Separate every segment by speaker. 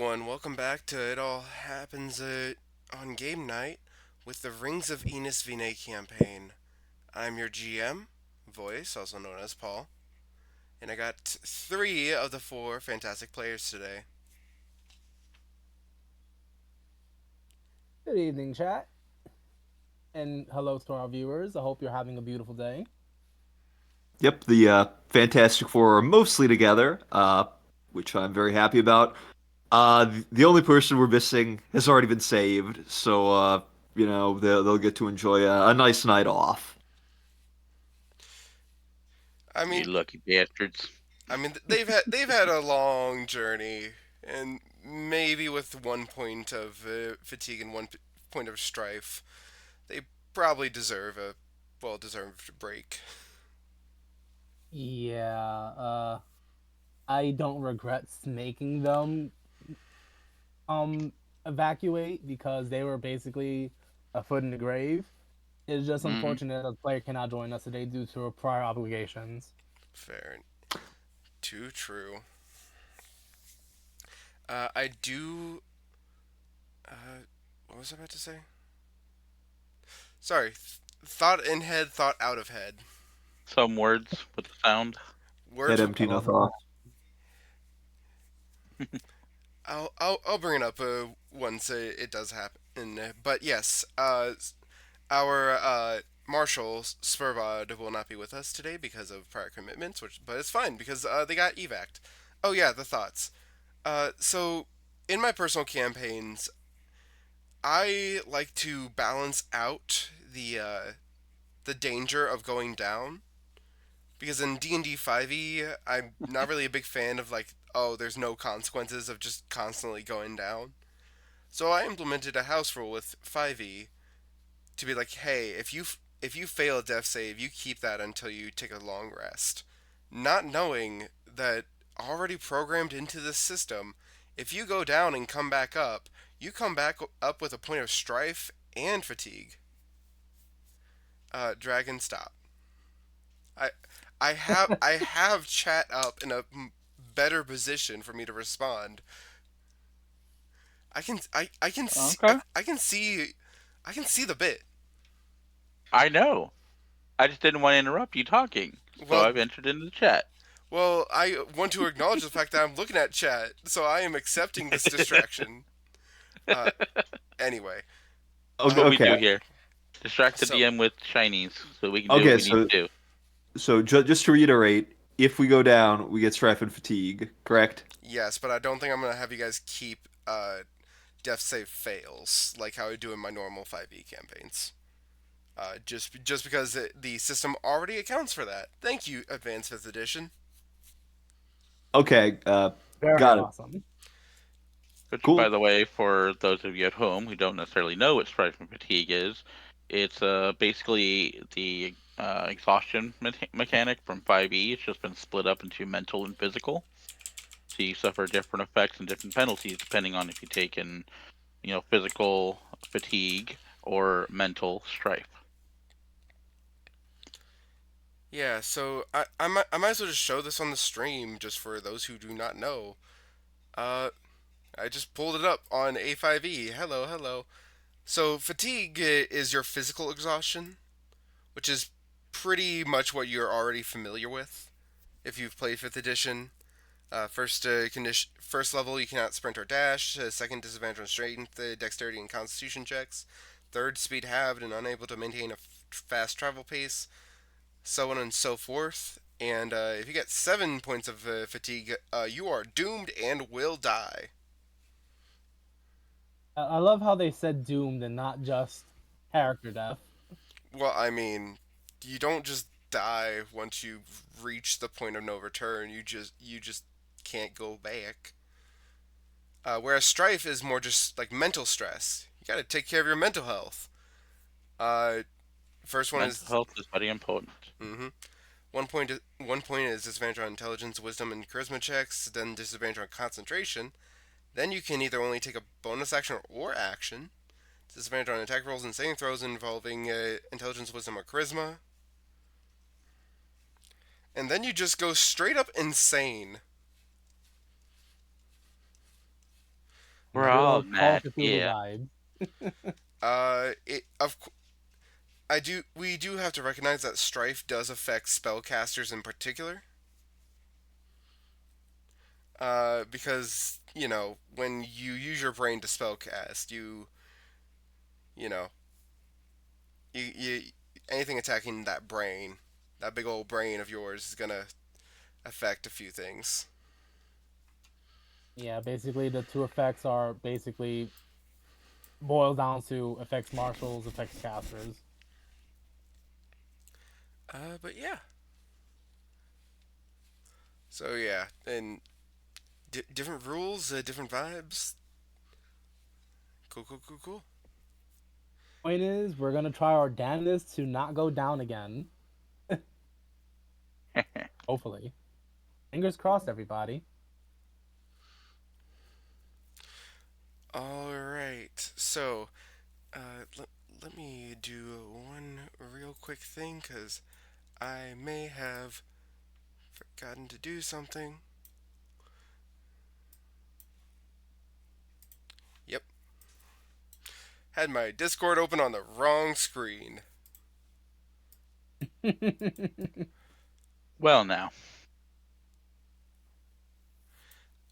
Speaker 1: everyone, welcome back to It All Happens on Game Night with the Rings of Inasvine campaign. I'm your GM, Voice, also known as Paul, and I got three of the four fantastic players today.
Speaker 2: Good evening, chat, and hello to our viewers. I hope you're having a beautiful day.
Speaker 3: Yep, the Fantastic Four are mostly together, which I'm very happy about. The only person we're missing has already been saved, so they'll get to enjoy a nice night off.
Speaker 1: I
Speaker 4: You
Speaker 1: mean,
Speaker 4: lucky bastards.
Speaker 1: they've had a long journey, and maybe with 1 point of fatigue and point of strife, they probably deserve a well-deserved break.
Speaker 2: Yeah, I don't regret making them um evacuate because they were basically a foot in the grave. It's just
Speaker 4: hmm
Speaker 2: unfortunate that the player cannot join us today due to prior obligations.
Speaker 1: Fair, too true. I do. What was I about to say? Sorry. Thought in head, thought out of head.
Speaker 4: Some words with the sound.
Speaker 3: Head
Speaker 1: Words.
Speaker 2: I
Speaker 3: empty, no
Speaker 2: love that.
Speaker 3: thoughts.
Speaker 1: I'll bring it up once it does happen. But yes, our Marshal Spurvod will not be with us today because of prior commitments, but it's fine because they got evac. Oh yeah, the thoughts. So in my personal campaigns, I like to balance out the danger of going down because in D&D 5e, I'm not really a big fan of like, oh, there's no consequences of just constantly going down. So I implemented a house rule with 5e to be like, hey, if you fail a death save, you keep that until you take a long rest. Not knowing that already programmed into the system, if you go down and come back up, you come back up with a point of strife and fatigue. Dragon, stop. I I have chat up in a better position for me to respond. I can see
Speaker 4: Okay.
Speaker 1: I can see the bit.
Speaker 4: I know. I just didn't want to interrupt you talking, so
Speaker 1: Well,
Speaker 4: I've entered into the chat.
Speaker 1: I want to acknowledge the fact that I'm looking at chat, so I am accepting this distraction. Uh, anyway,
Speaker 4: That's
Speaker 3: Okay,
Speaker 4: what we
Speaker 1: um,
Speaker 4: do
Speaker 3: okay,
Speaker 4: here. Distract the
Speaker 1: so
Speaker 4: DM with Chinese so we can do what
Speaker 3: okay.
Speaker 4: we need
Speaker 3: So,
Speaker 4: to do.
Speaker 3: just to reiterate, if we go down, we get strife and fatigue. Correct?
Speaker 1: yes, but I don't think I'm gonna have you guys keep death save fails like how I do in my normal 5e campaigns. Just because the system already accounts for that. Thank you, Advanced Fifth Edition.
Speaker 3: Okay.
Speaker 2: Very
Speaker 3: Got it.
Speaker 2: awesome.
Speaker 4: Which, by
Speaker 3: Cool.
Speaker 4: the way, for those of you at home who don't necessarily know what strife and fatigue is, it's basically the exhaustion mechanic from 5e. It's just been split up into mental and physical. So you suffer different effects and different penalties depending on if you take in physical fatigue or mental strife.
Speaker 1: Yeah, so I might as well just show this on the stream just for those who do not know. Uh, I just pulled it up on A5E. Hello, hello. So fatigue is your physical exhaustion, which is pretty much what you're already familiar with if you've played Fifth Edition. First level, you cannot sprint or dash. Second, disadvantage on strength, dexterity, and constitution checks. Third, speed halved and unable to maintain a fast travel pace. So on and so forth. And if you get 7 points of fatigue, you are doomed and will die.
Speaker 2: I love how they said doomed and not just character death.
Speaker 1: Well, I mean, you don't just die once you reach the point of no return. You just can't go back. Whereas strife is more just like mental stress. You got to take care of your mental health. Uh, first one
Speaker 4: Mental
Speaker 1: is
Speaker 4: health is very important.
Speaker 1: mm-hmm. 1 point is disadvantage on intelligence, wisdom, and charisma checks. Then disadvantage on concentration. Then you can either only take a bonus action or action. Disadvantage on attack rolls and saving throws involving intelligence, wisdom, or charisma. And then you just go straight up insane.
Speaker 4: We're
Speaker 2: Real
Speaker 4: all
Speaker 2: Call of
Speaker 4: mad.
Speaker 2: Cthulhu
Speaker 4: Yeah.
Speaker 2: vibes.
Speaker 1: It of I do we do have to recognize that strife does affect spellcasters in particular. Because when you use your brain to spellcast, you know you anything attacking that brain, that big old brain of yours, is gonna affect a few things.
Speaker 2: Yeah, basically the two effects are basically boiled down to affects marshals, affects casters.
Speaker 1: But yeah. So yeah, and different rules, different vibes. Cool, cool, cool, cool.
Speaker 2: Point is, we're gonna try our damnedest to not go down again. Hopefully, fingers crossed, everybody.
Speaker 1: All right. So, let me do one real quick thing because I may have forgotten to do something. Yep, had my Discord open on the wrong screen.
Speaker 2: It's
Speaker 4: Well, now.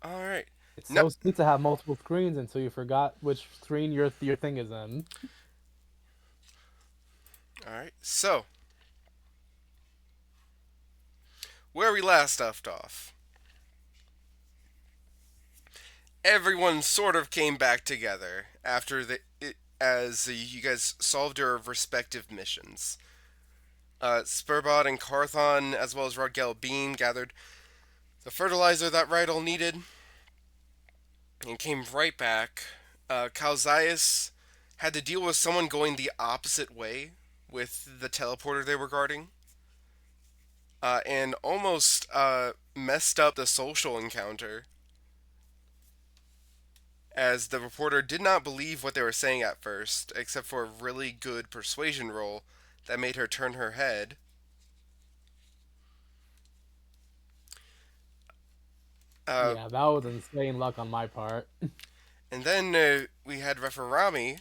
Speaker 1: All right. No.
Speaker 2: so sweet to have multiple screens until you forgot which screen your thing is in.
Speaker 1: All right. So, where we last left off, everyone sort of came back together after as you guys solved your respective missions. Spurbot and Carthon, as well as Rodgel Beam, gathered the fertilizer that Rydal needed and came right back. Calzias had to deal with someone going the opposite way with the teleporter they were guarding, and almost messed up the social encounter, as the reporter did not believe what they were saying at first, except for a really good persuasion roll that made her turn her head. Uh,
Speaker 2: Yeah, that was insane luck on my part.
Speaker 1: and then we had Referami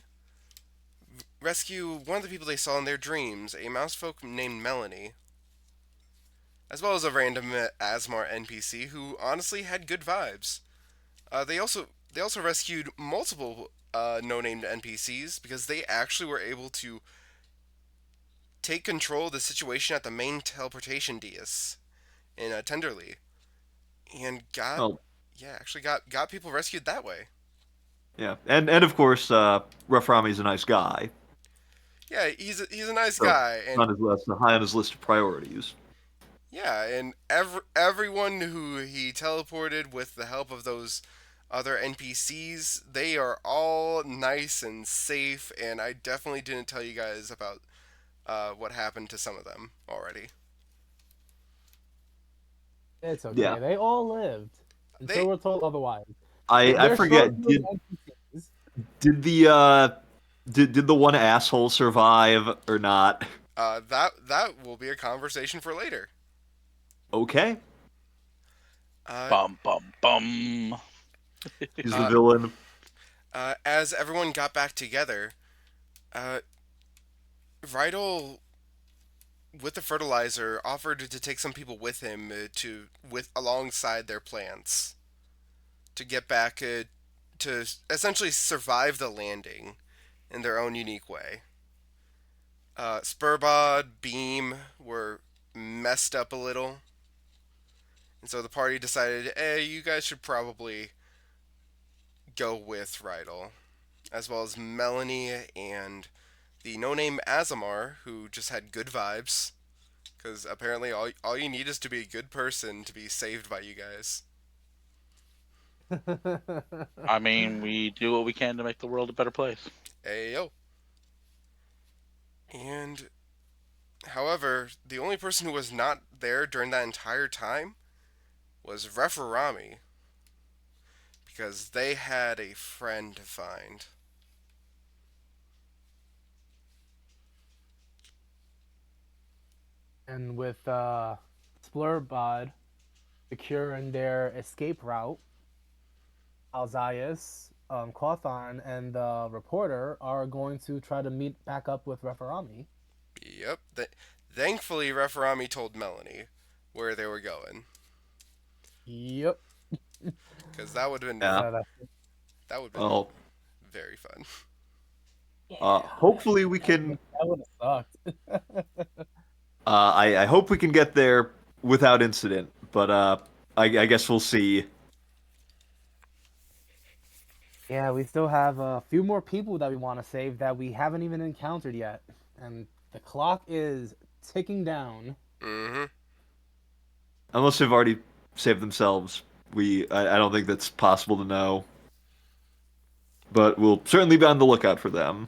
Speaker 1: rescue one of the people they saw in their dreams, a mousefolk named Melanie, as well as a random Asmar NPC who honestly had good vibes. They also rescued multiple no-named NPCs because they actually were able to take control of the situation at the main teleportation dais in Tenderly, and
Speaker 3: Oh,
Speaker 1: actually got people rescued that way.
Speaker 3: yeah, and of course, Rough Rami's a nice guy,
Speaker 1: Yeah, he's a nice
Speaker 3: so
Speaker 1: guy, and
Speaker 3: on his list, high on his list of priorities.
Speaker 1: yeah, and everyone who he teleported with the help of those other NPCs, they are all nice and safe, and I definitely didn't tell you guys about what happened to some of them already.
Speaker 2: It's
Speaker 3: Yeah,
Speaker 2: okay. They all lived
Speaker 1: They
Speaker 2: until we're told otherwise.
Speaker 3: I
Speaker 2: They're
Speaker 3: forget.
Speaker 2: short-lived
Speaker 3: Did
Speaker 2: NPCs.
Speaker 3: did the did the one asshole survive or not?
Speaker 1: that will be a conversation for later.
Speaker 3: Okay,
Speaker 1: Uh,
Speaker 4: Bum, bum, bum.
Speaker 3: he's the
Speaker 1: uh,
Speaker 3: villain.
Speaker 1: as everyone got back together, uh, Rydal with the fertilizer offered to take some people with him to with alongside their plants to get back to essentially survive the landing in their own unique way. Spurbod, Beam were messed up a little, and so the party decided, you guys should probably go with Rydal, as well as Melanie and the no-name Azamar, who just had good vibes. Because apparently, all you need is to be a good person to be saved by you guys.
Speaker 4: I mean, we do what we can to make the world a better place.
Speaker 1: Ayo. And however, the only person who was not there during that entire time was Referami, because they had a friend to find.
Speaker 2: And with Splurbod securing their escape route, Alzias Cawthon and the reporter are going to try to meet back up with Referami.
Speaker 1: Yep. Thankfully, Referami told Melanie where they were going,
Speaker 2: Yep.
Speaker 1: because that would have been
Speaker 3: Yeah.
Speaker 2: So
Speaker 1: that would have been
Speaker 3: Well,
Speaker 1: very fun.
Speaker 2: yeah,
Speaker 3: hopefully we can.
Speaker 2: that would have sucked.
Speaker 3: I hope we can get there without incident, but I guess we'll see.
Speaker 2: Yeah, we still have a few more people that we want to save that we haven't even encountered yet, and the clock is ticking down.
Speaker 1: Mm-hmm.
Speaker 3: Unless they've already saved themselves, I don't think that's possible to know. But we'll certainly be on the lookout for them.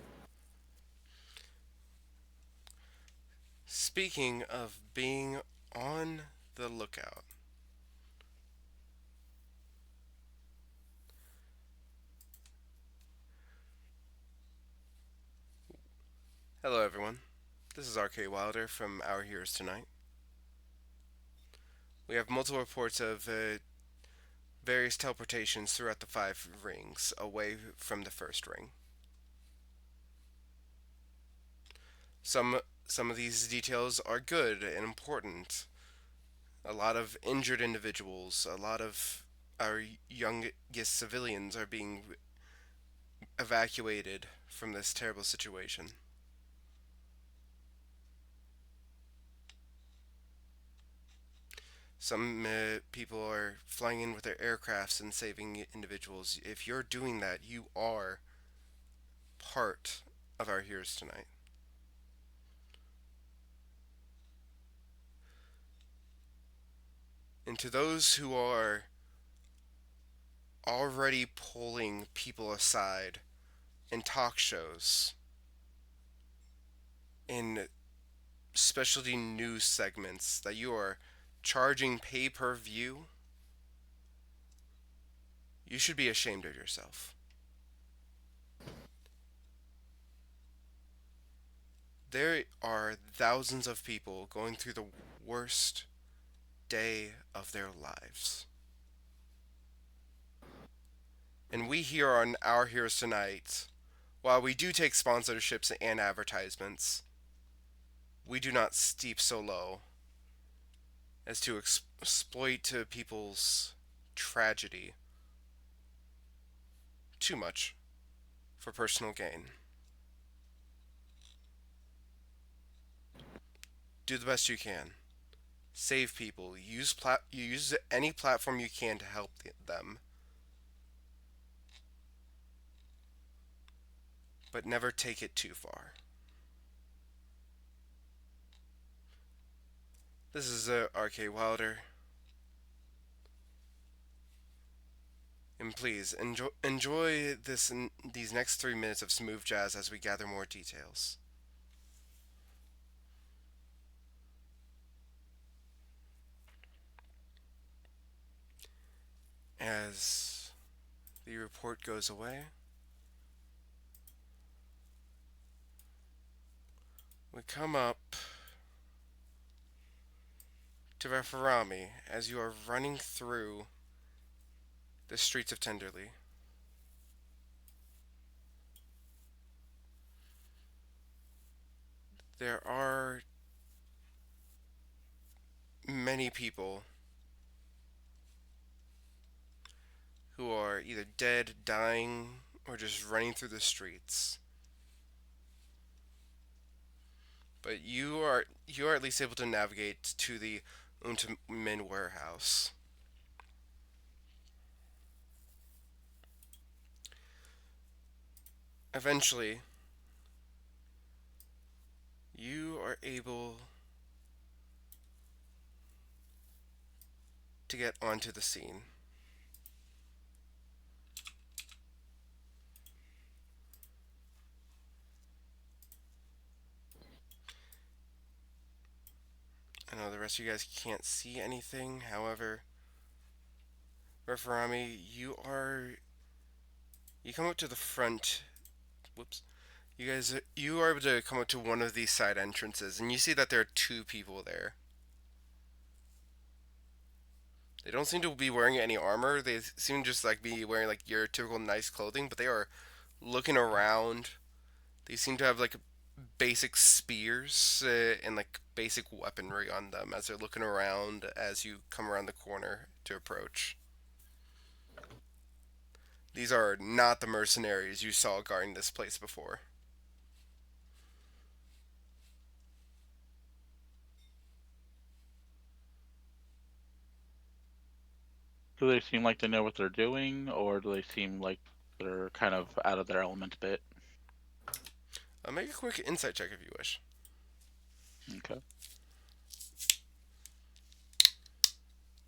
Speaker 1: Speaking of being on the lookout, hello everyone. This is RK Wilder from Our Heroes Tonight. We have multiple reports of various teleportations throughout the five rings away from the first ring. Some of these details are good and important. A lot of injured individuals, a lot of our youngest civilians are being evacuated from this terrible situation. Some people are flying in with their aircrafts and saving individuals. If you're doing that, you are part of our heroes tonight. And to those who are already pulling people aside in talk shows, in specialty news segments, that you are charging pay per view, you should be ashamed of yourself. There are thousands of people going through the worst day of their lives. And we here on Our Heroes Tonight, while we do take sponsorships and advertisements, we do not steep so low as to exploit people's tragedy too much for personal gain. Do the best you can. Save people. Use any platform you can to help them, but never take it too far. This is RK Wilder, and please enjoy these next 3 minutes of smooth jazz as we gather more details. As the report goes away, we come up to Referami as you are running through the streets of Tenderly. There are many people who are either dead, dying, or just running through the streets. But you are at least able to navigate to the Untamin warehouse. Eventually, you are able to get onto the scene. I know the rest of you guys can't see anything. However, Referami, you come up to the front. Whoops. You are able to come up to one of these side entrances, and you see that there are two people there. They don't seem to be wearing any armor. They seem just like be wearing like your typical nice clothing, but they are looking around. They seem to have like basic spears and like basic weaponry on them as they're looking around as you come around the corner to approach. These are not the mercenaries you saw guarding this place before.
Speaker 4: Do they seem like they know what they're doing, or do they seem like they're kind of out of their element a bit?
Speaker 1: Make a quick insight check if you wish.
Speaker 4: Okay.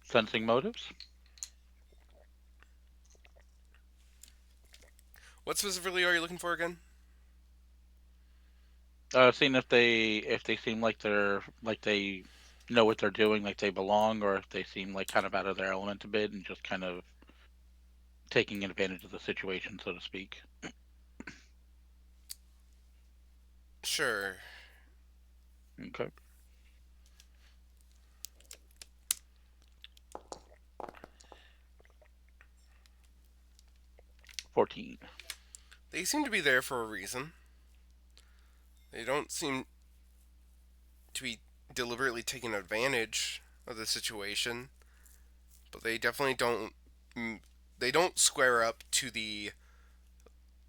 Speaker 4: Sensing motives?
Speaker 1: What specifically are you looking for again?
Speaker 4: Seeing if they seem like they know what they're doing, like they belong, or if they seem like kind of out of their element a bit and just kind of taking advantage of the situation, so to speak.
Speaker 1: Sure.
Speaker 4: Okay. 14.
Speaker 1: They seem to be there for a reason. They don't seem to be deliberately taking advantage of the situation, but they definitely don't. They don't square up to the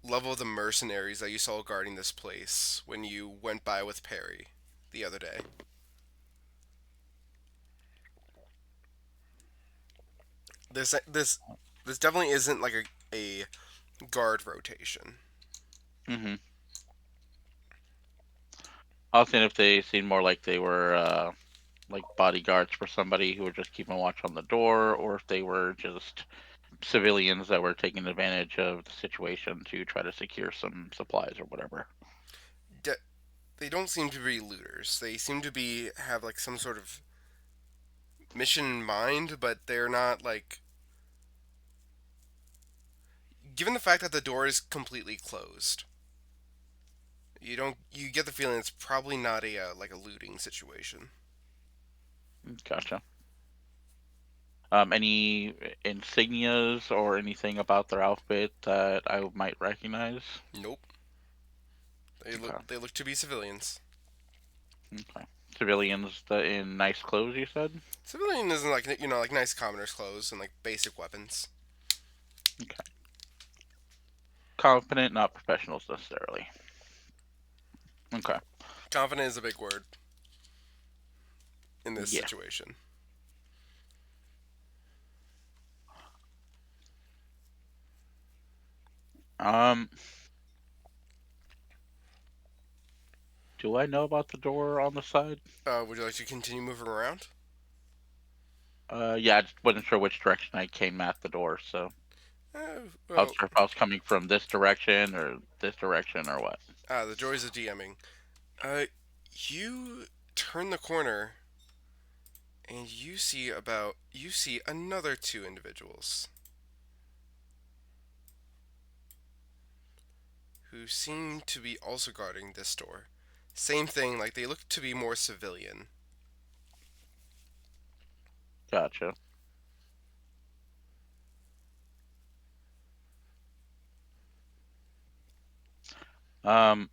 Speaker 1: level of the mercenaries that you saw guarding this place when you went by with Perry the other day. This definitely isn't like a guard rotation.
Speaker 4: Mm-hmm. I was seeing if they seemed more like they were like bodyguards for somebody who were just keeping watch on the door, or if they were just civilians that were taking advantage of the situation to try to secure some supplies or whatever.
Speaker 1: De- they don't seem to be looters. They seem to be have like some sort of mission in mind, but they're not like. Given the fact that the door is completely closed, you get the feeling it's probably not a like a looting situation.
Speaker 4: Gotcha. Any insignias or anything about their outfit that I might recognize?
Speaker 1: Nope.
Speaker 4: Okay.
Speaker 1: They look to be civilians.
Speaker 4: Okay. Civilians that in nice clothes, you said?
Speaker 1: Civilian isn't like like nice commoner's clothes and like basic weapons.
Speaker 4: Okay. Confident, not professionals necessarily. Okay.
Speaker 1: Confident is a big word in this
Speaker 4: Yeah.
Speaker 1: situation.
Speaker 4: Um, do I know about the door on the side?
Speaker 1: Would you like to continue moving around?
Speaker 4: Yeah, I just wasn't sure which direction I came at the door, so I was
Speaker 1: Well,
Speaker 4: sure if I was coming from this direction or what.
Speaker 1: the joys of DMing. Uh, you turn the corner and you see another two individuals who seem to be also guarding this door. Same thing, like they look to be more civilian.
Speaker 4: Gotcha. Um,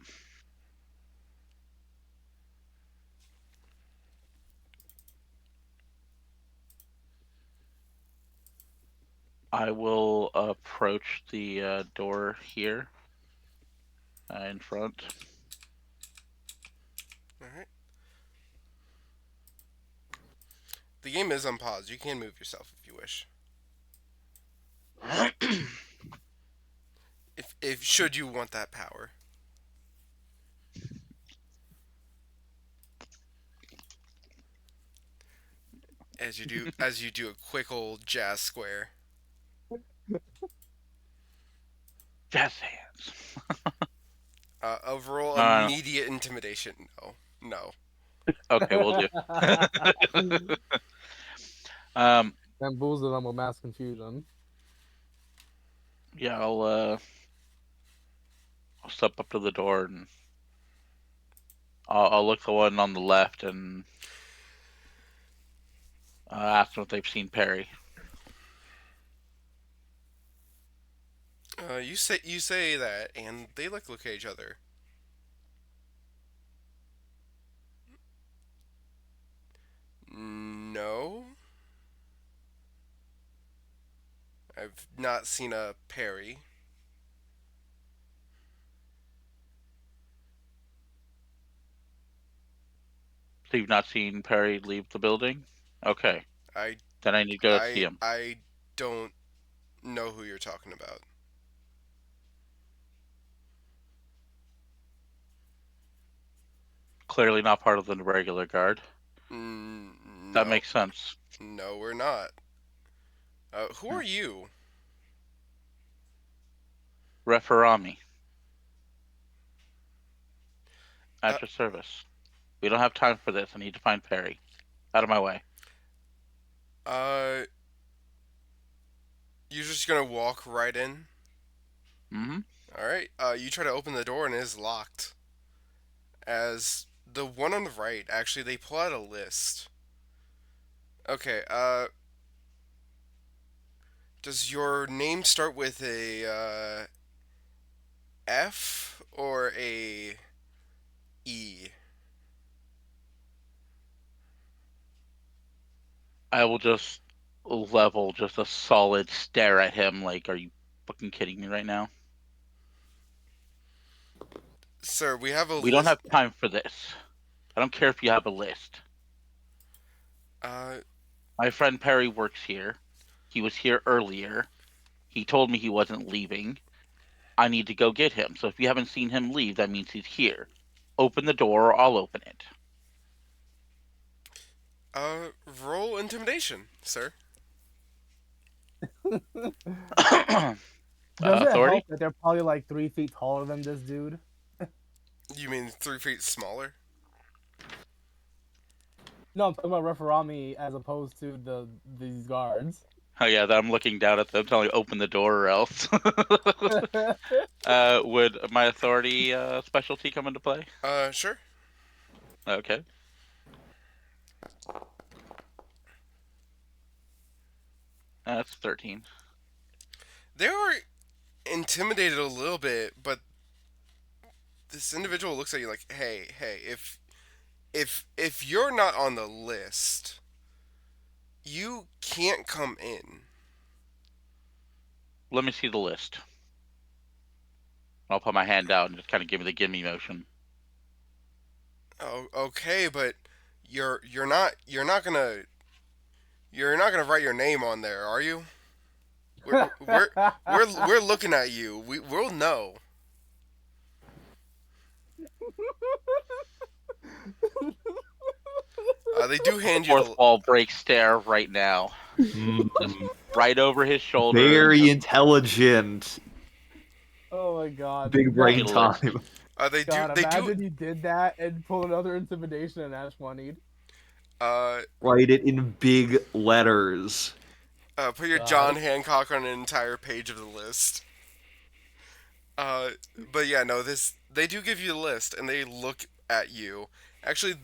Speaker 4: I will approach the door here in front.
Speaker 1: All right. The game is on pause. You can move yourself if you wish. If should you want that power, as you do a quick old jazz square.
Speaker 4: Jazz hands.
Speaker 1: Overall
Speaker 4: Uh,
Speaker 1: immediate intimidation. No, no.
Speaker 4: okay, we'll do. Um,
Speaker 2: Bamboozle them with mass confusion.
Speaker 4: yeah, I'll step up to the door and I'll look the one on the left and ask them if they've seen Perry.
Speaker 1: You say that, and they look at each other. No, I've not seen a Perry.
Speaker 4: So you've not seen Perry leave the building? Okay,
Speaker 1: I
Speaker 4: then I need to go see
Speaker 1: I
Speaker 4: him.
Speaker 1: I don't know who you're talking about.
Speaker 4: Clearly not part of the regular guard. That
Speaker 1: No,
Speaker 4: makes sense.
Speaker 1: no, we're not. Who
Speaker 4: Hmm.
Speaker 1: are you?
Speaker 4: Referami,
Speaker 1: Uh,
Speaker 4: at your service. We don't have time for this. I need to find Perry. Out of my way.
Speaker 1: uh, you're just gonna walk right in?
Speaker 4: Mm-hmm.
Speaker 1: All right. You try to open the door and it is locked. As the one on the right, actually, they pull out a list. Okay. Does your name start with a F or a E?
Speaker 4: I will just level just a solid stare at him like, are you fucking kidding me right now?
Speaker 1: Sir, we have a
Speaker 4: We don't
Speaker 1: list.
Speaker 4: have time for this. I don't care if you have a list.
Speaker 1: Uh,
Speaker 4: My friend Perry works here. He was here earlier. He told me he wasn't leaving. I need to go get him. So if you haven't seen him leave, that means he's here. Open the door or I'll open it.
Speaker 1: roll intimidation, sir.
Speaker 2: Does it
Speaker 4: Authority?
Speaker 2: help that they're probably like 3 feet taller than this dude?
Speaker 1: You mean 3 feet smaller?
Speaker 2: No, I'm talking about Referami as opposed to these guards.
Speaker 4: Oh yeah, that I'm looking down at them, telling open the door or else. Would my authority specialty come into play?
Speaker 1: Sure.
Speaker 4: Okay. That's 13.
Speaker 1: They are intimidated a little bit, but this individual looks at you like, "Hey, hey, if you're not on the list, you can't come in."
Speaker 4: Let me see the list. I'll put my hand out and just kind of give me the gimme motion.
Speaker 1: Oh, okay, but you're not gonna write your name on there, are you? We're we're we're looking at you. We'll know. They do hand you
Speaker 4: Fourth
Speaker 1: the.
Speaker 4: wall break stare right now. Just
Speaker 3: Mm,
Speaker 4: right over his shoulder and
Speaker 3: very
Speaker 4: just
Speaker 3: intelligent.
Speaker 2: Oh my god.
Speaker 3: Big brain
Speaker 4: ridiculous.
Speaker 3: time.
Speaker 1: They do
Speaker 2: God,
Speaker 1: they do.
Speaker 2: imagine you did that and pull another intimidation and Ash 1'd.
Speaker 1: Uh,
Speaker 3: Write it in big letters.
Speaker 1: put your John
Speaker 2: God.
Speaker 1: Hancock on an entire page of the list. Uh, but yeah, no, this they do give you the list, and they look at you. Actually,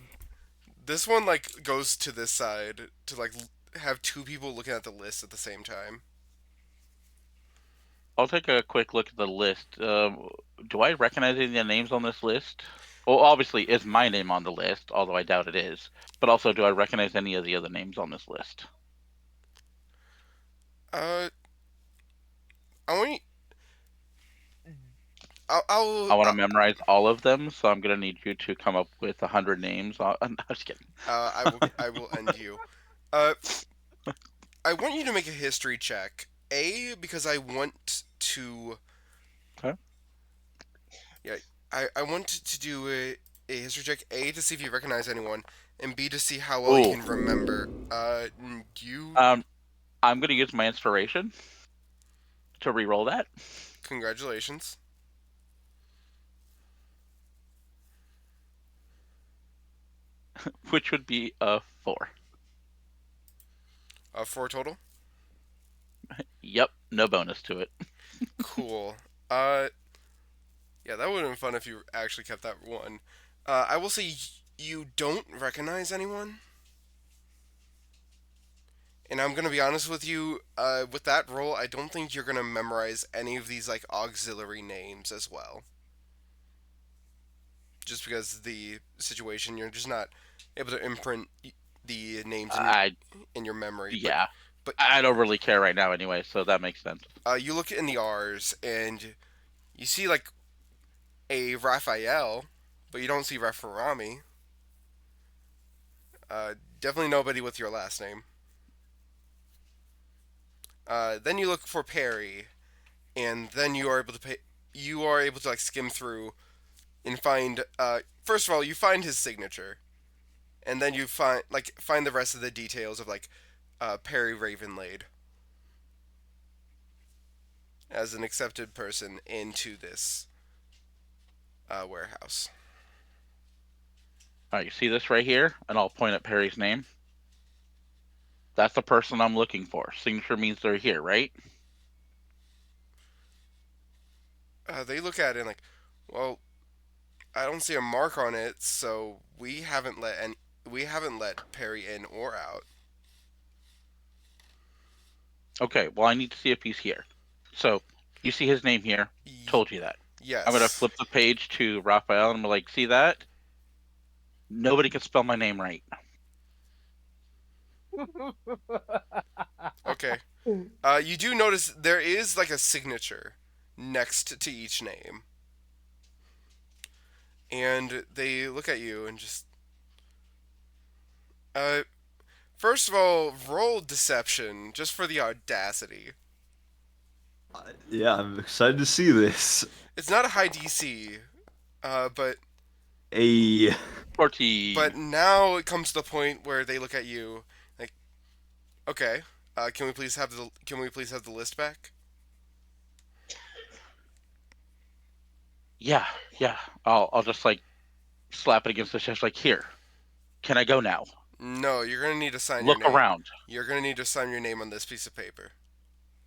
Speaker 1: this one like goes to this side to like have two people looking at the list at the same time.
Speaker 4: I'll take a quick look at the list. Do I recognize any of the names on this list? Well, obviously, is my name on the list, although I doubt it is. But also, do I recognize any of the other names on this list?
Speaker 1: Uh, I want you.
Speaker 4: I want to memorize all of them, so I'm gonna need you to come up with 100 names. I'm just kidding.
Speaker 1: I will end you. Uh, I want you to make a history check. A, because I want to.
Speaker 4: Okay.
Speaker 1: Yeah, I want to do a history check. A, to see if you recognize anyone, and B, to see how well you
Speaker 4: Oh,
Speaker 1: can remember. You.
Speaker 4: I'm gonna use my inspiration to re-roll that,
Speaker 1: Congratulations.
Speaker 4: which would be a 4.
Speaker 1: Four total.
Speaker 4: Yep, no bonus to it.
Speaker 1: Cool. Yeah, that would have been fun if you actually kept that one. I will say you don't recognize anyone, And I'm gonna be honest with you, with that role, I don't think you're gonna memorize any of these like auxiliary names as well, just because the situation you're just not able to imprint the names
Speaker 4: I
Speaker 1: in your memory.
Speaker 4: Yeah,
Speaker 1: But
Speaker 4: I don't really care right now anyway, so that makes sense.
Speaker 1: you look in the R's and you see like a Raphael, but you don't see Referami. Definitely nobody with your last name. Then you look for Perry, and then you are able to pay. You are able to like skim through and find. First of all, you find his signature, and then you find the rest of the details of like Perry Ravenlade as an accepted person into this warehouse.
Speaker 4: All right, you see this right here, and I'll point at Perry's name. That's the person I'm looking for. Signature means they're here, right?
Speaker 1: They look at it and like, well, I don't see a mark on it, so we haven't let Perry in or out.
Speaker 4: Okay, well, I need to see if he's here. So, you see his name here.
Speaker 1: Y-
Speaker 4: Told you that. I'm going to
Speaker 1: yes.
Speaker 4: flip the page to Raphael, and I'm like, see that? Nobody can spell my name right.
Speaker 1: Okay. You do notice there is like a signature next to each name, and they look at you and just. Uh, First of all, roll deception just for the audacity.
Speaker 3: Yeah, I'm excited to see this.
Speaker 1: It's not a high DC, but
Speaker 3: A
Speaker 4: 14.
Speaker 1: now it comes to the point where they look at you like, okay, can we please have the list back?
Speaker 4: Yeah, yeah. I'll just like slap it against the chest, like, here. Can I go now?
Speaker 1: No, you're gonna need to sign your
Speaker 4: Look
Speaker 1: name.
Speaker 4: around.
Speaker 1: You're gonna need to sign your name on this piece of paper.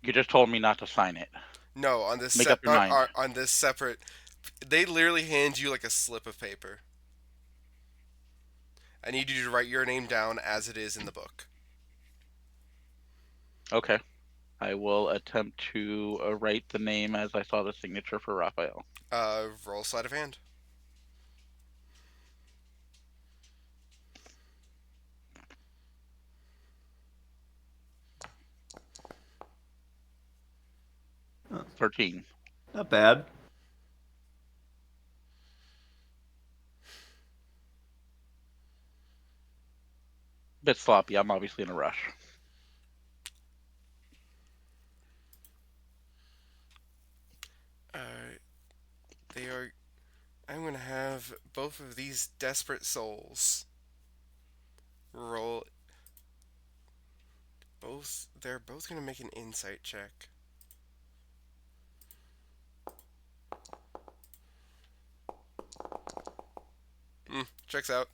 Speaker 4: You just told me not to sign it.
Speaker 1: No, on this
Speaker 4: Make up your mind.
Speaker 1: on this separate. They literally hand you like a slip of paper. I need you to write your name down as it is in the book.
Speaker 4: Okay. I will attempt to write the name as I saw the signature for Raphael.
Speaker 1: Roll sleight of hand.
Speaker 4: 13.
Speaker 3: not bad.
Speaker 4: Bit sloppy. I'm obviously in a rush.
Speaker 1: Uh, they are. I'm gonna have both of these desperate souls roll. Both. They're both gonna make an insight check. Checks out.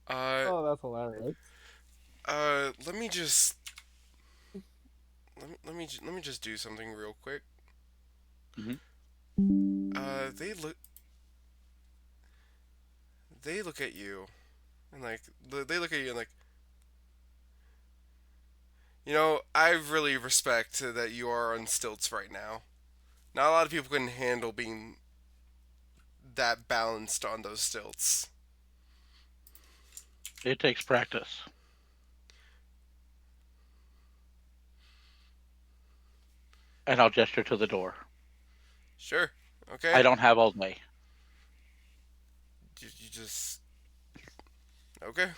Speaker 1: Uh,
Speaker 2: Oh, that's hilarious.
Speaker 1: let me just let me just do something real quick.
Speaker 4: Hmm.
Speaker 1: They look at you and like they look at you and like, I really respect that you are on stilts right now. Not a lot of people can handle being that balanced on those stilts.
Speaker 4: It takes practice. And I'll gesture to the door.
Speaker 1: Sure. Okay.
Speaker 4: I don't have all day.
Speaker 1: You just okay.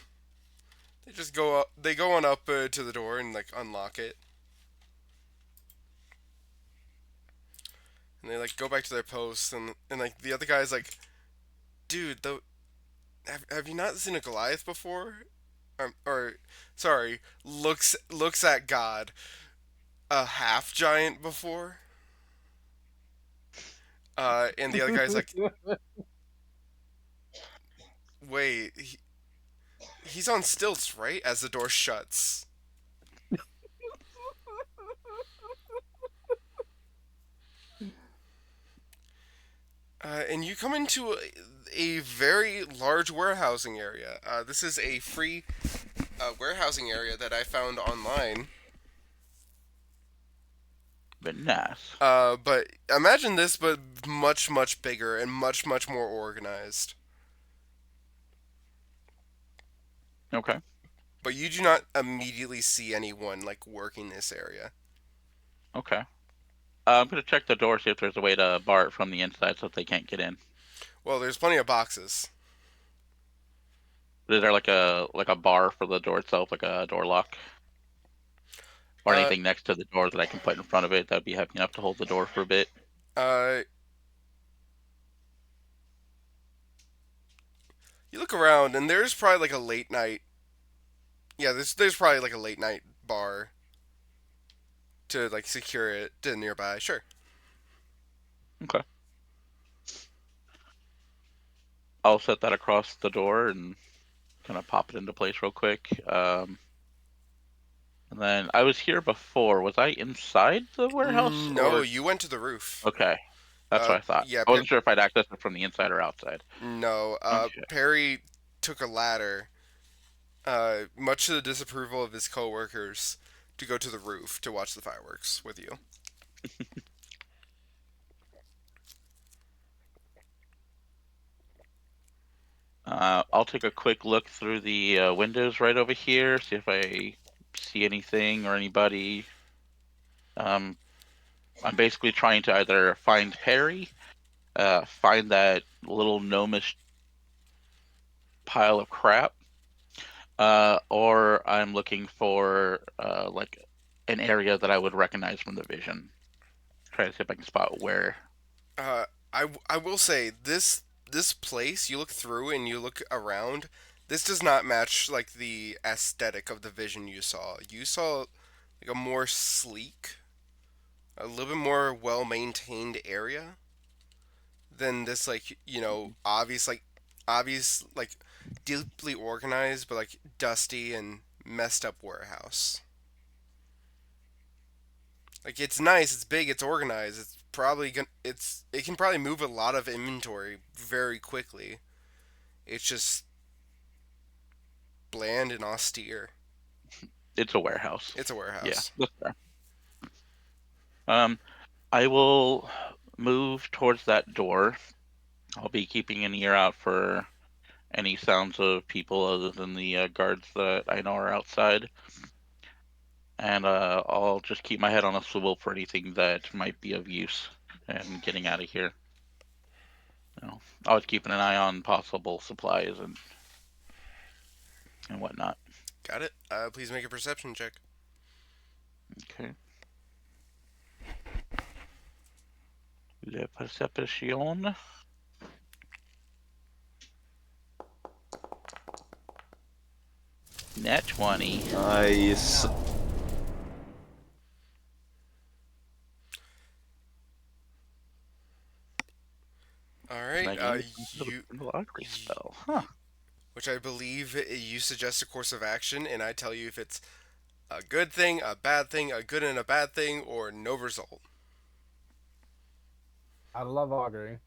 Speaker 1: They just go up. They go on up to the door and like unlock it, and they like go back to their posts, and like the other guy's like, dude, have you not seen a Goliath before? Or sorry, looks at God, a half giant before. And the other guy's like, wait, he's on stilts, right? As the door shuts. And you come into a very large warehousing area. This is a free warehousing area that I found online.
Speaker 4: But nice.
Speaker 1: But imagine this, but much, much bigger and much, much more organized.
Speaker 4: Okay.
Speaker 1: But you do not immediately see anyone like working this area.
Speaker 4: Okay. I'm gonna check the door, see if there's a way to bar it from the inside so that they can't get in.
Speaker 1: Well, there's plenty of boxes.
Speaker 4: Is there like a bar for the door itself, like a door lock, or
Speaker 1: Uh,
Speaker 4: anything next to the door that I can put in front of it that'd be heavy enough to hold the door for a bit?
Speaker 1: uh, you look around and there's probably like a late night. Yeah, there's probably like a late night bar to like secure it to nearby. Sure.
Speaker 4: Okay. I'll set that across the door and kind of pop it into place real quick. And then I was here before. Was I inside the warehouse
Speaker 1: No,
Speaker 4: or?
Speaker 1: you went to the roof.
Speaker 4: Okay, that's what I thought.
Speaker 1: Yeah,
Speaker 4: I wasn't sure if I'd access it from the inside or outside.
Speaker 1: no.
Speaker 4: Okay.
Speaker 1: Perry took a ladder, much to the disapproval of his coworkers, to go to the roof to watch the fireworks with you.
Speaker 4: I'll take a quick look through the windows right over here, see if I see anything or anybody. Um, I'm basically trying to either find Perry, find that little gnomish pile of crap, or I'm looking for like an area that I would recognize from the vision. Try to see if I can spot where.
Speaker 1: Uh, I will say this place. You look through and you look around. This does not match like the aesthetic of the vision you saw. You saw like a more sleek, a little bit more well maintained area than this like obvious like deeply organized but like dusty and messed up warehouse. Like it's nice, it's big, it's organized. It can probably move a lot of inventory very quickly. It's just bland and austere.
Speaker 4: It's a warehouse.
Speaker 1: It's a
Speaker 4: Yeah,
Speaker 1: warehouse.
Speaker 4: that's fair. Um, I will move towards that door. I'll be keeping an ear out for any sounds of people other than the guards that I know are outside, and I'll just keep my head on a swivel for anything that might be of use and getting out of here. Always keeping an eye on possible supplies and whatnot.
Speaker 1: Got it. Please make a perception check.
Speaker 4: Okay. La perception. Net 20.
Speaker 3: Nice.
Speaker 1: All
Speaker 4: And
Speaker 1: right.
Speaker 4: I gained a
Speaker 1: You,
Speaker 4: single augury
Speaker 1: y-
Speaker 4: spell. Huh.
Speaker 1: which I believe you suggest a course of action, and I tell you if it's a good thing, a bad thing, a good and a bad thing, or no result.
Speaker 2: I love augury.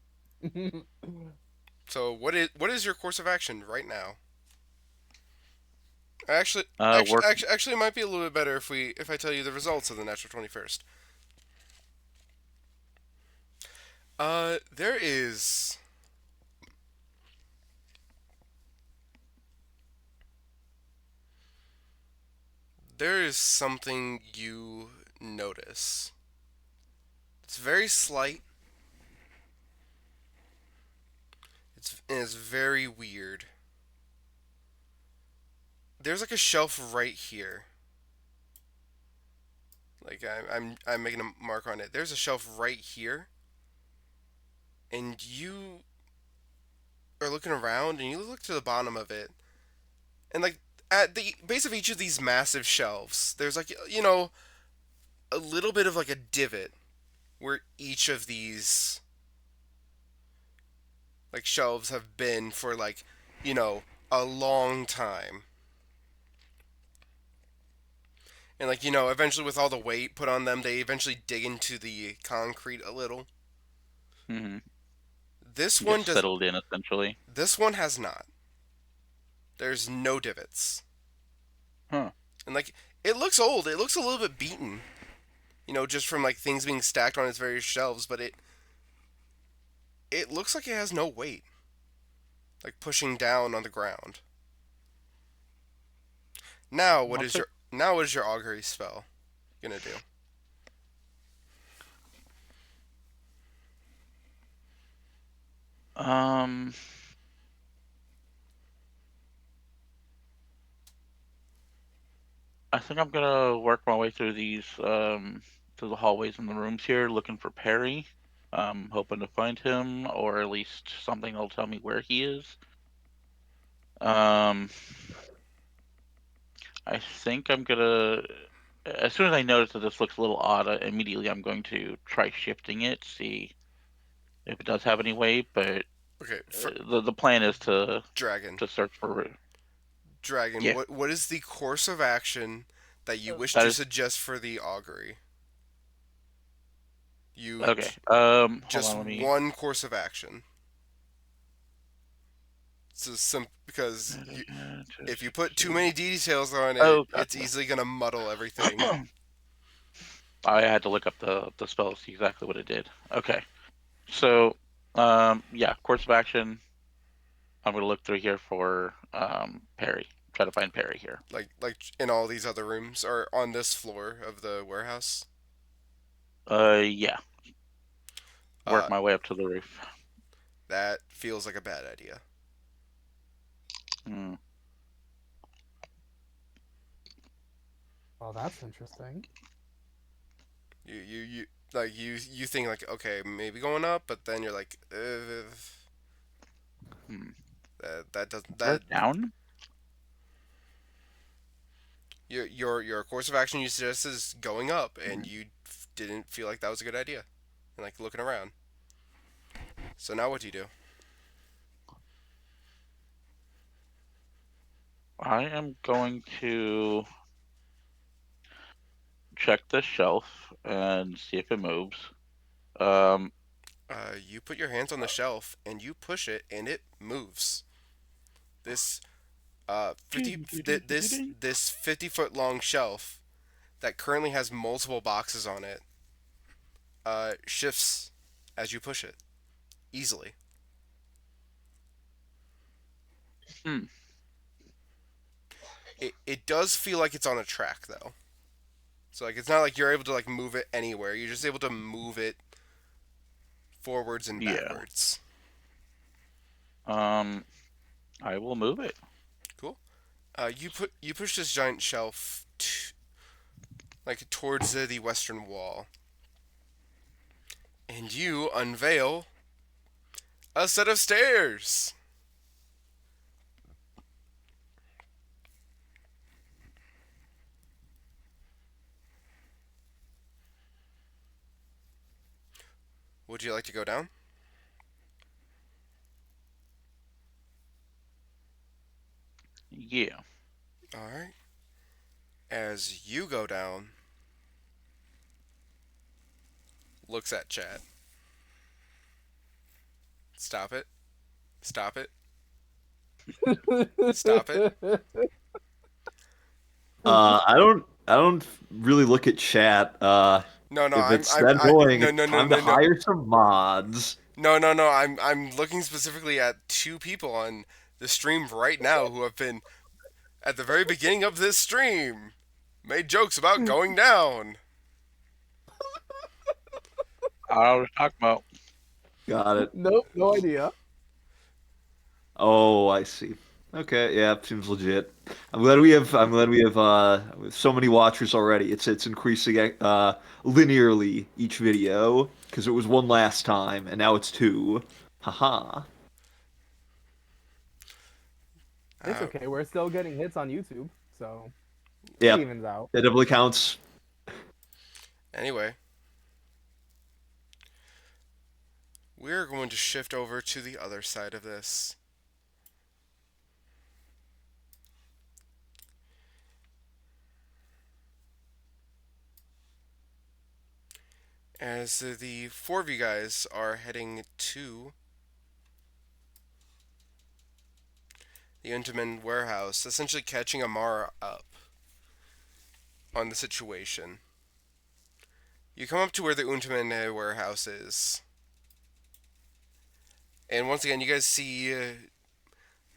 Speaker 1: So what is your course of action right now? Actually,
Speaker 4: Work.
Speaker 1: it might be a little bit better if I tell you the results of the natural 21st. There is something you notice. It's very slight. It's very weird. There's like a shelf right here. Like I'm making a mark on it. There's a shelf right here, and you are looking around, and you look to the bottom of it, and like at the base of each of these massive shelves, there's like a little bit of like a divot where each of these like shelves have been for like you know a long time. And like eventually with all the weight put on them, they eventually dig into the concrete a little.
Speaker 4: Hmm.
Speaker 1: This
Speaker 4: He
Speaker 1: one
Speaker 4: gets
Speaker 1: does.
Speaker 4: settled in essentially.
Speaker 1: This one has not. There's no divots,
Speaker 4: Huh.
Speaker 1: and like it looks old. It looks a little bit beaten. Just from like things being stacked on its various shelves. But it looks like it has no weight, like pushing down on the ground.
Speaker 4: I'll take.
Speaker 1: Now what is your augury spell gonna do?
Speaker 4: Um, I think I'm gonna work my way through through the hallways and the rooms here, looking for Perry. Hoping to find him, or at least something that'll tell me where he is. Um, I think I'm gonna. As soon as I notice that this looks a little odd, immediately I'm going to try shifting it, see if it does have any weight. But
Speaker 1: Okay, for
Speaker 4: the plan is
Speaker 1: dragon,
Speaker 4: to search for.
Speaker 1: dragon.
Speaker 4: Yeah,
Speaker 1: What is the course of action that you wish
Speaker 4: that
Speaker 1: to
Speaker 4: is
Speaker 1: suggest for the augury? You
Speaker 4: okay.
Speaker 1: j-
Speaker 4: Hold
Speaker 1: just
Speaker 4: on, let me.
Speaker 1: one course of action. Because if you put too many details on it,
Speaker 4: Oh,
Speaker 1: it's
Speaker 4: gotcha.
Speaker 1: easily gonna muddle everything.
Speaker 4: I had to look up the spell to see exactly what it did. Okay, so yeah, course of action. I'm gonna look through here for Perry. Try to find Perry here.
Speaker 1: Like in all these other rooms or on this floor of the warehouse.
Speaker 4: Yeah,
Speaker 1: Uh,
Speaker 4: work my way up to the roof.
Speaker 1: that feels like a bad idea.
Speaker 4: Hmm.
Speaker 2: Oh, that's interesting.
Speaker 1: You like you think like okay maybe going up, but then you're like
Speaker 4: Hmm.
Speaker 1: that doesn't
Speaker 4: Is
Speaker 1: that
Speaker 4: that down?
Speaker 1: your course of action you suggest is going up,
Speaker 4: Hmm.
Speaker 1: and you didn't feel like that was a good idea, and like looking around. So now what do you do?
Speaker 4: I am going to check this shelf and see if it moves. Um,
Speaker 1: You put your hands on the shelf and you push it, and it moves. This 50-foot long shelf that currently has multiple boxes on it shifts as you push it easily.
Speaker 4: hmm.
Speaker 1: It does feel like it's on a track though. So like it's not like you're able to like move it anywhere. You're just able to move it forwards and
Speaker 4: Yeah.
Speaker 1: backwards.
Speaker 4: Um, I will move it.
Speaker 1: Cool. You push this giant shelf like towards the western wall, and you unveil a set of stairs. Would you like to go down?
Speaker 4: Yeah.
Speaker 1: All right. As you go down, looks at chat. Stop it. Stop it. Stop it.
Speaker 3: I don't really look at chat.
Speaker 1: No, no,
Speaker 3: If it's that annoying,
Speaker 1: no,
Speaker 3: it's
Speaker 1: no, no,
Speaker 3: time to
Speaker 1: no, no,
Speaker 3: hire some mods.
Speaker 1: no, no, no. I'm looking specifically at two people on the stream right now who have been at the very beginning of this stream made jokes about going down.
Speaker 4: I was talking about.
Speaker 3: Got it.
Speaker 2: Nope, no idea.
Speaker 3: Oh, I see. Okay, yeah, seems legit. I'm glad we have so many watchers already. It's increasing linearly each video because it was one last time and now it's two. Haha.
Speaker 2: It's
Speaker 1: Uh,
Speaker 2: okay. We're still getting hits on YouTube, so it
Speaker 3: Yep.
Speaker 2: evens out.
Speaker 3: That definitely counts.
Speaker 1: anyway, we're going to shift over to the other side of this. As the four of you guys are heading to the Unterman warehouse, essentially catching Amara up on the situation. You come up to where the Unterman warehouse is, and once again, you guys see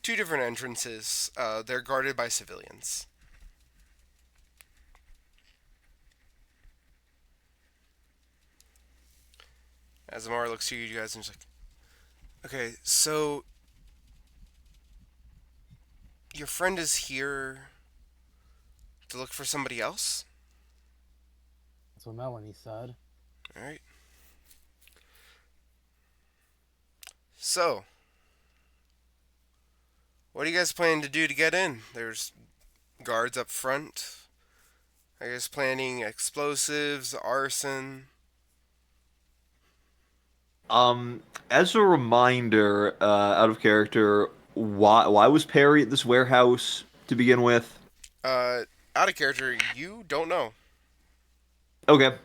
Speaker 1: two different entrances. They're guarded by civilians. As Amara looks to you guys and is like, okay, so your friend is here to look for somebody else?
Speaker 2: That's what Melanie said.
Speaker 1: Alright. So, what are you guys planning to do to get in? There's guards up front. Are you guys planning explosives, arson?
Speaker 3: Um, as a reminder, out of character, why was Perry at this warehouse to begin with?
Speaker 1: Uh, Out of character, you don't know.
Speaker 3: Okay,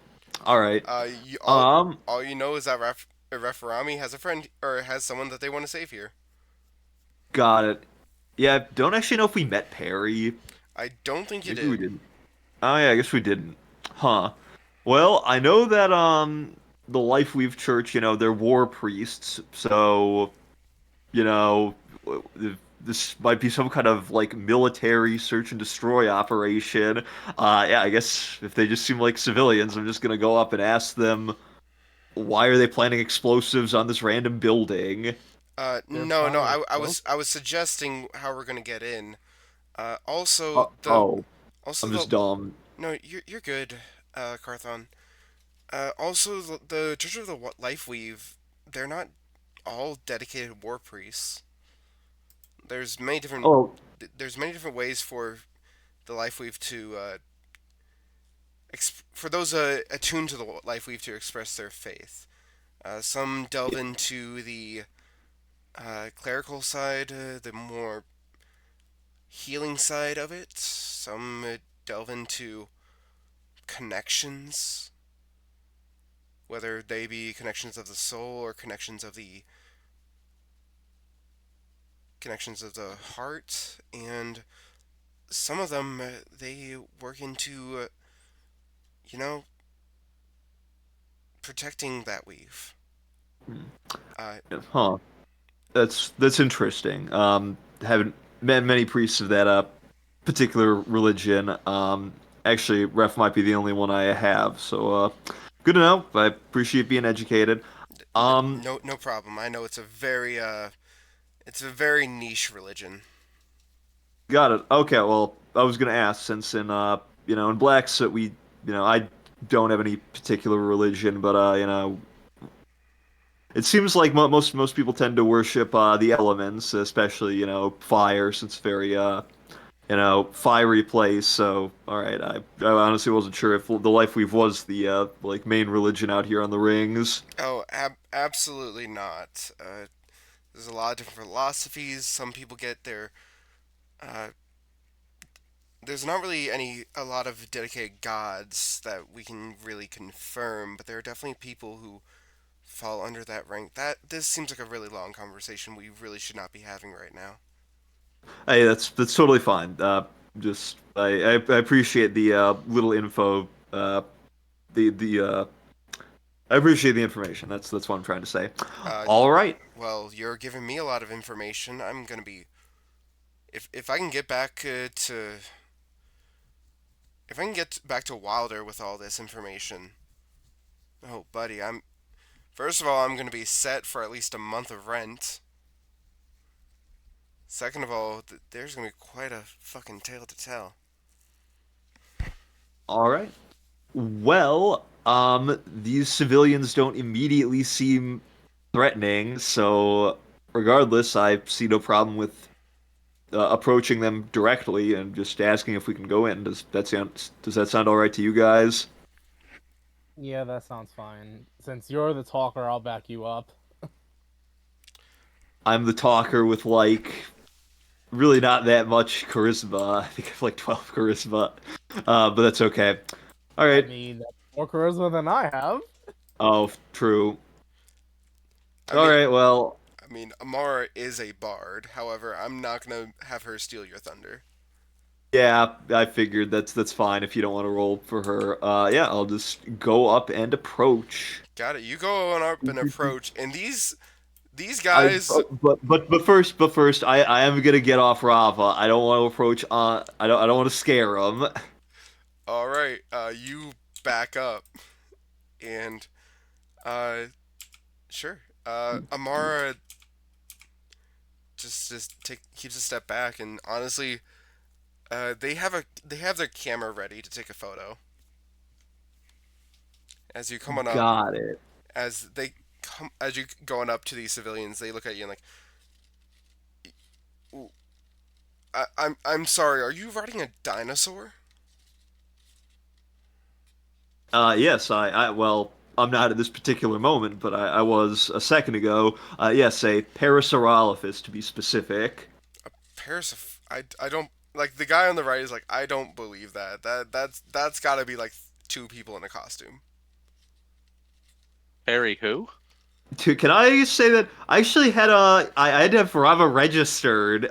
Speaker 3: all right.
Speaker 1: You,
Speaker 3: Um,
Speaker 1: all you know is that Referami has a friend or has someone that they want to save here.
Speaker 3: got it. Yeah, don't actually know if we met Perry.
Speaker 1: I don't think you
Speaker 3: Maybe we
Speaker 1: did.
Speaker 3: didn't. Oh yeah, I guess we didn't. Huh. Well, I know that the Life Weave Church, they're war priests, so you know, this might be some kind of like military search and destroy operation. Yeah, I guess if they just seem like civilians, I'm just gonna go up and ask them why are they planting explosives on this random building?
Speaker 2: They're
Speaker 1: No, no.
Speaker 2: planning
Speaker 1: I was suggesting how we're gonna get in. Also
Speaker 3: Oh, oh,
Speaker 1: also
Speaker 3: I'm
Speaker 1: the
Speaker 3: just dumb.
Speaker 1: no, you're good, Carthon. Also the Church of the Life Weave, they're not all dedicated war priests. There's many different
Speaker 3: Oh,
Speaker 1: there's many different ways for the Life Weave to for those attuned to the Life Weave to express their faith. Some delve into the clerical side, the more healing side of it. Some delve into connections, whether they be connections of the soul or connections of the heart, and some of them they work into you know protecting that weave. Uh,
Speaker 3: huh. That's interesting. Haven't met many priests of that particular religion. Actually, Ref might be the only one I have, so good to know. I appreciate being educated. Um,
Speaker 1: no problem. I know it's a very niche religion.
Speaker 3: got it. Okay, well, I was gonna ask since in Black Soot I don't have any particular religion, but it seems like most people tend to worship the elements, especially fire, since it's very fiery place. So, all right, I honestly wasn't sure if the Life Weave was the like main religion out here on the rings.
Speaker 1: Oh, absolutely not. There's a lot of different philosophies. Some people get their uh, there's not really a lot of dedicated gods that we can really confirm, but there are definitely people who fall under that rank. That this seems like a really long conversation we really should not be having right now.
Speaker 3: Hey, that's totally fine. Just I appreciate the little info. The I appreciate the information. That's what I'm trying to say.
Speaker 1: Uh,
Speaker 3: All right.
Speaker 1: well, you're giving me a lot of information. I'm gonna be if I can get back to if I can get back to Wilder with all this information. Oh, buddy, I'm first of all I'm gonna be set for at least a month of rent. Second of all, there's gonna be quite a fucking tale to tell.
Speaker 3: All right. Well, these civilians don't immediately seem threatening, so regardless, I see no problem with approaching them directly and just asking if we can go in. Does that sound all right to you guys?
Speaker 2: Yeah, that sounds fine. Since you're the talker, I'll back you up.
Speaker 3: I'm the talker with like really not that much charisma. I think I have like 12 charisma, but that's okay. All
Speaker 2: I
Speaker 3: right.
Speaker 2: mean, that's more charisma than I have.
Speaker 3: Oh, true.
Speaker 1: I
Speaker 3: All
Speaker 1: mean,
Speaker 3: right. Well,
Speaker 1: mean, Amara is a bard. However, I'm not gonna have her steal your thunder.
Speaker 3: Yeah, I figured that's fine if you don't want to roll for her. Yeah, I'll just go up and approach.
Speaker 1: Got it. You go on up and approach, and these
Speaker 3: I
Speaker 1: guys.
Speaker 3: but first, I am gonna get off Rava. I don't want to approach. I don't want to scare him.
Speaker 1: All right. You back up, and uh, sure. Amara just keeps a step back, and honestly, they have their camera ready to take a photo as you come on up.
Speaker 3: Got it.
Speaker 1: As you going up to these civilians, they look at you and like, I'm sorry. Are you riding a dinosaur?
Speaker 3: Yes, well, I'm not at this particular moment, but I was a second ago. Yes, a Parasaurolophus to be specific.
Speaker 1: Paris of I don't like the guy on the right is like I don't believe that. That's got to be like two people in a costume.
Speaker 4: Harry, who?
Speaker 3: Can I say that I actually I had to have Rava registered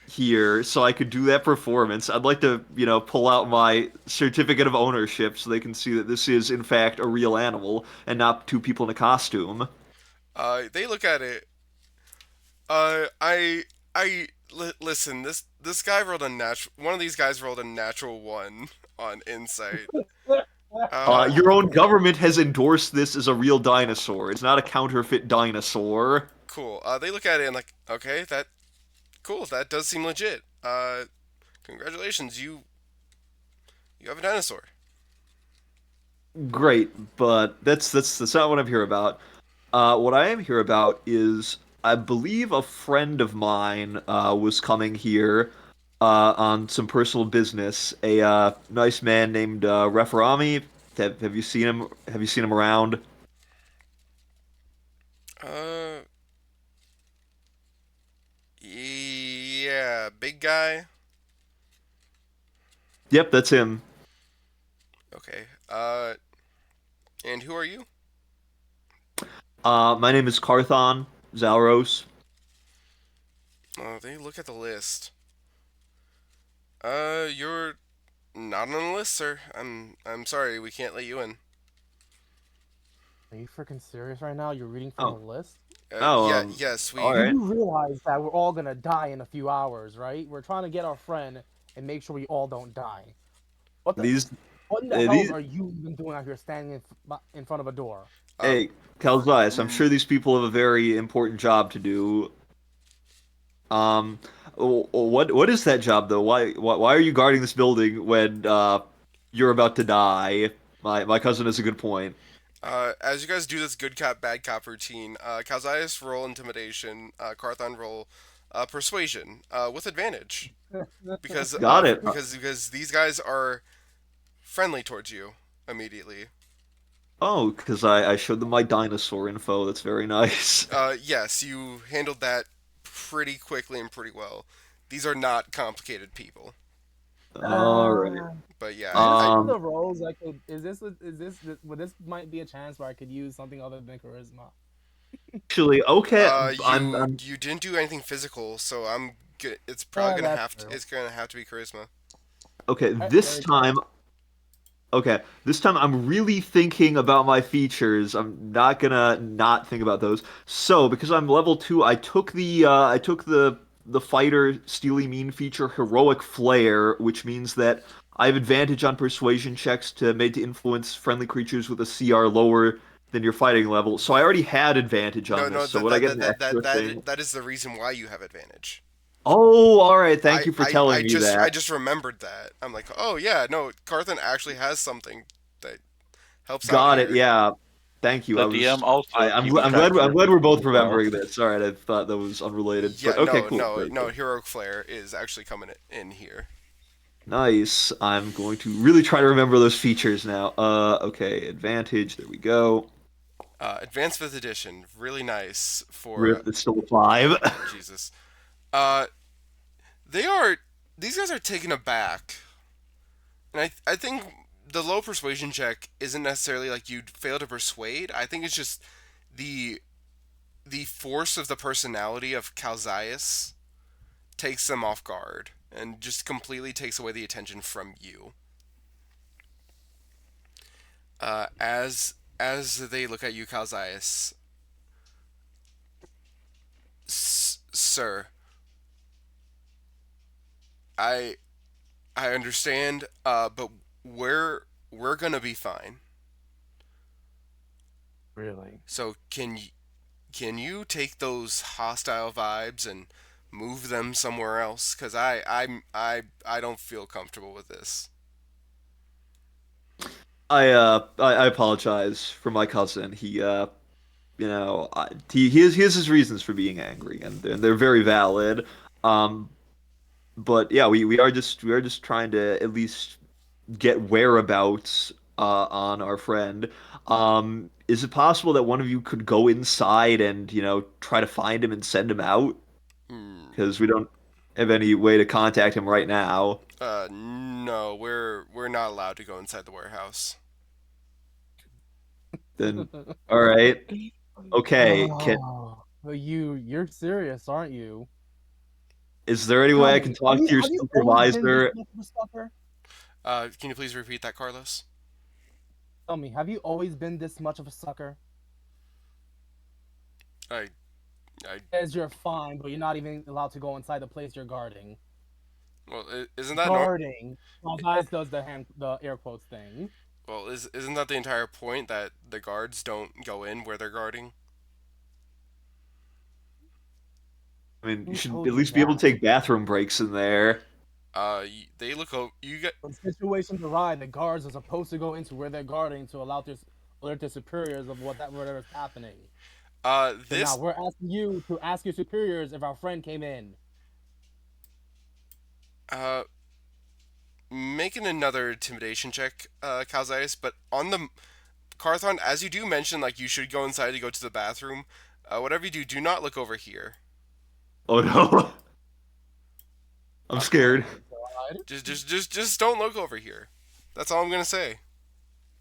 Speaker 3: here so I could do that performance. I'd like to, pull out my certificate of ownership so they can see that this is in fact a real animal and not two people in a costume.
Speaker 1: They look at it. Listen. This guy rolled a natural. One of these guys rolled a natural one on insight. Uh,
Speaker 3: Your own government has endorsed this as a real dinosaur. It's not a counterfeit dinosaur.
Speaker 1: cool. They look at it and like, okay, that cool. That does seem legit. Congratulations, you have a dinosaur.
Speaker 3: Great, but that's not what I'm here about. What I am here about is I believe a friend of mine was coming here on some personal business. A nice man named Referami. Have you seen him? Have you seen him around?
Speaker 1: Uh, yeah, big guy.
Speaker 3: Yep, that's him.
Speaker 1: Okay. And who are you?
Speaker 3: My name is Carthon Zalros.
Speaker 1: They look at the list. You're not on the list, sir. I'm sorry, we can't let you in.
Speaker 2: Are you freaking serious right now? You're reading from a
Speaker 3: Oh,
Speaker 2: list?
Speaker 3: oh,
Speaker 1: Yeah, yes,
Speaker 3: all
Speaker 1: we.
Speaker 2: You
Speaker 3: right.
Speaker 2: do realize that we're all gonna die in a few hours, right? We're trying to get our friend and make sure we all don't die. What the
Speaker 3: These,
Speaker 2: what in the hells
Speaker 3: these.
Speaker 2: are you even doing out here standing in front of a door?
Speaker 1: Um,
Speaker 3: Hey, Calzias, I'm
Speaker 1: mm,
Speaker 3: sure these people have a very important job to do. Um, what is that job though? Why are you guarding this building when you're about to die? My cousin has a good point.
Speaker 1: as you guys do this good cop, bad cop routine, Kalzias roll intimidation, Carthon roll persuasion with advantage
Speaker 3: Got it.
Speaker 1: because these guys are friendly towards you immediately.
Speaker 3: Oh, because I showed them my dinosaur info. That's very nice.
Speaker 1: Yes, you handled that pretty quickly and pretty well. These are not complicated people,
Speaker 3: All right.
Speaker 1: but yeah,
Speaker 2: Is this
Speaker 1: I
Speaker 2: one of
Speaker 3: Um,
Speaker 2: the roles I could? Well, this might be a chance where I could use something other than charisma.
Speaker 3: actually, okay.
Speaker 1: you you didn't do anything physical, so it's probably
Speaker 2: Yeah,
Speaker 1: gonna
Speaker 2: that's
Speaker 1: have to
Speaker 2: true.
Speaker 1: it's gonna have to be charisma.
Speaker 3: Okay.
Speaker 2: All right,
Speaker 3: This
Speaker 2: very good.
Speaker 3: time Okay, this time I'm really thinking about my features. I'm not gonna not think about those. So, because I'm level 2, I took the fighter Steely Mean feature Heroic Flair, which means that I have advantage on persuasion checks to made to influence friendly creatures with a CR lower than your fighting level. So I already had advantage
Speaker 1: No,
Speaker 3: on this.
Speaker 1: no,
Speaker 3: So would I get an extra thing?
Speaker 1: that is the reason why you have advantage.
Speaker 3: Oh, all right. Thank you for telling me
Speaker 1: I
Speaker 3: that.
Speaker 1: just remembered that. I'm like, oh yeah, no, Carthan actually has something that helps out
Speaker 3: Got it.
Speaker 1: here.
Speaker 3: Yeah. Thank you.
Speaker 4: The DM also
Speaker 3: I'm
Speaker 4: keeps
Speaker 3: gl-
Speaker 4: track of
Speaker 3: I'm
Speaker 4: your
Speaker 3: glad we're
Speaker 4: features
Speaker 3: both
Speaker 4: as well.
Speaker 3: remembering this. All right, I thought that was unrelated, but
Speaker 1: Yeah,
Speaker 3: okay, cool. Great,
Speaker 1: no,
Speaker 3: great.
Speaker 1: Hero Flare is actually coming in here.
Speaker 3: Nice. I'm going to really try to remember those features now. Okay, advantage. There we go.
Speaker 1: Advanced Fifth Edition, really nice for
Speaker 3: Rip, it's still 5.
Speaker 1: Jesus. Uh, they are these guys are taken aback, and I think the low persuasion check isn't necessarily like you'd fail to persuade. I think it's just the the force of the personality of Calzias takes them off guard and just completely takes away the attention from you. As they look at you, Calzias, sir, I I understand, but we're gonna be fine.
Speaker 2: Really?
Speaker 1: So can you take those hostile vibes and move them somewhere else? Cause I don't feel comfortable with this.
Speaker 3: I apologize for my cousin. He has his reasons for being angry, and they're very valid. Um, but yeah, we are just trying to at least get whereabouts on our friend. Is it possible that one of you could go inside and, try to find him and send him out?
Speaker 1: Hmm.
Speaker 3: Because we don't have any way to contact him right now.
Speaker 1: No, we're not allowed to go inside the warehouse.
Speaker 3: Then, all right, okay.
Speaker 2: Oh, but you're serious, aren't you?
Speaker 3: Is there any
Speaker 2: Tell
Speaker 3: way I can
Speaker 2: me, have
Speaker 3: talk
Speaker 2: you
Speaker 3: to your
Speaker 2: have you always been this
Speaker 3: supervisor?
Speaker 2: much of a sucker?
Speaker 1: Can you please repeat that, Carlos?
Speaker 2: Tell me, have you always been this much of a sucker?
Speaker 1: I I
Speaker 2: As you're fine, but you're not even allowed to go inside the place you're guarding.
Speaker 1: well, isn't that
Speaker 2: Guarding. Well, guys does the air quotes thing.
Speaker 1: well, isn't that the entire point that the guards don't go in where they're guarding?
Speaker 3: I mean, you
Speaker 2: Who
Speaker 3: should
Speaker 2: told
Speaker 3: at
Speaker 2: you
Speaker 3: least be able to
Speaker 2: that?
Speaker 3: take bathroom breaks in there.
Speaker 1: They look over. You get
Speaker 2: When situations arise, the guards are supposed to go into where they're guarding to alert their superiors of whatever's happening. So now
Speaker 1: this
Speaker 2: we're asking you to ask your superiors if our friend came in.
Speaker 1: uh making another intimidation check, Calzaius, but on the Carthon, as you do mention, like you should go inside to go to the bathroom. Whatever you do, do not look over here.
Speaker 3: Oh no, I'm
Speaker 2: Oh
Speaker 3: scared.
Speaker 2: my god.
Speaker 1: Just don't look over here. That's all I'm gonna say.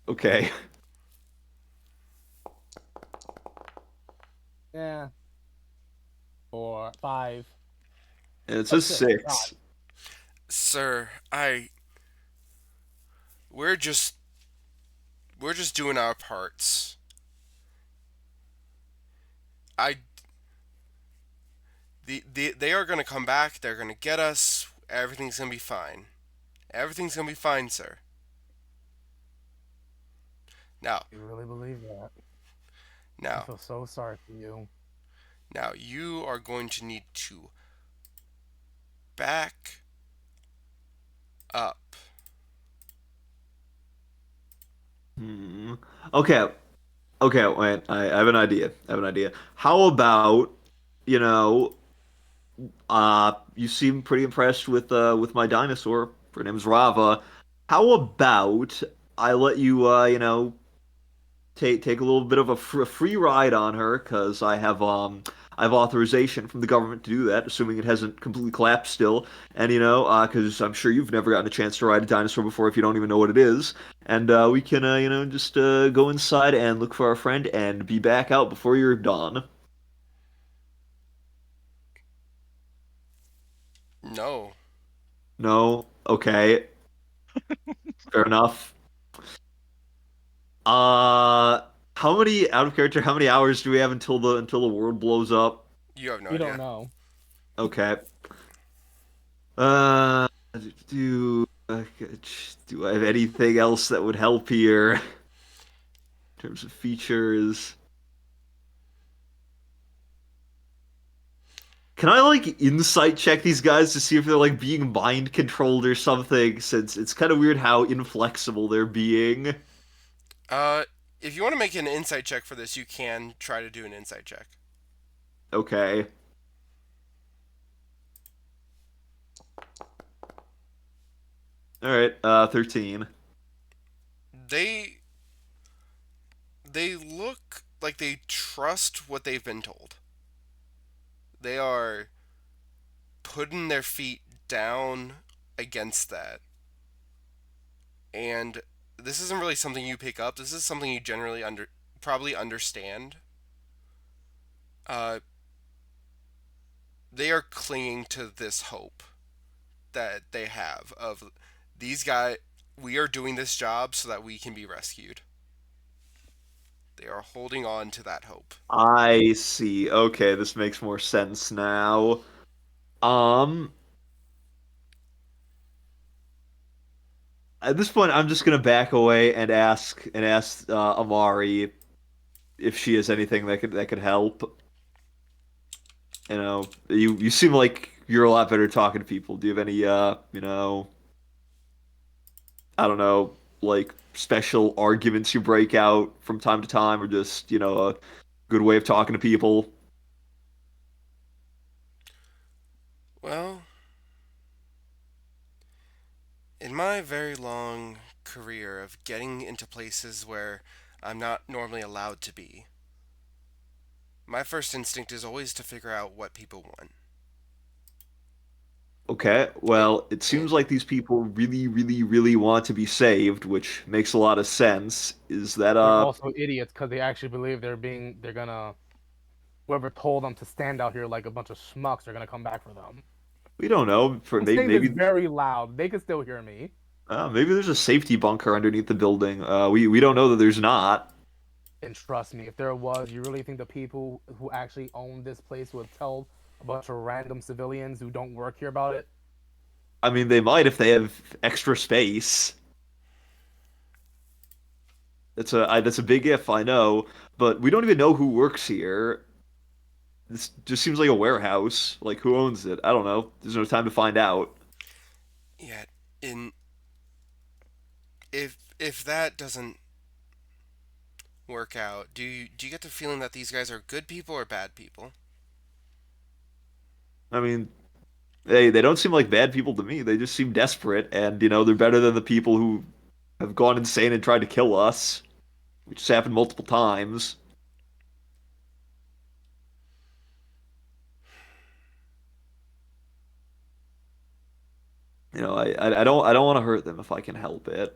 Speaker 3: Okay.
Speaker 2: Yeah. 4, 5.
Speaker 3: And it
Speaker 2: Oh,
Speaker 3: says
Speaker 2: 6. God.
Speaker 3: 6.
Speaker 1: Sir, we're just we're just doing our parts. I they are gonna come back. They're gonna get us. Everything's gonna be fine. Everything's gonna be fine, sir. Now,
Speaker 2: You really believe that? I
Speaker 1: now,
Speaker 2: feel so sorry for you.
Speaker 1: now, you are going to need to back up.
Speaker 3: Hmm. Okay. Okay, wait. I have an idea. I have an idea. How about, you know, you seem pretty impressed with my dinosaur. Her name's Rava. How about I let you take a little bit of a free ride on her because I have authorization from the government to do that, assuming it hasn't completely collapsed still. And because I'm sure you've never gotten a chance to ride a dinosaur before if you don't even know what it is. And we can just go inside and look for our friend and be back out before you're done.
Speaker 1: No,
Speaker 3: No, okay, fair enough. Uh, how many out of character? How many hours do we have until the world blows up?
Speaker 1: you have no
Speaker 2: We don't
Speaker 1: idea.
Speaker 2: know.
Speaker 3: Okay. Uh, do do I have anything else that would help here in terms of features? Can I like insight check these guys to see if they're like being mind controlled or something? Since it's kind of weird how inflexible they're being.
Speaker 1: Uh, if you want to make an insight check for this, you can try to do an insight check.
Speaker 3: Okay. All right. 13.
Speaker 1: They they look like they trust what they've been told. They are putting their feet down against that. And this isn't really something you pick up. This is something you generally probably understand. Uh, they are clinging to this hope that they have of these guys. We are doing this job so that we can be rescued. They are holding on to that hope.
Speaker 3: I see. Okay, this makes more sense now. Um, at this point, I'm just gonna back away and ask Amari if she has anything that could help. You seem like you're a lot better at talking to people. Do you have any I don't know, like special arguments you break out from time to time, or just a good way of talking to people?
Speaker 1: Well, in my very long career of getting into places where I'm not normally allowed to be, my first instinct is always to figure out what people want.
Speaker 3: Okay,
Speaker 1: It,
Speaker 3: well, it
Speaker 1: it,
Speaker 3: seems like these people really, really, really want to be saved, which makes a lot of sense. Is that
Speaker 2: They're also idiots because they actually believe they're gonna whoever told them to stand out here like a bunch of schmucks are gonna come back for them.
Speaker 3: we don't know. For
Speaker 2: I'm
Speaker 3: maybe
Speaker 2: saying this
Speaker 3: maybe
Speaker 2: very loud. They can still hear me.
Speaker 3: maybe there's a safety bunker underneath the building. We don't know that there's not.
Speaker 2: And trust me, if there was, you really think the people who actually own this place would tell a bunch of random civilians who don't work here about it?
Speaker 3: I mean, they might if they have extra space. That's a big if, I know, but we don't even know who works here. This just seems like a warehouse. Like, who owns it? I don't know. There's no time to find out.
Speaker 1: yeah, in if that doesn't work out, do you get the feeling that these guys are good people or bad people?
Speaker 3: I mean, they don't seem like bad people to me. They just seem desperate, and they're better than the people who have gone insane and tried to kill us, which has happened multiple times. I don't want to hurt them if I can help it.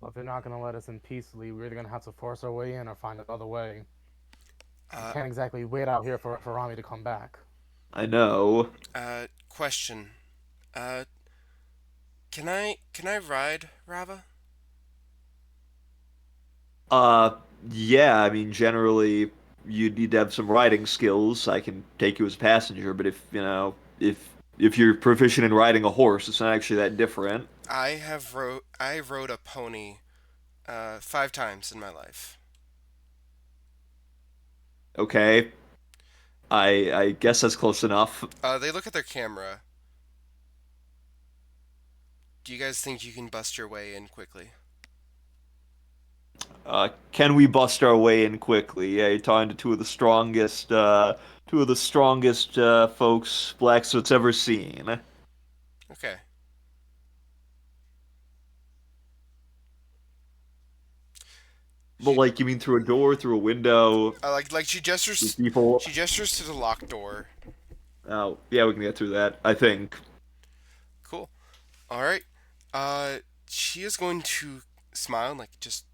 Speaker 2: But if they're not gonna let us in peacefully, we're either gonna have to force our way in or find another way. We
Speaker 1: Uh,
Speaker 2: can't exactly wait out here for Rami to come back.
Speaker 3: I know.
Speaker 1: question. Uh, can I ride Rava?
Speaker 3: Uh, yeah, I mean, generally, you need to have some riding skills. I can take you as a passenger, but if you're proficient in riding a horse, it's not actually that different.
Speaker 1: I rode a pony 5 times in my life.
Speaker 3: Okay, I guess that's close enough.
Speaker 1: They look at their camera. Do you guys think you can bust your way in quickly?
Speaker 3: Can we bust our way in quickly? Yeah, you're talking to two of the strongest folks Blackfoot's ever seen.
Speaker 1: Okay.
Speaker 3: But
Speaker 1: She
Speaker 3: like, you mean through a door, through a window,
Speaker 1: like she
Speaker 3: through
Speaker 1: gestures.
Speaker 3: people?
Speaker 1: She gestures to the locked door.
Speaker 3: Oh, yeah, we can get through that, I think.
Speaker 1: Cool. All right. Uh, she is going to smile like just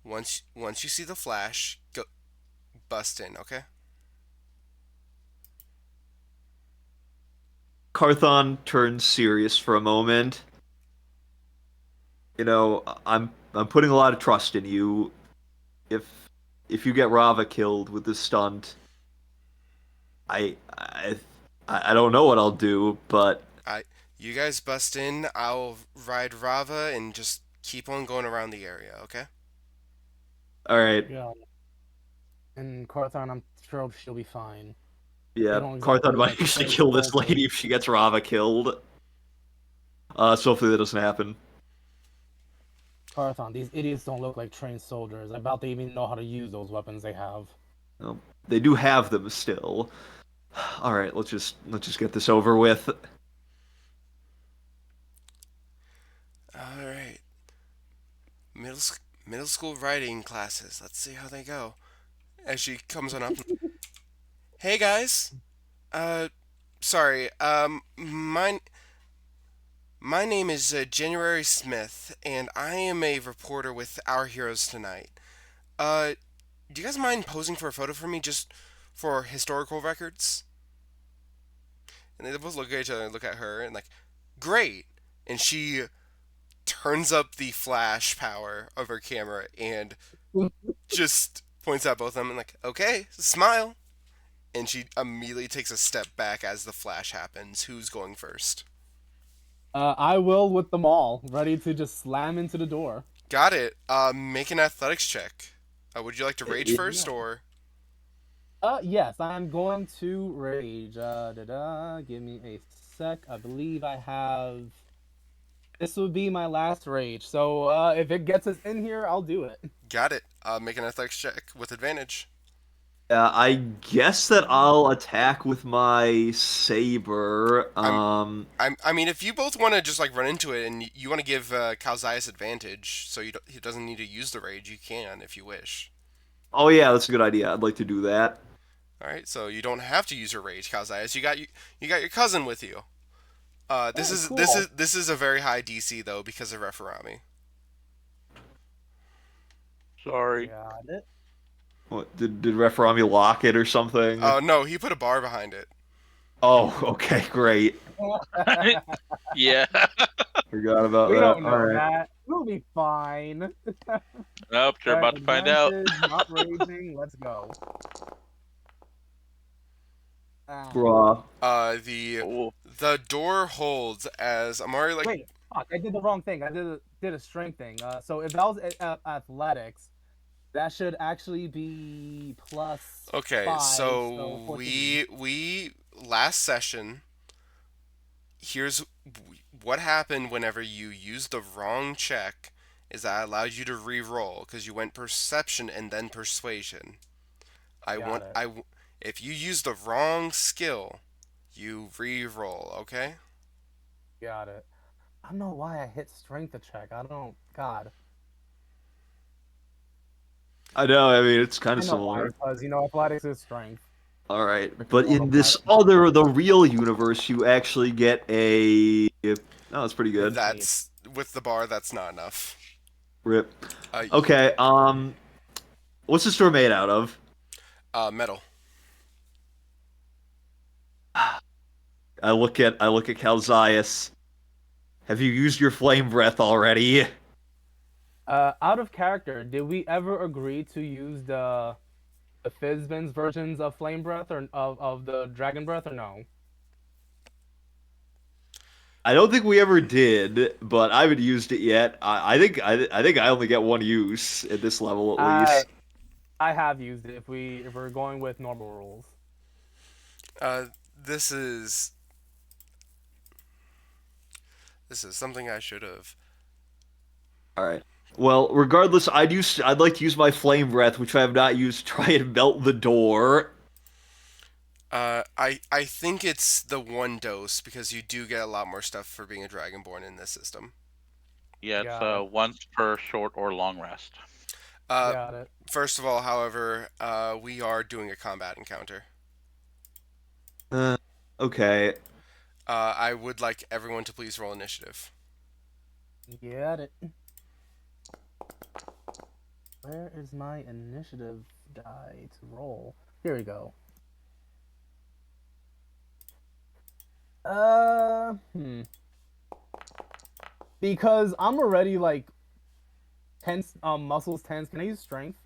Speaker 1: once you see the flash, go bust in. Okay.
Speaker 3: Carthon turns serious for a moment. I'm putting a lot of trust in you. If if you get Rava killed with this stunt, I I I don't know what I'll do, but
Speaker 1: I you guys bust in. I'll ride Rava and just keep on going around the area. Okay.
Speaker 3: all right.
Speaker 2: Yeah. And Carthon, I'm sure she'll be fine. They
Speaker 3: Yeah,
Speaker 2: don't exactly
Speaker 3: Carthon
Speaker 2: look
Speaker 3: might
Speaker 2: like
Speaker 3: actually
Speaker 2: trained
Speaker 3: kill this lady
Speaker 2: soldiers.
Speaker 3: if she gets Rava killed. So hopefully that doesn't happen.
Speaker 2: Carthon, these idiots don't look like trained soldiers. I doubt they even know how to use those weapons they have.
Speaker 3: Well, they do have them still. All right, let's just get this over with.
Speaker 1: All right. Middle school writing classes. Let's see how they go. As she comes on up. Hey guys. Uh, sorry. Mine. My name is January Smith, and I am a reporter with Our Heroes Tonight. Uh, do you guys mind posing for a photo for me just for historical records? And they both look at each other and look at her and, like, great! And she turns up the flash power of her camera and just points at both of them and, like, okay, smile. And she immediately takes a step back as the flash happens. Who's going first?
Speaker 2: I will with them all, ready to just slam into the door.
Speaker 1: Got it. Make an athletics check. Would you like to rage
Speaker 3: Yeah.
Speaker 1: first, or
Speaker 2: Yes, I'm going to rage. Give me a sec. I believe I have. This would be my last rage. So, if it gets us in here, I'll do it.
Speaker 1: got it? Make an athletics check with advantage.
Speaker 3: I guess that I'll attack with my saber.
Speaker 1: I'm, I mean, if you both want to just like run into it and you want to give Calzias advantage, so he doesn't need to use the rage, you can if you wish.
Speaker 3: Oh yeah, that's a good idea. I'd like to do that.
Speaker 1: All right, so you don't have to use your rage, Calzias. You got your cousin with you. This
Speaker 2: Oh,
Speaker 1: is this
Speaker 2: cool.
Speaker 1: is this is a very high DC though because of Referami.
Speaker 4: Sorry.
Speaker 2: Got it.
Speaker 3: What did Referami lock it or something?
Speaker 1: Oh no, he put a bar behind it.
Speaker 3: Oh, okay, great.
Speaker 4: Yeah.
Speaker 3: Forgot about
Speaker 2: We
Speaker 3: that.
Speaker 2: don't
Speaker 3: All
Speaker 2: know
Speaker 3: right.
Speaker 2: that. We'll be fine.
Speaker 4: Nope, you're about to find out.
Speaker 2: Advantage, not raging. Let's go. Ah.
Speaker 3: Bruh.
Speaker 1: The
Speaker 4: Oh,
Speaker 1: door holds as Amari like
Speaker 2: Wait, fuck! I did the wrong thing. I did a strength thing. So if that was athletics, that should actually be plus
Speaker 1: okay,
Speaker 2: 5. So
Speaker 1: so
Speaker 2: 14.
Speaker 1: we last session. Here's what happened whenever you used the wrong check. Is that allowed you to re-roll because you went perception and then persuasion. I
Speaker 2: Got
Speaker 1: want
Speaker 2: it.
Speaker 1: if you use the wrong skill, you re-roll. Okay.
Speaker 2: Got it. I don't know why I hit strength to check. I don't. God.
Speaker 3: I know. I mean, it's kind
Speaker 2: I
Speaker 3: of
Speaker 2: know why.
Speaker 3: similar.
Speaker 2: Because athletics is strength.
Speaker 3: All right,
Speaker 2: It's
Speaker 3: but
Speaker 2: more of a
Speaker 3: in this
Speaker 2: flat.
Speaker 3: other, the real universe, you actually get a. Oh, that's pretty good.
Speaker 2: Eight.
Speaker 1: That's with the bar. That's not enough.
Speaker 3: Rip.
Speaker 1: Uh,
Speaker 3: Okay. What's the store made out of?
Speaker 1: metal.
Speaker 3: I look at Calzias. Have you used your flame breath already?
Speaker 2: Out of character, did we ever agree to use the Fizzbin's versions of Flame Breath or of the Dragon Breath or no?
Speaker 3: I don't think we ever did, but I haven't used it yet. I think I only get one use at this level at
Speaker 2: I
Speaker 3: least.
Speaker 2: I have used it if we're going with normal rules.
Speaker 1: Uh, this is something I should have.
Speaker 3: All right. Well, regardless, I'd like to use my flame breath, which I have not used, to try and melt the door.
Speaker 1: I think it's the one dose because you do get a lot more stuff for being a dragonborn in this system.
Speaker 4: yeah, it's
Speaker 2: Got it.
Speaker 4: once per short or long rest.
Speaker 1: Uh,
Speaker 2: Got it.
Speaker 1: First of all, however, we are doing a combat encounter.
Speaker 3: Uh, okay.
Speaker 1: I would like everyone to please roll initiative.
Speaker 2: Got it. Where is my initiative die to roll? Here we go. Hmm. Because I'm already like tense, muscles tense. Can I use strength?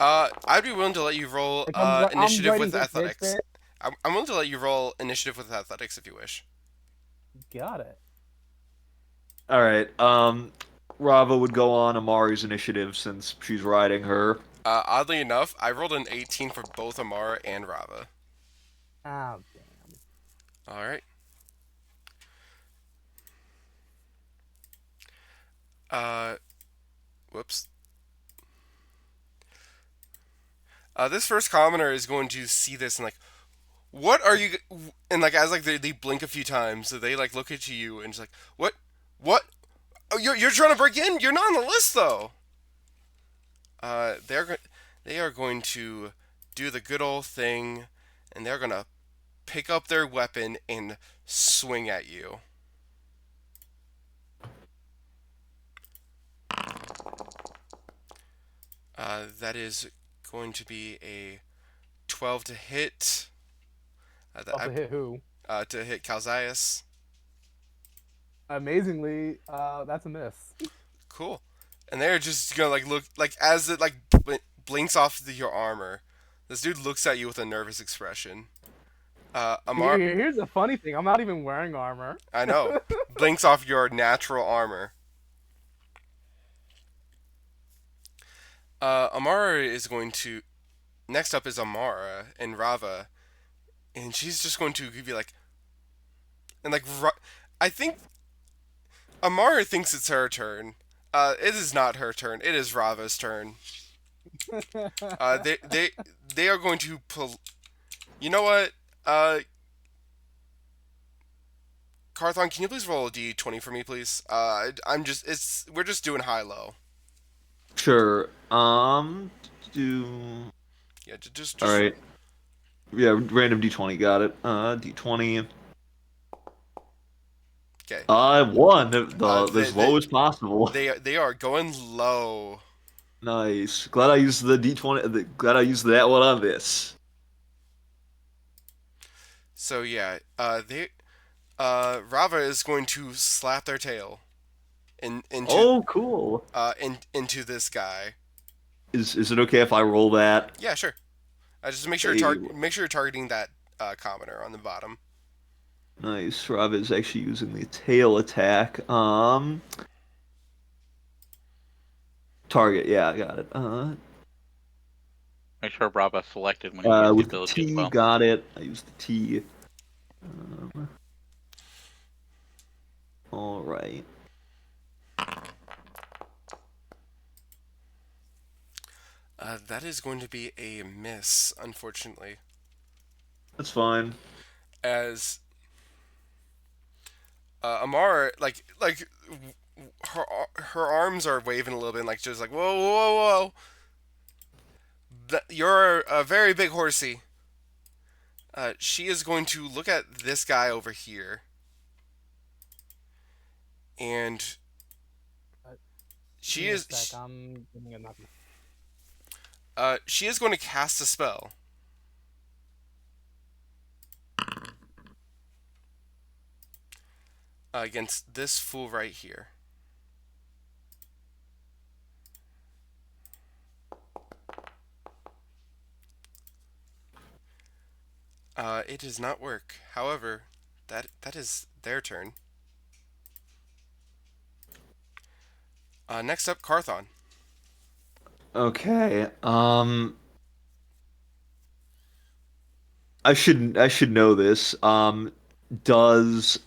Speaker 1: I'd be willing to let you roll
Speaker 2: Like I'm
Speaker 1: initiative
Speaker 2: ready
Speaker 1: with
Speaker 2: to hit
Speaker 1: athletics.
Speaker 2: it.
Speaker 1: I'm willing to let you roll initiative with athletics if you wish.
Speaker 2: Got it.
Speaker 3: All right. Rava would go on Amari's initiative since she's riding her.
Speaker 1: Oddly enough, I rolled an 18 for both Amara and Rava.
Speaker 2: Oh damn.
Speaker 1: All right. Uh, whoops. This first commenter is going to see this and like, what are you? And like as like they blink a few times, so they like look at you and just like, what? Oh, you're trying to break in? You're not on the list though. Uh, they're go- they are going to do the good old thing, and they're gonna pick up their weapon and swing at you. That is going to be a 12 to hit.
Speaker 2: Off to hit who?
Speaker 1: To hit Calzias.
Speaker 2: Amazingly, that's a miss.
Speaker 1: Cool. And they're just gonna like look like as it like blinks off your armor. This dude looks at you with a nervous expression. Amar,
Speaker 2: Here's the funny thing: I'm not even wearing armor.
Speaker 1: I know, blinks off your natural armor. Amara is going to. Next up is Amara and Rava, and she's just going to give you like, and like, I think Amara thinks it's her turn. It is not her turn. It is Rava's turn. Uh, they they they are going to pull. You know what? Carthon, can you please roll a d20 for me, please? I'm just it's we're just doing high low.
Speaker 3: Sure. Do.
Speaker 1: Yeah,
Speaker 3: All
Speaker 1: just
Speaker 3: right. Yeah, random d20. Got it. D20.
Speaker 1: okay.
Speaker 3: One. The
Speaker 1: They
Speaker 3: as low
Speaker 1: they
Speaker 3: as possible.
Speaker 1: they are going low.
Speaker 3: Nice. Glad I used the d20. Glad I used that one on this.
Speaker 1: So yeah, Rava is going to slap their tail
Speaker 3: Oh, cool.
Speaker 1: into this guy.
Speaker 3: Is it okay if I roll that?
Speaker 1: Yeah, sure. Just
Speaker 3: Hey,
Speaker 1: make sure you're targeting that commoner on the bottom.
Speaker 3: nice. Rob is actually using the tail attack. Target. Yeah, I got it.
Speaker 4: Make sure Brava selected when you use the
Speaker 3: With the
Speaker 4: ability as
Speaker 3: T,
Speaker 4: well.
Speaker 3: got it. I used the T. Um, all right.
Speaker 1: That is going to be a miss, unfortunately,
Speaker 3: That's fine.
Speaker 1: as Amara her her arms are waving a little bit, and like just like whoa whoa whoa. You're a very big horsey. She is going to look at this guy over here, and
Speaker 2: Give
Speaker 1: she
Speaker 2: me a
Speaker 1: is
Speaker 2: sec. I'm giving a nothing.
Speaker 1: she is going to cast a spell against this fool right here. It does not work. However, that is their turn. Next up, Carthon.
Speaker 3: Okay. I should know this. Does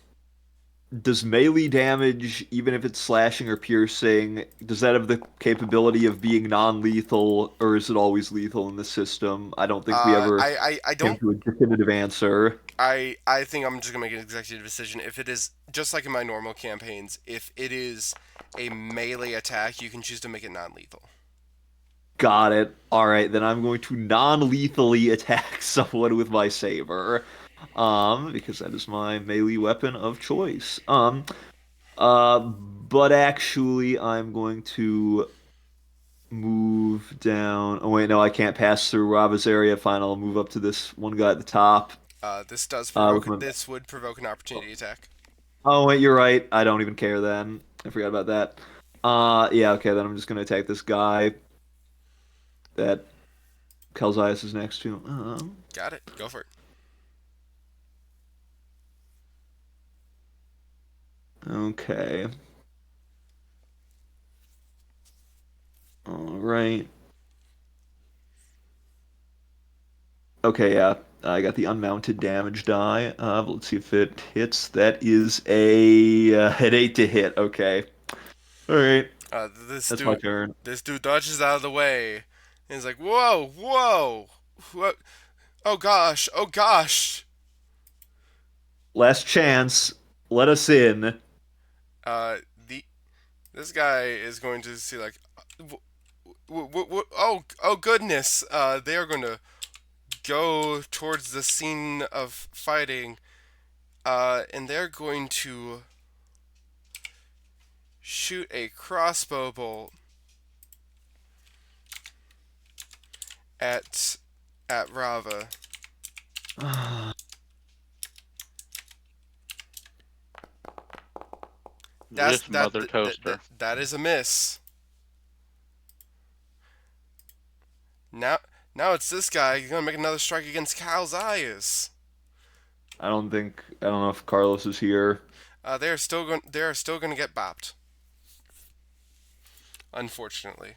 Speaker 3: does melee damage, even if it's slashing or piercing, does that have the capability of being non-lethal, or is it always lethal in the system? I don't think we ever
Speaker 1: I
Speaker 3: came
Speaker 1: don't.
Speaker 3: to a definitive answer.
Speaker 1: I think I'm just gonna make an executive decision. If it is just like in my normal campaigns, if it is a melee attack, you can choose to make it non-lethal.
Speaker 3: Got it. All right, then I'm going to non-lethally attack someone with my saber, because that is my melee weapon of choice. But actually, I'm going to move down. Oh wait, no, I can't pass through Rava's area. Fine, I'll move up to this one guy at the top. With my.
Speaker 1: This would provoke an opportunity attack.
Speaker 3: Oh wait, you're right. I don't even care then. I forgot about that. Yeah, okay, then I'm just gonna attack this guy that Kelzias is next to.
Speaker 1: Got it. Go for it.
Speaker 3: Okay. All right. Okay, yeah. I got the unmounted damage die. Let's see if it hits. That is an 8 to hit. Okay. All right. That's my turn.
Speaker 1: This dude dodges out of the way, and he's like, "Whoa, whoa, what? Oh gosh, oh gosh."
Speaker 3: Last chance. Let us in.
Speaker 1: The this guy is going to see like, oh goodness. They are going to go towards the scene of fighting, and they're going to shoot a crossbow bolt. at Rava. That's
Speaker 4: This mother toaster.
Speaker 1: that is a miss. Now now it's this guy. He's gonna make another strike against Calzaius.
Speaker 3: I don't know if Carlos is here.
Speaker 1: They are still going to get bopped. Unfortunately.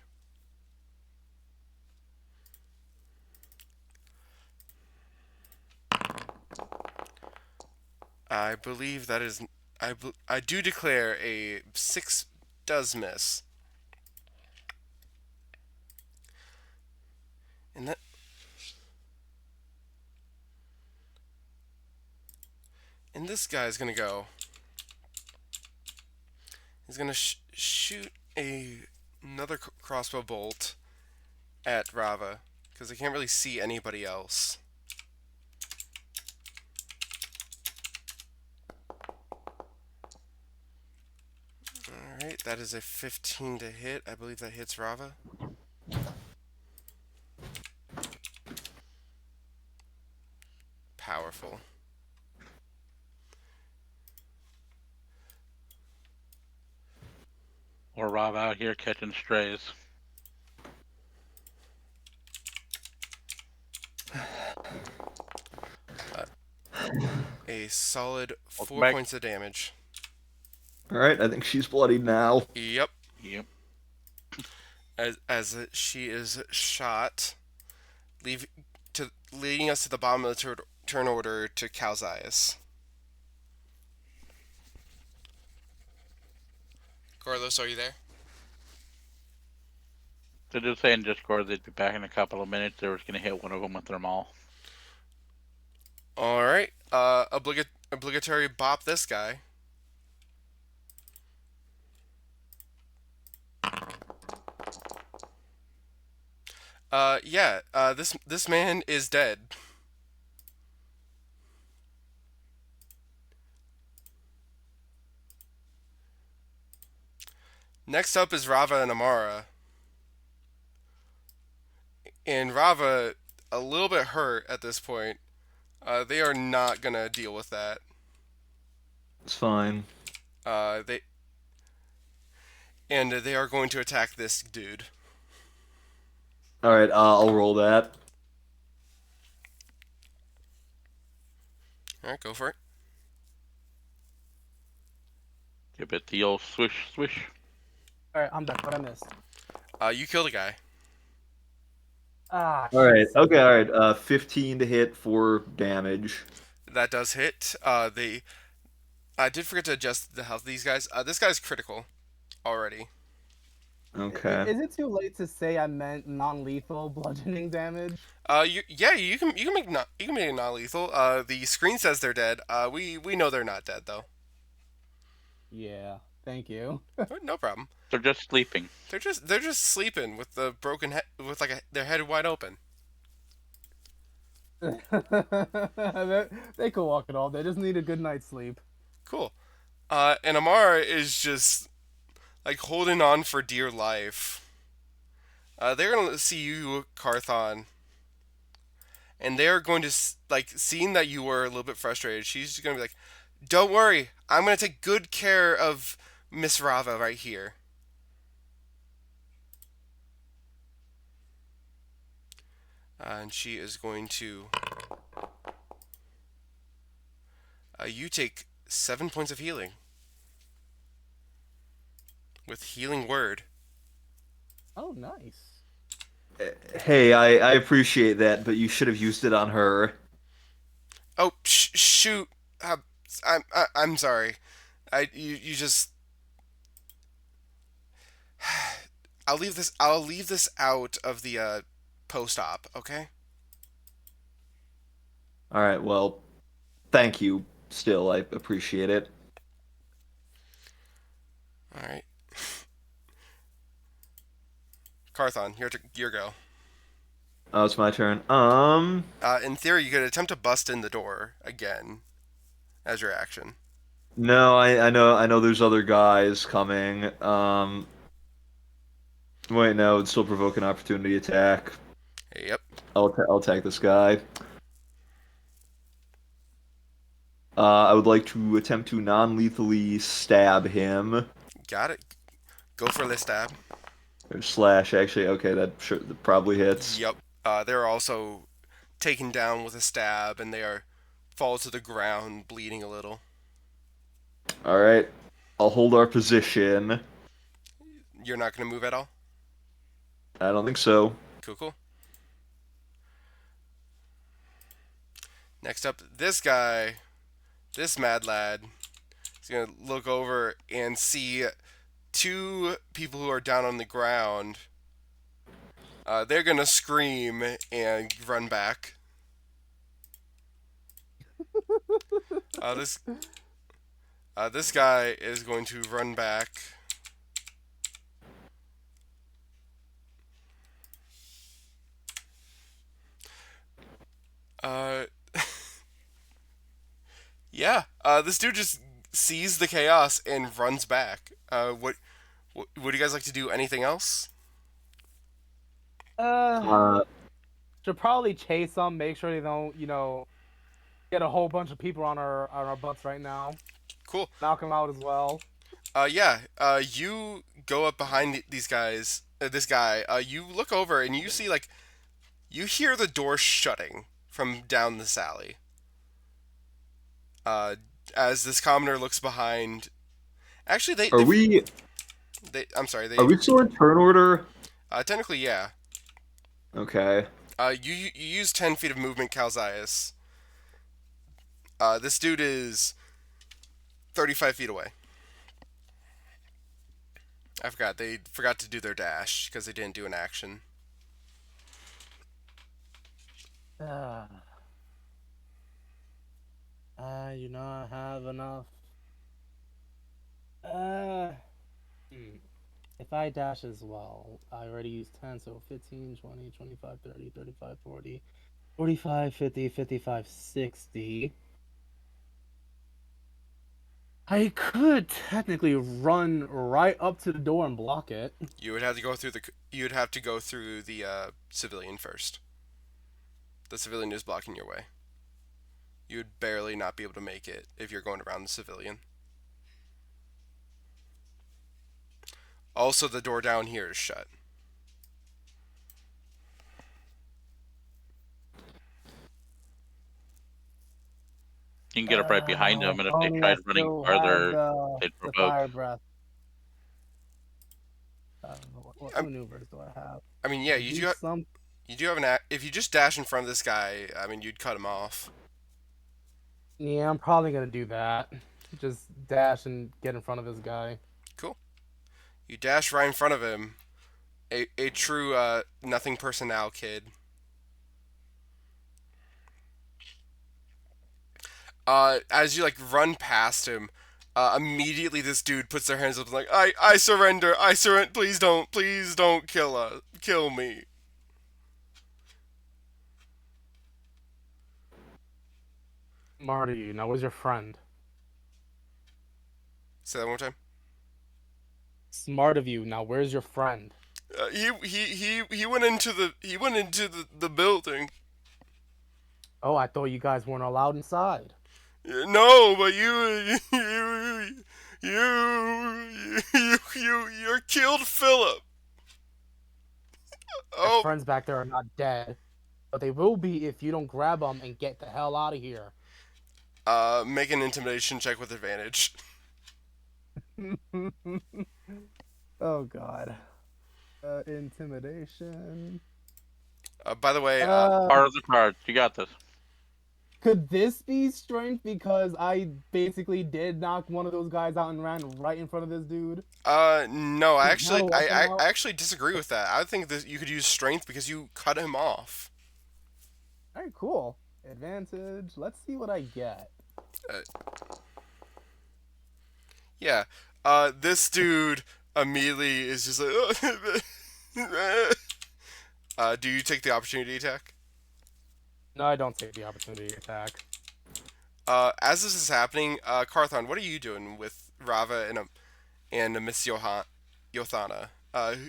Speaker 1: I believe that is I do declare a 6 does miss. And that and this guy is going to go. He's going to shoot another crossbow bolt at Rava because I can't really see anybody else. Alright, that is a 15 to hit. I believe that hits Rava. Powerful.
Speaker 4: Or Rob out here catching strays.
Speaker 1: A solid 4
Speaker 4: back.
Speaker 1: points of damage.
Speaker 3: All right, I think she's bloodied now.
Speaker 1: Yep.
Speaker 4: Yep.
Speaker 1: As she is shot, leading us to the bottom of the turn order to Calzaius. Carlos, are you there?
Speaker 4: They did say in Discord they'd be back in a couple of minutes. They were going to hit one of them with their maul.
Speaker 1: All right. Obligatory bop this guy. Yeah. This man is dead. Next up is Rava and Amara. And Rava, a little bit hurt at this point. They are not gonna deal with that.
Speaker 3: It's fine.
Speaker 1: They are going to attack this dude.
Speaker 3: All right, I'll roll that.
Speaker 1: All right, go for it.
Speaker 4: Give it the old swish, swish.
Speaker 2: All right, I'm back. What I missed?
Speaker 1: You kill the guy.
Speaker 2: Ah,
Speaker 3: All right,
Speaker 2: shit.
Speaker 3: okay, all right. 15 to hit for damage.
Speaker 1: That does hit. I did forget to adjust the health of these guys. This guy's critical already.
Speaker 3: Okay.
Speaker 2: Is it too late to say I meant non-lethal bludgeoning damage?
Speaker 1: You can make it non-lethal. The screen says they're dead. We know they're not dead though.
Speaker 2: Yeah, thank you.
Speaker 1: No problem.
Speaker 4: They're just sleeping.
Speaker 1: They're just sleeping with the broken head, with their head wide open.
Speaker 2: They can walk it all. They just need a good night's sleep.
Speaker 1: Cool. And Amara is just like holding on for dear life. They're gonna see you, Carthon, and they're going to like seeing that you were a little bit frustrated. She's just gonna be like, "Don't worry, I'm gonna take good care of Miss Rava right here." And she is going to. You take 7 points of healing with healing word.
Speaker 2: Oh, nice.
Speaker 3: Hey, I appreciate that, but you should have used it on her.
Speaker 1: Oh shoot! I'm sorry. You just. I'll leave this out of the post-op. Okay.
Speaker 3: All right, well, thank you. Still, I appreciate it.
Speaker 1: All right. Carthon, your go.
Speaker 3: Oh, it's my turn.
Speaker 1: In theory, you could attempt to bust in the door again as your action.
Speaker 3: No, I know there's other guys coming. Wait, no, it'd still provoke an opportunity attack.
Speaker 1: Yep.
Speaker 3: I'll attack this guy. I would like to attempt to non-lethally stab him.
Speaker 1: Got it. Go for the stab.
Speaker 3: Or slash, actually. Okay, that probably hits.
Speaker 1: Yup. They're also taken down with a stab, and they are fall to the ground, bleeding a little.
Speaker 3: All right. I'll hold our position.
Speaker 1: You're not gonna move at all.
Speaker 3: I don't think so.
Speaker 1: Cool, cool. Next up, this guy, this mad lad, is gonna look over and see two people who are down on the ground. They're gonna scream and run back. This this guy is going to run back. Uh, yeah. This dude just sees the chaos and runs back. What would you guys like to do? Anything else?
Speaker 2: Uh,
Speaker 3: Uh,
Speaker 2: should probably chase them. Make sure they don't, get a whole bunch of people on our butts right now.
Speaker 1: Cool.
Speaker 2: Knock them out as well.
Speaker 1: Yeah. You go up behind these guys. This guy. You look over and you see like you hear the door shutting from down this alley. Uh, as this commoner looks behind. Actually,
Speaker 3: are we
Speaker 1: I'm sorry.
Speaker 3: are we still in turn order?
Speaker 1: Technically, yeah.
Speaker 3: Okay.
Speaker 1: You use 10 feet of movement, Calzias. This dude is 35 feet away. I forgot. They forgot to do their dash because they didn't do an action.
Speaker 2: Uh, I do not have enough. Uh, if I dash as well, I already used 10, so 15, 20, 25, 30, 35, 40, 45, 50, 55, 60. I could technically run right up to the door and block it.
Speaker 1: You would have to go through the. You would have to go through the civilian first. The civilian is blocking your way. You would barely not be able to make it if you're going around the civilian. Also, the door down here is shut.
Speaker 4: You can get up right behind them, and if they
Speaker 2: Only I
Speaker 4: tried running
Speaker 2: still have
Speaker 4: farther, they'd
Speaker 2: the
Speaker 4: provoke.
Speaker 2: fire breath. What
Speaker 1: I'm-
Speaker 2: maneuvers do I have?
Speaker 1: I mean, yeah,
Speaker 2: Do some.
Speaker 1: you do have an. If you just dash in front of this guy, I mean, you'd cut him off.
Speaker 2: Yeah, I'm probably gonna do that. Just dash and get in front of this guy.
Speaker 1: Cool. You dash right in front of him. A true nothing personnel kid. As you like run past him, immediately this dude puts their hands up and like, I surrender, I surrender. Please don't kill me.
Speaker 2: Smart of you. Now, where's your friend?
Speaker 1: Say that one more time.
Speaker 2: Smart of you. Now, where's your friend?
Speaker 1: He went into the building.
Speaker 2: Oh, I thought you guys weren't allowed inside.
Speaker 1: No, but you killed Philip.
Speaker 2: Your
Speaker 1: Oh,
Speaker 2: friends back there are not dead, but they will be if you don't grab them and get the hell out of here.
Speaker 1: make an intimidation check with advantage.
Speaker 2: Oh God. Intimidation.
Speaker 1: By the way,
Speaker 4: Part of the cards. You got this.
Speaker 2: Could this be strength because I basically did knock one of those guys out and ran right in front of this dude?
Speaker 1: no, I
Speaker 2: Is
Speaker 1: actually,
Speaker 2: that a
Speaker 1: I,
Speaker 2: weapon
Speaker 1: I,
Speaker 2: now?
Speaker 1: I actually disagree with that. I think that you could use strength because you cut him off.
Speaker 2: All right, cool. Advantage. Let's see what I get.
Speaker 1: Yeah. This dude immediately is just like, do you take the opportunity attack?
Speaker 2: No, I don't take the opportunity attack.
Speaker 1: As this is happening, Carthon, what are you doing with Rava and Miss Yothana?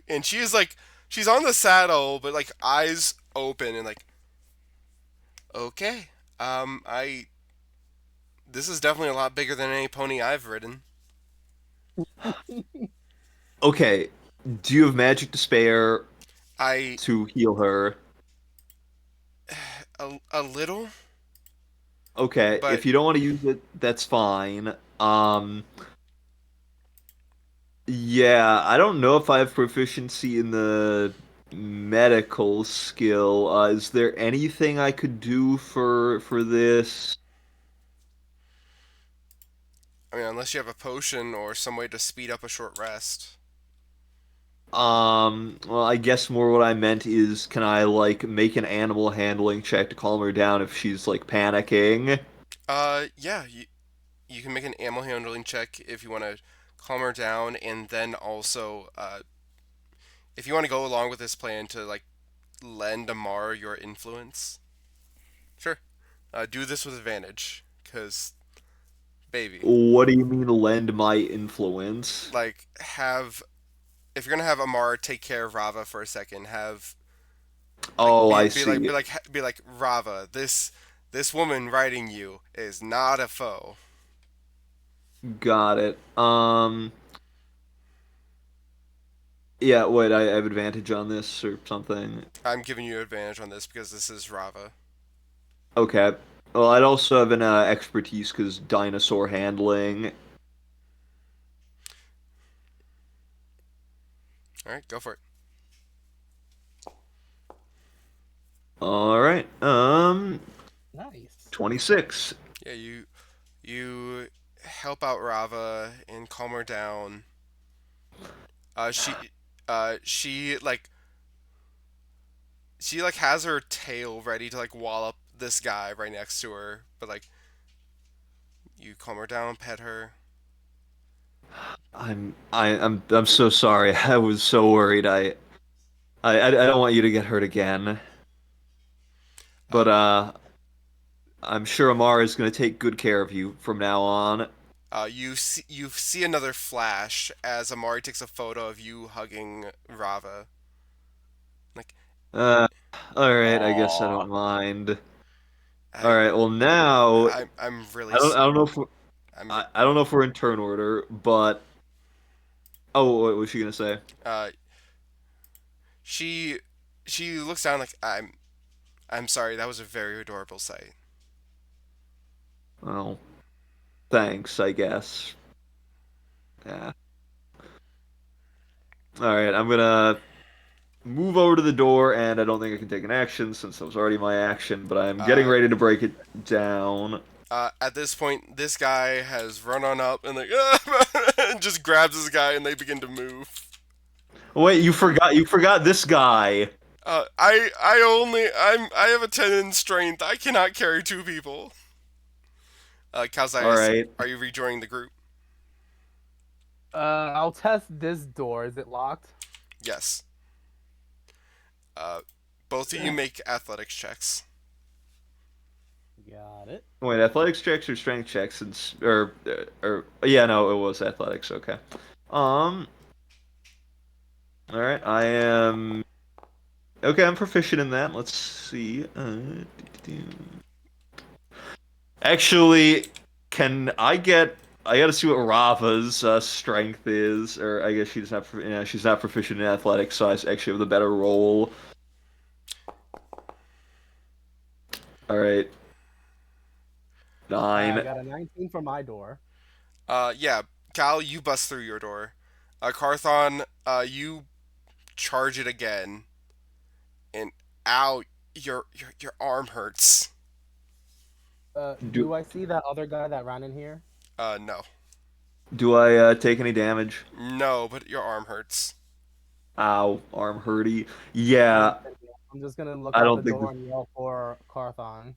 Speaker 1: And she is like, she's on the saddle, but like eyes open and like Okay. I This is definitely a lot bigger than any pony I've ridden.
Speaker 3: Okay, do you have magic to spare
Speaker 1: I
Speaker 3: to heal her?
Speaker 1: a little,
Speaker 3: Okay,
Speaker 1: but
Speaker 3: if you don't want to use it, that's fine. Yeah, I don't know if I have proficiency in the medical skill. Is there anything I could do for this?
Speaker 1: I mean, unless you have a potion or some way to speed up a short rest.
Speaker 3: Well, I guess more what I meant is, can I like make an animal handling check to calm her down if she's like panicking?
Speaker 1: Yeah, you can make an animal handling check if you want to calm her down, and then also, if you want to go along with this plan to like lend Amar your influence, sure. Do this with advantage, cause baby,
Speaker 3: What do you mean lend my influence?
Speaker 1: like have if you're gonna have Amar take care of Rava for a second, have like
Speaker 3: Oh, I see.
Speaker 1: be like Rava, this woman riding you is not a foe.
Speaker 3: Got it. Yeah, wait, I have advantage on this or something.
Speaker 1: I'm giving you advantage on this because this is Rava.
Speaker 3: Okay. Well, I'd also have an expertise because dinosaur handling.
Speaker 1: All right, go for it.
Speaker 3: All right.
Speaker 2: Nice.
Speaker 3: 26.
Speaker 1: Yeah, you help out Rava and calm her down. Uh, she she like has her tail ready to like wallop this guy right next to her, but like you calm her down, pet her.
Speaker 3: I'm so sorry. I was so worried. I don't want you to get hurt again.
Speaker 1: Uh,
Speaker 3: But I'm sure Amara is going to take good care of you from now on.
Speaker 1: you see another flash as Amari takes a photo of you hugging Rava. Like
Speaker 3: Uh, all right, I guess I
Speaker 4: Aw.
Speaker 3: don't mind. All
Speaker 1: I
Speaker 3: right, well now
Speaker 1: I'm really
Speaker 3: I don't know if
Speaker 1: I'm re-
Speaker 3: I don't know if we're in turn order, but oh, what was she gonna say?
Speaker 1: uh she she looks down like I'm sorry, that was a very adorable sight.
Speaker 3: Oh, thanks, I guess. Yeah. All right, I'm gonna move over to the door, and I don't think I can take an action since that was already my action, but I'm getting
Speaker 1: Uh
Speaker 3: ready to break it down.
Speaker 1: at this point, this guy has run on up and like and just grabs this guy and they begin to move.
Speaker 3: Wait, you forgot this guy.
Speaker 1: I have a 10 in strength. I cannot carry two people.
Speaker 3: All
Speaker 1: Kazayas,
Speaker 3: right.
Speaker 1: are you rejoining the group?
Speaker 2: I'll test this door. Is it locked?
Speaker 1: Yes. Uh, both of you make athletics checks.
Speaker 2: Got it.
Speaker 3: Wait, athletics checks or strength checks? Or yeah, no, it was athletics. Okay. Um. All right, I am. Okay, I'm proficient in that. Let's see. Actually, can I get? I gotta see what Rava's strength is, or I guess she's not. Yeah, she's not proficient in athletics, so I actually have the better roll. All right,
Speaker 2: I
Speaker 3: 9.
Speaker 2: got a 19 for my door.
Speaker 1: Yeah, Cal, you bust through your door. Carthon, you charge it again, and ow, your arm hurts.
Speaker 2: Do
Speaker 3: Do
Speaker 2: I see that other guy that ran in here?
Speaker 1: No,
Speaker 3: do I take any damage?
Speaker 1: no, but your arm hurts.
Speaker 3: Ow, arm hurty.
Speaker 2: One
Speaker 3: Yeah,
Speaker 2: second. I'm just gonna look
Speaker 3: I
Speaker 2: out the
Speaker 3: don't think this.
Speaker 2: door and yell for Carthon.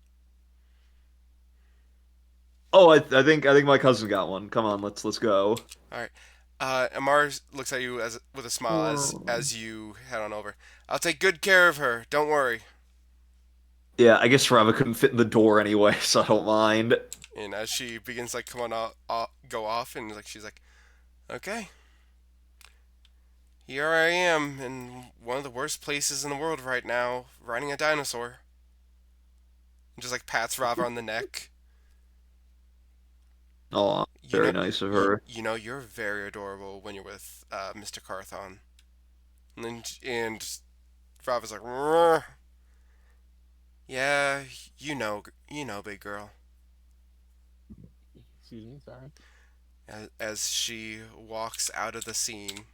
Speaker 3: Oh, I think my cousin got one. Come on, let's go.
Speaker 1: All right. Amar looks at you as with a smile
Speaker 3: Hmm.
Speaker 1: as you head on over. I'll take good care of her. Don't worry.
Speaker 3: Yeah, I guess Rava couldn't fit in the door anyway, so I don't mind.
Speaker 1: And as she begins like come on go off, and like she's like, okay, here I am in one of the worst places in the world right now, riding a dinosaur. and just like pats Rava on the neck.
Speaker 3: Oh,
Speaker 1: You
Speaker 3: very
Speaker 1: know,
Speaker 3: nice of her.
Speaker 1: you're very adorable when you're with Mr. Carthon. And Rava's like, "Rrr. Yeah, big girl."
Speaker 2: Excuse me, sorry.
Speaker 1: As she walks out of the scene,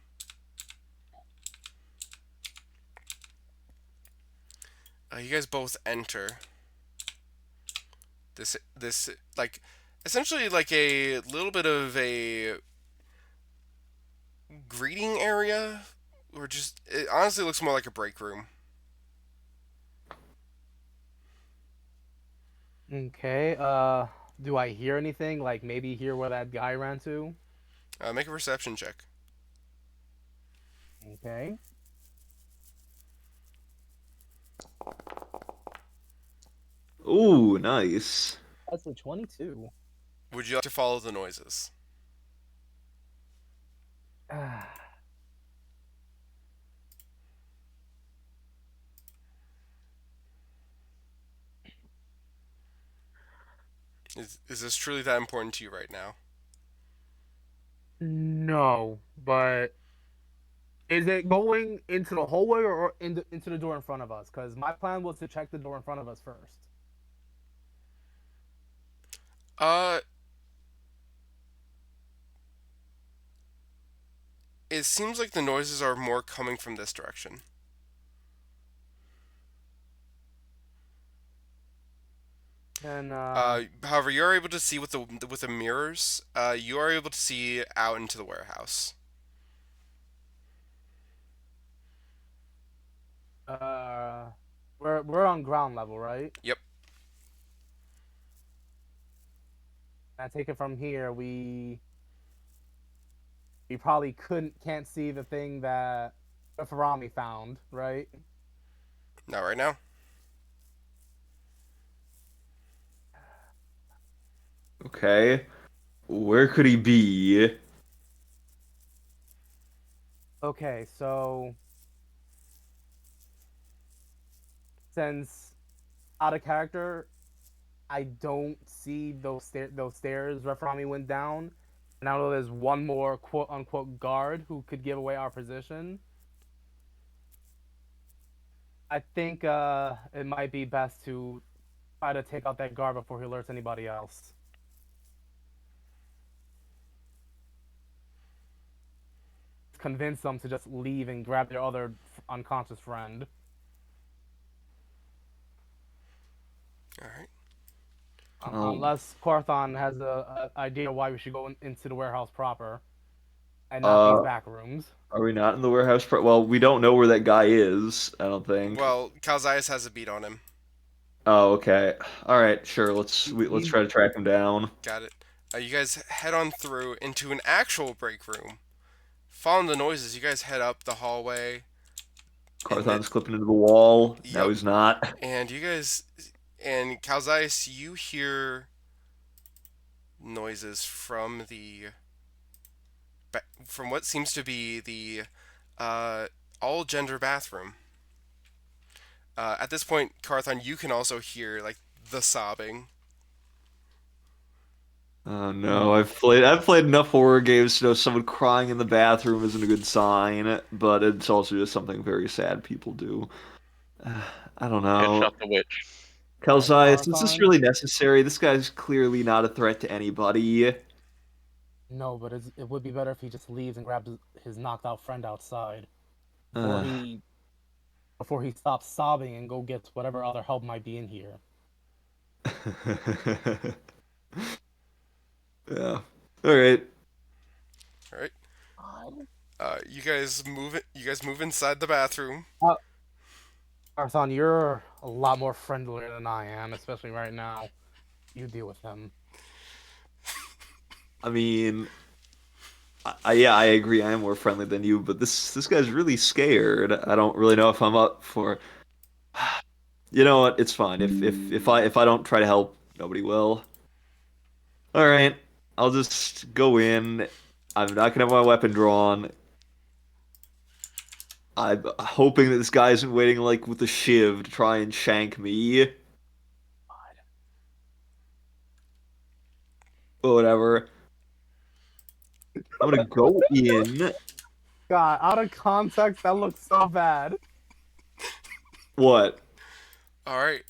Speaker 1: you guys both enter this like essentially like a little bit of a greeting area, or just it honestly looks more like a break room.
Speaker 2: Okay. Do I hear anything? Like maybe hear where that guy ran to?
Speaker 1: Make a perception check.
Speaker 2: Okay.
Speaker 3: Ooh, nice.
Speaker 2: That's a 22.
Speaker 1: Would you like to follow the noises? Is this truly that important to you right now?
Speaker 2: No, but is it going into the hallway or into the door in front of us? Because my plan was to check the door in front of us first.
Speaker 1: Uh, it seems like the noises are more coming from this direction.
Speaker 2: And
Speaker 1: However, you're able to see with the mirrors. You are able to see out into the warehouse.
Speaker 2: uh, we're on ground level, right?
Speaker 1: Yep.
Speaker 2: I take it from here. We probably can't see the thing that Farami found, right?
Speaker 1: Not right now.
Speaker 3: Okay. Where could he be?
Speaker 2: Okay, so since out of character, I don't see those stairs Raframi went down. And I know there's one more quote unquote guard who could give away our position. I think it might be best to try to take out that guard before he alerts anybody else. Convince them to just leave and grab their other unconscious friend.
Speaker 1: All right.
Speaker 3: Oh,
Speaker 2: Unless Carthon has a idea why we should go into the warehouse proper and not these
Speaker 3: uh,
Speaker 2: back rooms.
Speaker 3: are we not in the warehouse? Well, we don't know where that guy is, I don't think.
Speaker 1: Well, Calzaius has a beat on him.
Speaker 3: Oh, okay. All right, sure. Let's
Speaker 2: He's
Speaker 3: try to track him down.
Speaker 1: Got it. You guys head on through into an actual break room. Following the noises, you guys head up the hallway, and
Speaker 3: Carthon's clipping into the wall. Now
Speaker 1: yep.
Speaker 3: he's not.
Speaker 1: And you guys and Calzaius, you hear noises from what seems to be the uh, all gender bathroom. At this point, Carthon, you can also hear like the sobbing.
Speaker 3: Oh no, I've played enough horror games to know someone crying in the bathroom isn't a good sign, but it's also just something very sad people do. I don't know.
Speaker 4: Headshot the witch.
Speaker 3: Kelsias, is this
Speaker 2: Carthon.
Speaker 3: really necessary? This guy's clearly not a threat to anybody.
Speaker 2: No, but it would be better if he just leaves and grabs his knocked out friend outside before
Speaker 3: Uh,
Speaker 2: he before he stops sobbing and go gets whatever other help might be in here.
Speaker 3: yeah. All right.
Speaker 1: All right. You guys move it. You guys move inside the bathroom.
Speaker 2: Uh, Carthon, you're a lot more friendlier than I am, especially right now. You deal with him.
Speaker 3: I mean, yeah, I agree. I am more friendly than you, but this guy's really scared. I don't really know if I'm up for. You know what? It's fine. If I don't try to help, nobody will. All right. I'll just go in. I'm not gonna have my weapon drawn. I'm hoping that this guy isn't waiting like with a shiv to try and shank me. Whatever. I'm gonna go in.
Speaker 2: God, out of context, that looks so bad.
Speaker 3: What?
Speaker 1: All right.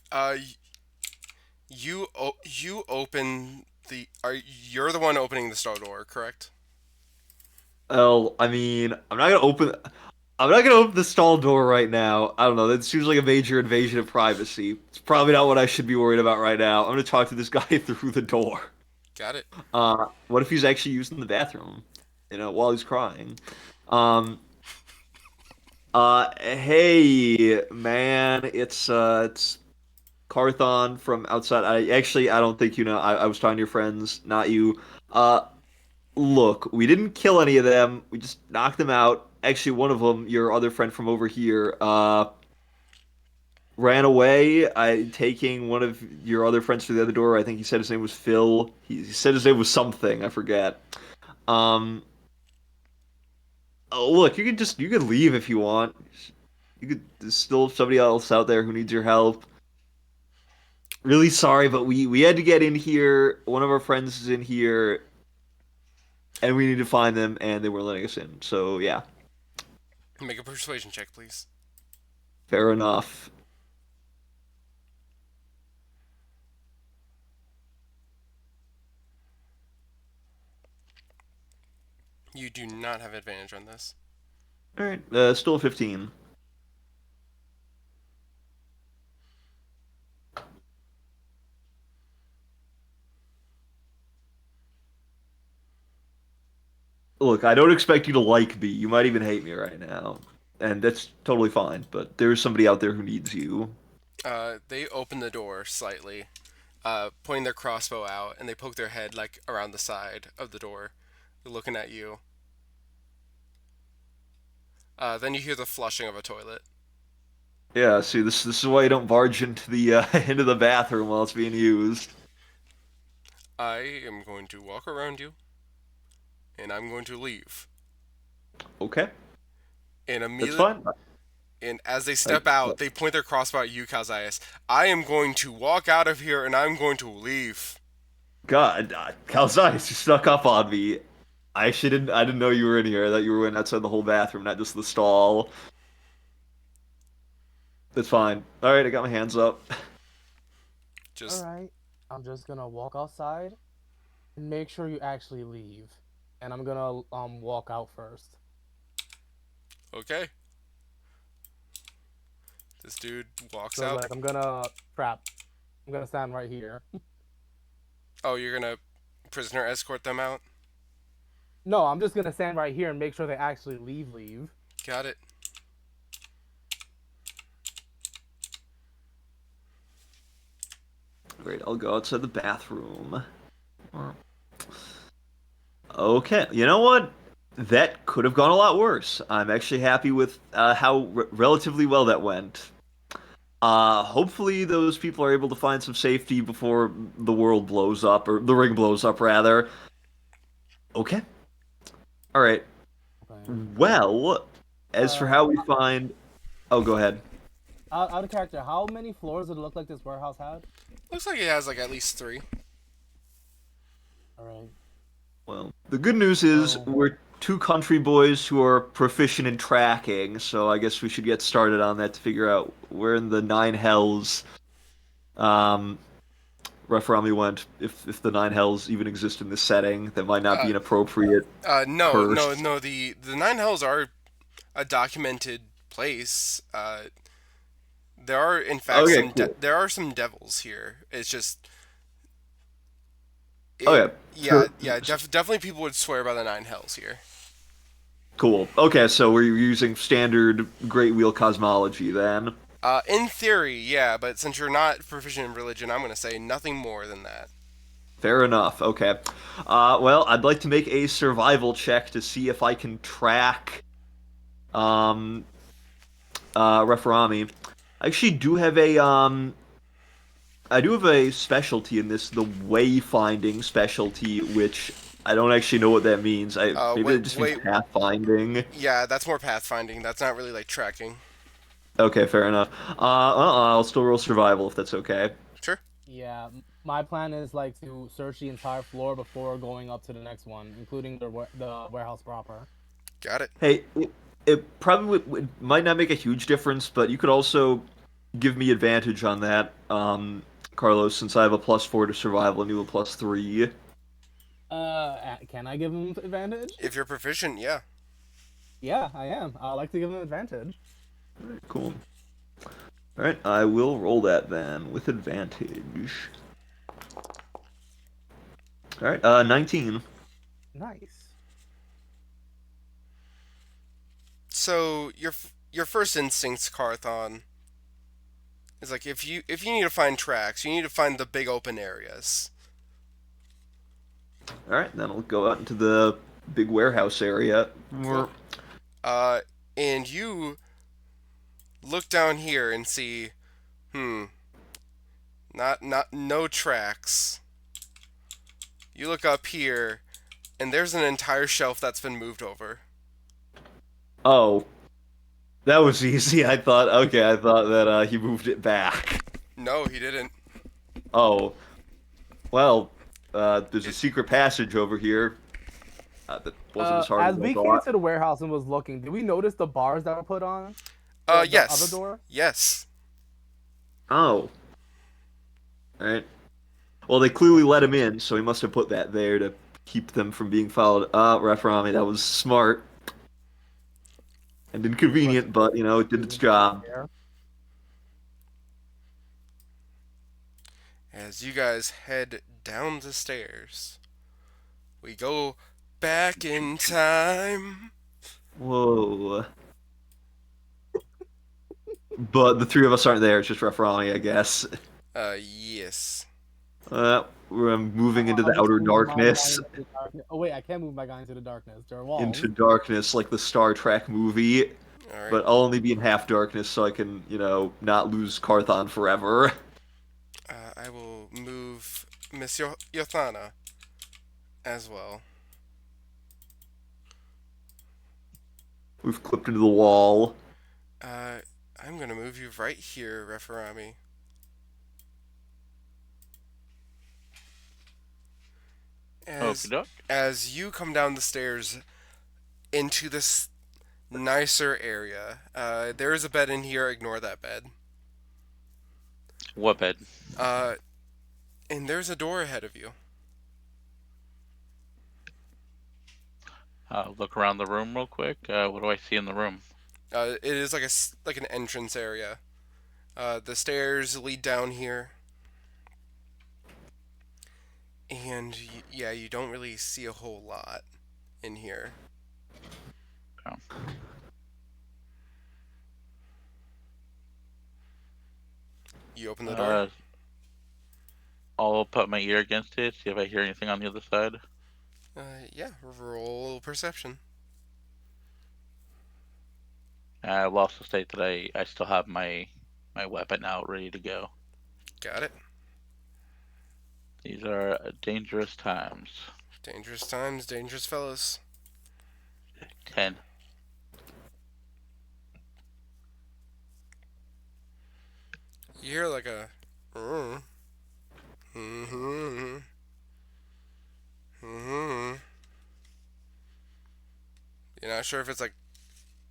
Speaker 1: You open the. You're the one opening the stall door, correct?
Speaker 3: Oh, I mean, I'm not gonna open. I'm not gonna open the stall door right now. I don't know. That seems like a major invasion of privacy. It's probably not what I should be worried about right now. I'm gonna talk to this guy through the door.
Speaker 1: Got it.
Speaker 3: What if he's actually using the bathroom? While he's crying. Um, hey, man, it's Carthon from outside. I don't think you know. I was talking to your friends, not you. Uh, Look, we didn't kill any of them. We just knocked them out. Actually, one of them, your other friend from over here, ran away. Taking one of your other friends through the other door. I think he said his name was Phil. He said his name was something. I forget. Um, oh, look, you could leave if you want. You could. There's still somebody else out there who needs your help. Really sorry, but we had to get in here. One of our friends is in here, and we need to find them, and they weren't letting us in. So yeah,
Speaker 1: Make a persuasion check, please.
Speaker 3: fair enough.
Speaker 1: You do not have advantage on this.
Speaker 3: All right, still 15. Look, I don't expect you to like me. You might even hate me right now, and that's totally fine. But there's somebody out there who needs you.
Speaker 1: They open the door slightly, pointing their crossbow out, and they poke their head like around the side of the door, looking at you. Then you hear the flushing of a toilet.
Speaker 3: Yeah, see, this is why you don't barge into the into the bathroom while it's being used.
Speaker 1: I am going to walk around you, and I'm going to leave.
Speaker 3: Okay,
Speaker 1: And
Speaker 3: that's
Speaker 1: immediately,
Speaker 3: fine.
Speaker 1: and as they
Speaker 3: I,
Speaker 1: step out, they point their crossbow at you, Calzias. I am going to walk out of here, and I'm going to leave.
Speaker 3: God, Calzai, you snuck up on me. I actually didn't. I didn't know you were in here. I thought you were in outside the whole bathroom, not just the stall. That's fine. All right, I got my hands up.
Speaker 2: All
Speaker 1: Just
Speaker 2: right, I'm just gonna walk outside and make sure you actually leave. And I'm gonna walk out first.
Speaker 1: okay. This dude walks
Speaker 2: So
Speaker 1: out.
Speaker 2: like I'm gonna trap. I'm gonna stand right here.
Speaker 1: Oh, you're gonna prisoner escort them out?
Speaker 2: No, I'm just gonna stand right here and make sure they actually leave.
Speaker 1: Got it.
Speaker 3: Great, I'll go outside the bathroom. Okay, you know what? That could have gone a lot worse. I'm actually happy with how relatively well that went. Hopefully those people are able to find some safety before the world blows up, or the ring blows up, rather. Okay. All right.
Speaker 2: Okay.
Speaker 3: Well, as for
Speaker 2: Uh,
Speaker 3: how we find... Oh, go ahead.
Speaker 2: out of character, how many floors did it look like this warehouse had?
Speaker 1: Looks like he has like at least three.
Speaker 2: All right.
Speaker 3: Well, the good news is
Speaker 2: So
Speaker 3: we're two country boys who are proficient in tracking, so I guess we should get started on that to figure out where in the nine hells um, Referami went. If the nine hells even exist in this setting, that might not
Speaker 1: Uh,
Speaker 3: be an appropriate
Speaker 1: no, no,
Speaker 3: curse.
Speaker 1: no. The nine hells are a documented place. There are in fact
Speaker 3: Okay, cool.
Speaker 1: there are some devils here. It's just it.
Speaker 3: Okay,
Speaker 1: Yeah, yeah. Definitely, people would swear by the nine hells here.
Speaker 3: cool. Okay, so we're using standard Great Wheel cosmology then.
Speaker 1: In theory, yeah, but since you're not proficient in religion, I'm gonna say nothing more than that.
Speaker 3: Fair enough. Okay. Well, I'd like to make a survival check to see if I can track um Referami. I actually do have a specialty in this, the wayfinding specialty, which I don't actually know what that means. Maybe
Speaker 1: Wait,
Speaker 3: it just means
Speaker 1: wait.
Speaker 3: pathfinding.
Speaker 1: Yeah, that's more pathfinding. That's not really like tracking.
Speaker 3: Okay, fair enough. I'll still roll survival if that's okay.
Speaker 1: Sure.
Speaker 2: Yeah, my plan is like to search the entire floor before going up to the next one, including the warehouse proper.
Speaker 1: Got it.
Speaker 3: Hey, it probably might not make a huge difference, but you could also give me advantage on that, Carlos, since I have a +4 to survival and you a +3.
Speaker 2: Can I give him advantage?
Speaker 1: If you're proficient, yeah.
Speaker 2: Yeah, I am. I like to give him advantage.
Speaker 3: Cool. All right, I will roll that then with advantage. All right, 19.
Speaker 2: Nice.
Speaker 1: So your first instincts, Carthon, is like if you need to find tracks, you need to find the big open areas.
Speaker 3: All right, then I'll go out into the big warehouse area.
Speaker 1: Cool. Uh, and you look down here and see, hmm, not no tracks. You look up here, and there's an entire shelf that's been moved over.
Speaker 3: Oh, that was easy. I thought that he moved it back.
Speaker 1: No, he didn't.
Speaker 3: Oh, well, there's a
Speaker 1: It,
Speaker 3: secret passage over here. That wasn't as hard
Speaker 2: As
Speaker 3: as I
Speaker 2: we came
Speaker 3: thought.
Speaker 2: to the warehouse and was looking, did we notice the bars that were put on the other
Speaker 1: yes,
Speaker 2: door?
Speaker 1: yes.
Speaker 3: Oh, all right. Well, they clearly let him in, so he must have put that there to keep them from being followed. Referami, that was smart and
Speaker 2: Wasn't
Speaker 3: inconvenient, but it did its
Speaker 2: wasn't too
Speaker 3: job.
Speaker 2: fair.
Speaker 1: As you guys head down the stairs, we go back in time.
Speaker 3: Whoa. But the three of us aren't there. It's just Referami, I guess.
Speaker 1: Yes.
Speaker 3: We're moving into
Speaker 2: I'll
Speaker 3: the
Speaker 2: just
Speaker 3: outer
Speaker 2: move my guy
Speaker 3: darkness.
Speaker 2: into the darkness. Oh wait, I can't move my guy into the darkness. There are
Speaker 3: Into
Speaker 2: walls.
Speaker 3: darkness, like the Star Trek movie.
Speaker 1: All right.
Speaker 3: But I'll only be in half darkness so I can, not lose Carthon forever.
Speaker 1: I will move Miss Yothana as well.
Speaker 3: We've clipped into the wall.
Speaker 1: Uh, I'm gonna move you right here, Referami.
Speaker 4: Okie
Speaker 1: As
Speaker 4: doke.
Speaker 1: as you come down the stairs into this nicer area, there is a bed in here. Ignore that bed.
Speaker 4: What bed?
Speaker 1: Uh, and there's a door ahead of you.
Speaker 4: Look around the room real quick. What do I see in the room?
Speaker 1: It is like an entrance area. The stairs lead down here, and yeah, you don't really see a whole lot in here.
Speaker 4: Oh.
Speaker 1: You open the door.
Speaker 4: Uh, I'll put my ear against it, see if I hear anything on the other side.
Speaker 1: Yeah, roll perception.
Speaker 4: I'll also state that I still have my weapon out, ready to go.
Speaker 1: Got it.
Speaker 4: These are dangerous times.
Speaker 1: Dangerous times, dangerous fellows.
Speaker 4: 10.
Speaker 1: You hear like a. Mm-hmm. Mm-hmm. You're not sure if it's like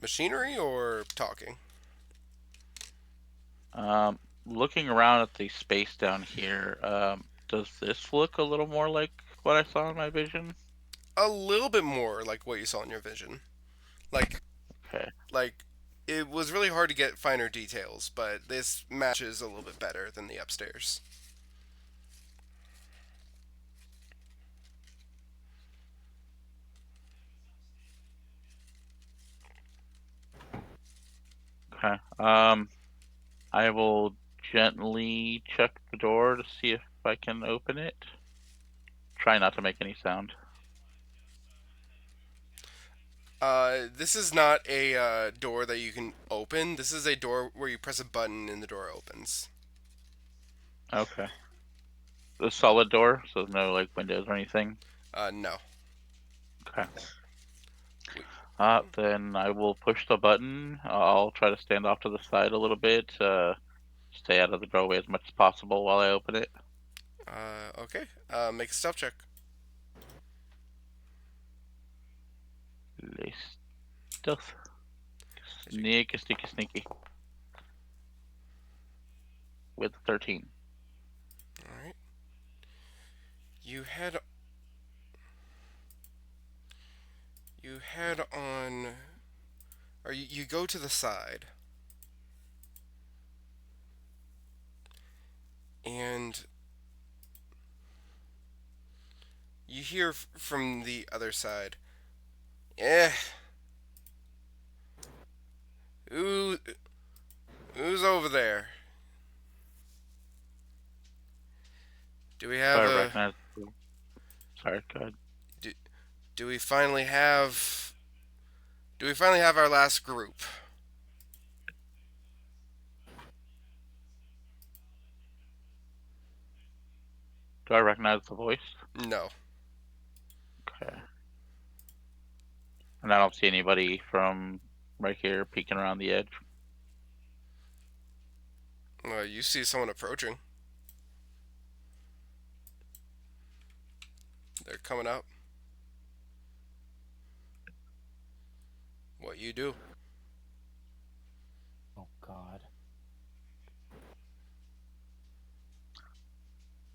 Speaker 1: machinery or talking.
Speaker 4: Looking around at the space down here, does this look a little more like what I saw in my vision?
Speaker 1: A little bit more like what you saw in your vision. Like,
Speaker 4: Okay.
Speaker 1: like, it was really hard to get finer details, but this matches a little bit better than the upstairs.
Speaker 4: Okay. I will gently check the door to see if I can open it. Try not to make any sound.
Speaker 1: This is not a door that you can open. This is a door where you press a button and the door opens.
Speaker 4: Okay. The solid door, so no like windows or anything.
Speaker 1: No.
Speaker 4: Okay.
Speaker 1: We,
Speaker 4: Then I will push the button. I'll try to stand off to the side a little bit. Stay out of the doorway as much as possible while I open it.
Speaker 1: Okay. Make a stealth check.
Speaker 4: Stealth. Sneaky, sneaky, sneaky. With 13.
Speaker 1: All right. You head. You head on. Or you go to the side, and you hear from the other side. Eh. Who? Who's over there? Do we
Speaker 4: Do
Speaker 1: have
Speaker 4: I
Speaker 1: a?
Speaker 4: recognize? Sorry, go ahead.
Speaker 1: Do, do we finally have? Do we finally have our last group?
Speaker 4: Do I recognize the voice?
Speaker 1: No.
Speaker 4: Okay. And I don't see anybody from right here peeking around the edge.
Speaker 1: You see someone approaching. They're coming up. What you do?
Speaker 2: Oh God.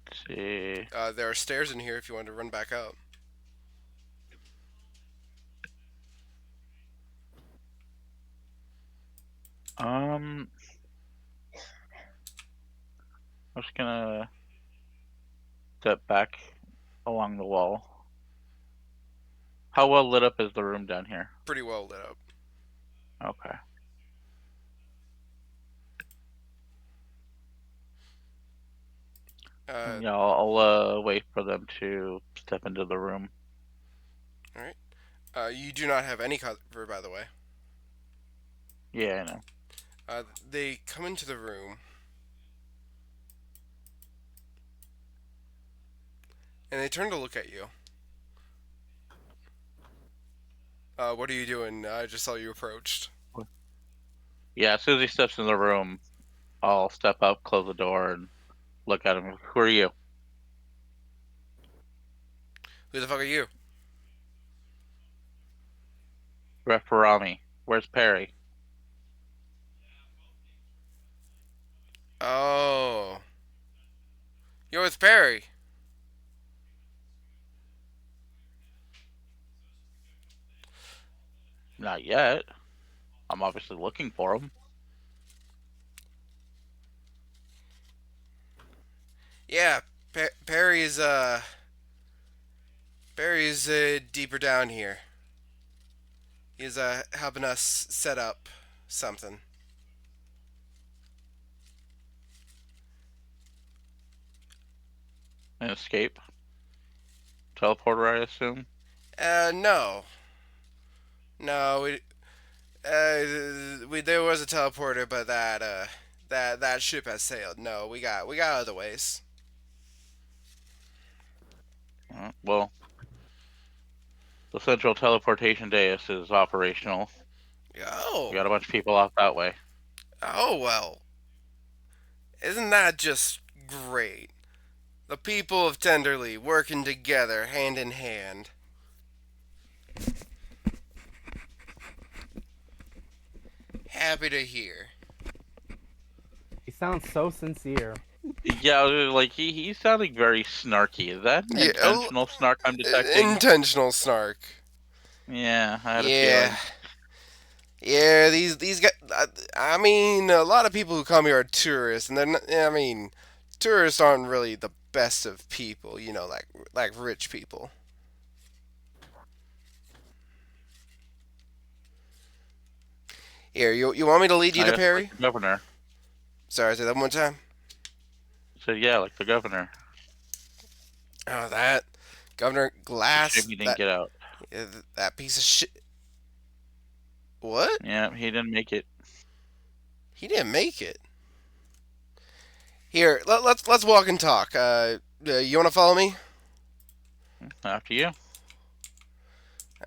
Speaker 4: Let's see.
Speaker 1: There are stairs in here if you want to run back up.
Speaker 4: I'm just gonna step back along the wall. How well lit up is the room down here?
Speaker 1: Pretty well lit up.
Speaker 4: Okay.
Speaker 1: Uh,
Speaker 4: Yeah, I'll wait for them to step into the room.
Speaker 1: all right. You do not have any cover, by the way.
Speaker 4: Yeah, I know.
Speaker 1: They come into the room, and they turn to look at you. What are you doing? I just saw you approached.
Speaker 4: Yeah, as soon as he steps in the room, I'll step up, close the door, and look at him. Who are you?
Speaker 1: Who the fuck are you?
Speaker 4: Referami. Where's Perry?
Speaker 1: Oh, you're with Perry.
Speaker 4: Not yet. I'm obviously looking for him.
Speaker 1: Yeah, Perry's Perry's deeper down here. He's helping us set up something.
Speaker 4: An escape. Teleporter, I assume.
Speaker 1: No, no, we there was a teleporter, but that ship has sailed. No, we got other ways.
Speaker 4: Well, the central teleportation dais is operational. We got
Speaker 1: Oh,
Speaker 4: a bunch of people off that way.
Speaker 1: oh well, isn't that just great? The people of Tenderly working together, hand in hand. Happy to hear.
Speaker 2: He sounds so sincere.
Speaker 4: Yeah, like he's sounding very snarky. Is that an
Speaker 1: Yeah,
Speaker 4: intentional snark I'm detecting?
Speaker 1: intentional snark.
Speaker 4: Yeah, I had a
Speaker 1: Yeah,
Speaker 4: feeling.
Speaker 1: yeah. These guys. I mean, a lot of people who come here are tourists, and they're not, I mean, tourists aren't really the best of people. You know, like rich people. Here, you want me to lead you
Speaker 4: I
Speaker 1: to
Speaker 4: guess like
Speaker 1: Perry?
Speaker 4: the governor.
Speaker 1: Sorry, say that one more time.
Speaker 4: So yeah, like the governor.
Speaker 1: Oh, that Governor
Speaker 4: It's a shame
Speaker 1: Glass.
Speaker 4: he didn't
Speaker 1: That
Speaker 4: get out.
Speaker 1: that piece of shit. What?
Speaker 4: Yeah, he didn't make it.
Speaker 1: He didn't make it. Here, let's walk and talk. You want to follow me?
Speaker 4: After you.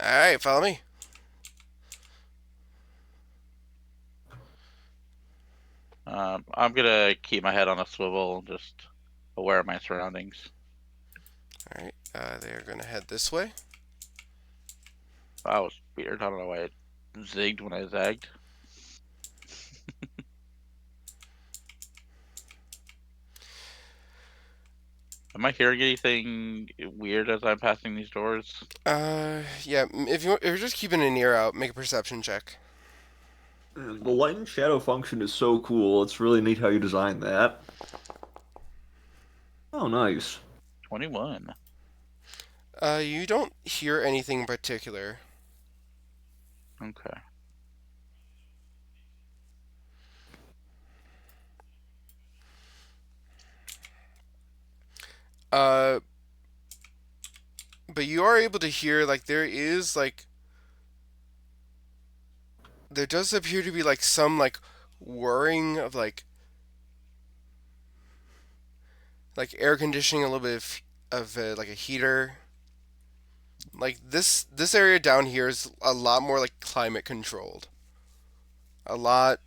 Speaker 1: All right, follow me.
Speaker 4: I'm gonna keep my head on a swivel and just aware of my surroundings.
Speaker 1: All right, they are gonna head this way.
Speaker 4: That was weird. I don't know why it zigged when I zagged. Am I hearing anything weird as I'm passing these doors?
Speaker 1: Yeah. If you're just keeping an ear out, make a perception check.
Speaker 3: The light and shadow function is so cool. It's really neat how you designed that. Oh, nice.
Speaker 4: 21.
Speaker 1: You don't hear anything in particular.
Speaker 4: Okay.
Speaker 1: Uh, but you are able to hear like there does appear to be like some like whirring of like air conditioning, a little bit of like a heater. Like this area down here is a lot more like climate controlled. A lot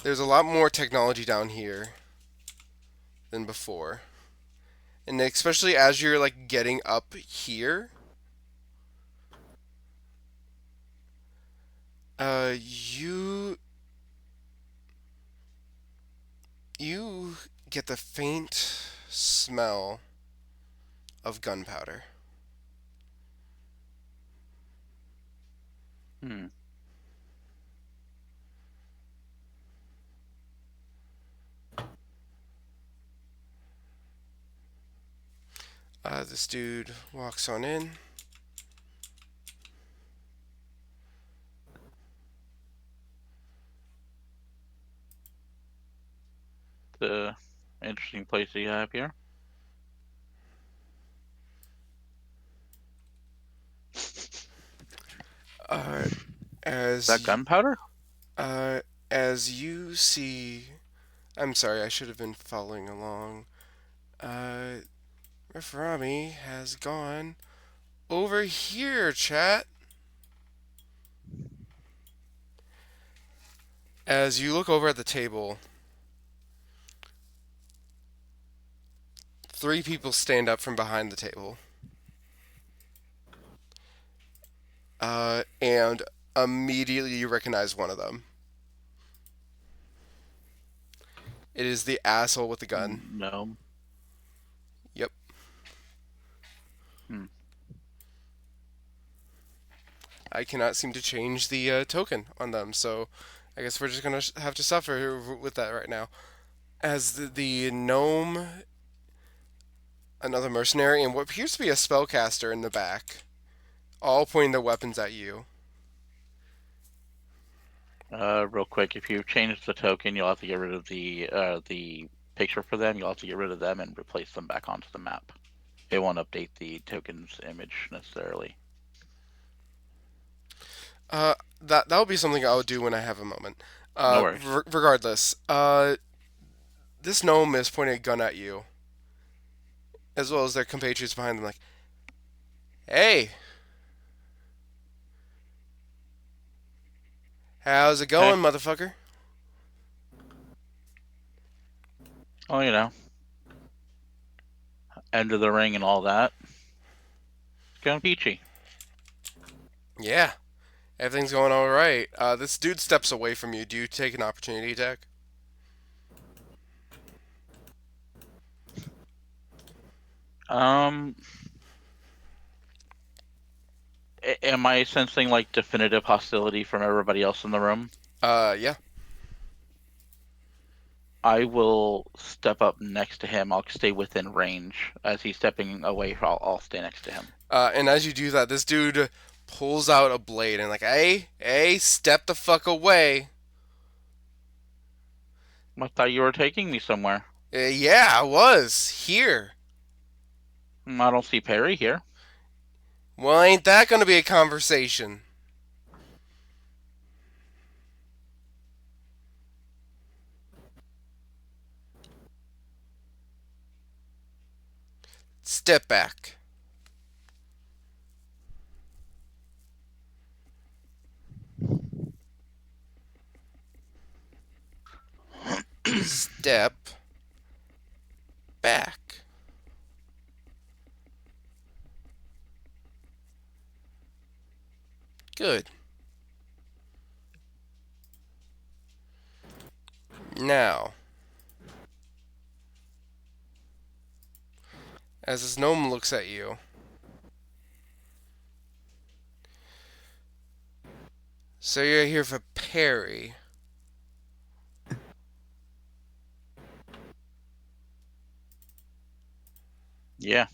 Speaker 1: There's a lot more technology down here than before. And especially as you're like getting up here, uh you you get the faint smell of gunpowder.
Speaker 4: Hmm.
Speaker 1: This dude walks on in.
Speaker 4: The interesting place that you have here.
Speaker 1: Uh,
Speaker 4: Is that
Speaker 1: as y-
Speaker 4: gunpowder?
Speaker 1: uh, as you see, I'm sorry, I should have been following along. Uh, Referami has gone over here, chat. As you look over at the table, three people stand up from behind the table. And immediately you recognize one of them. It is the asshole with the gun.
Speaker 4: No.
Speaker 1: Yep.
Speaker 4: Hmm.
Speaker 1: I cannot seem to change the token on them, so I guess we're just gonna have to suffer with that right now. As the gnome, another mercenary, and what appears to be a spellcaster in the back, all pointing their weapons at you.
Speaker 4: Real quick, if you've changed the token, you'll have to get rid of the picture for them. You'll have to get rid of them and replace them back onto the map. It won't update the token's image necessarily.
Speaker 1: That'll be something I'll do when I have a moment.
Speaker 4: No worries.
Speaker 1: Regardless, this gnome is pointing a gun at you, as well as their compatriots behind them. Like, hey, how's it
Speaker 4: Hey,
Speaker 1: going, motherfucker?
Speaker 4: oh, end of the ring and all that. It's going peachy.
Speaker 1: Yeah, everything's going all right. This dude steps away from you. Do you take an opportunity attack?
Speaker 4: Um, am I sensing like definitive hostility from everybody else in the room?
Speaker 1: Yeah.
Speaker 4: I will step up next to him. I'll stay within range. As he's stepping away, I'll stay next to him.
Speaker 1: And as you do that, this dude pulls out a blade and like, hey, step the fuck away.
Speaker 4: I thought you were taking me somewhere.
Speaker 1: Yeah, I was here.
Speaker 4: I don't see Perry here.
Speaker 1: Well, ain't that gonna be a conversation? Step back. Step back. Good. Now, as this gnome looks at you, so you're here for Perry.
Speaker 4: Yeah,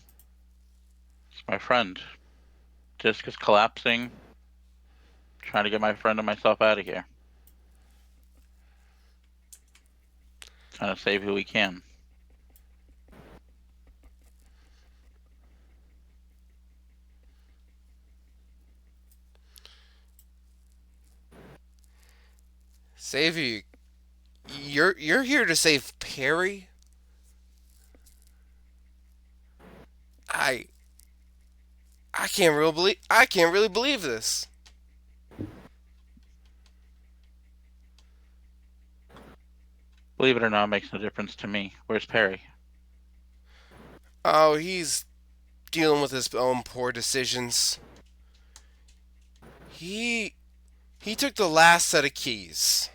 Speaker 4: it's my friend. Disc is collapsing. Trying to get my friend and myself out of here. Trying to save who we can.
Speaker 1: Save you. You're here to save Perry? I I can't really believe this.
Speaker 4: Believe it or not, it makes no difference to me. Where's Perry?
Speaker 1: Oh, he's dealing with his own poor decisions. He he took the last set of keys.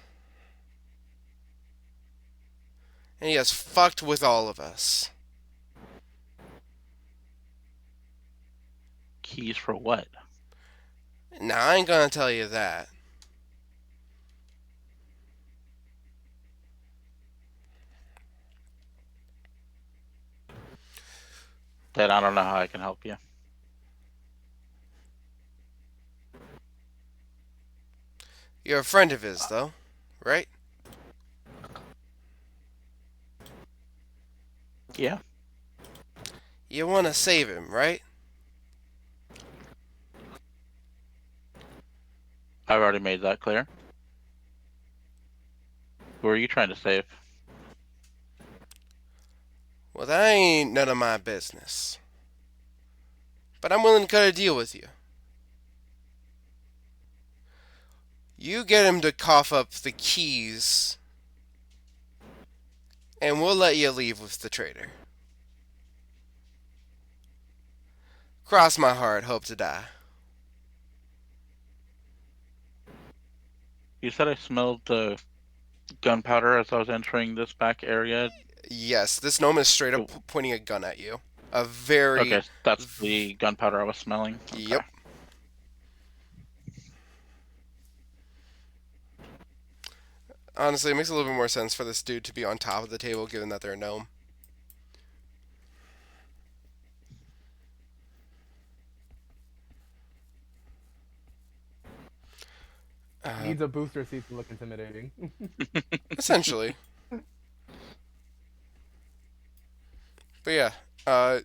Speaker 1: And he has fucked with all of us.
Speaker 4: Keys for what?
Speaker 1: Now, I ain't gonna tell you that.
Speaker 4: Then I don't know how I can help you.
Speaker 1: You're a friend of his, though, right?
Speaker 4: Yeah,
Speaker 1: You want to save him, right?
Speaker 4: I've already made that clear. Who are you trying to save?
Speaker 1: Well, that ain't none of my business. But I'm willing to cut a deal with you. You get him to cough up the keys, and we'll let you leave with the traitor. Cross my heart, hope to die.
Speaker 4: You said I smelled the gunpowder as I was entering this back area.
Speaker 1: Yes, this gnome is straight up pointing a gun at you. A very.
Speaker 4: Okay, that's the gunpowder I was smelling. Okay.
Speaker 1: Yep. Honestly, it makes a little bit more sense for this dude to be on top of the table given that they're a gnome.
Speaker 2: Needs a booster seat to look intimidating.
Speaker 1: Essentially. But yeah, uh,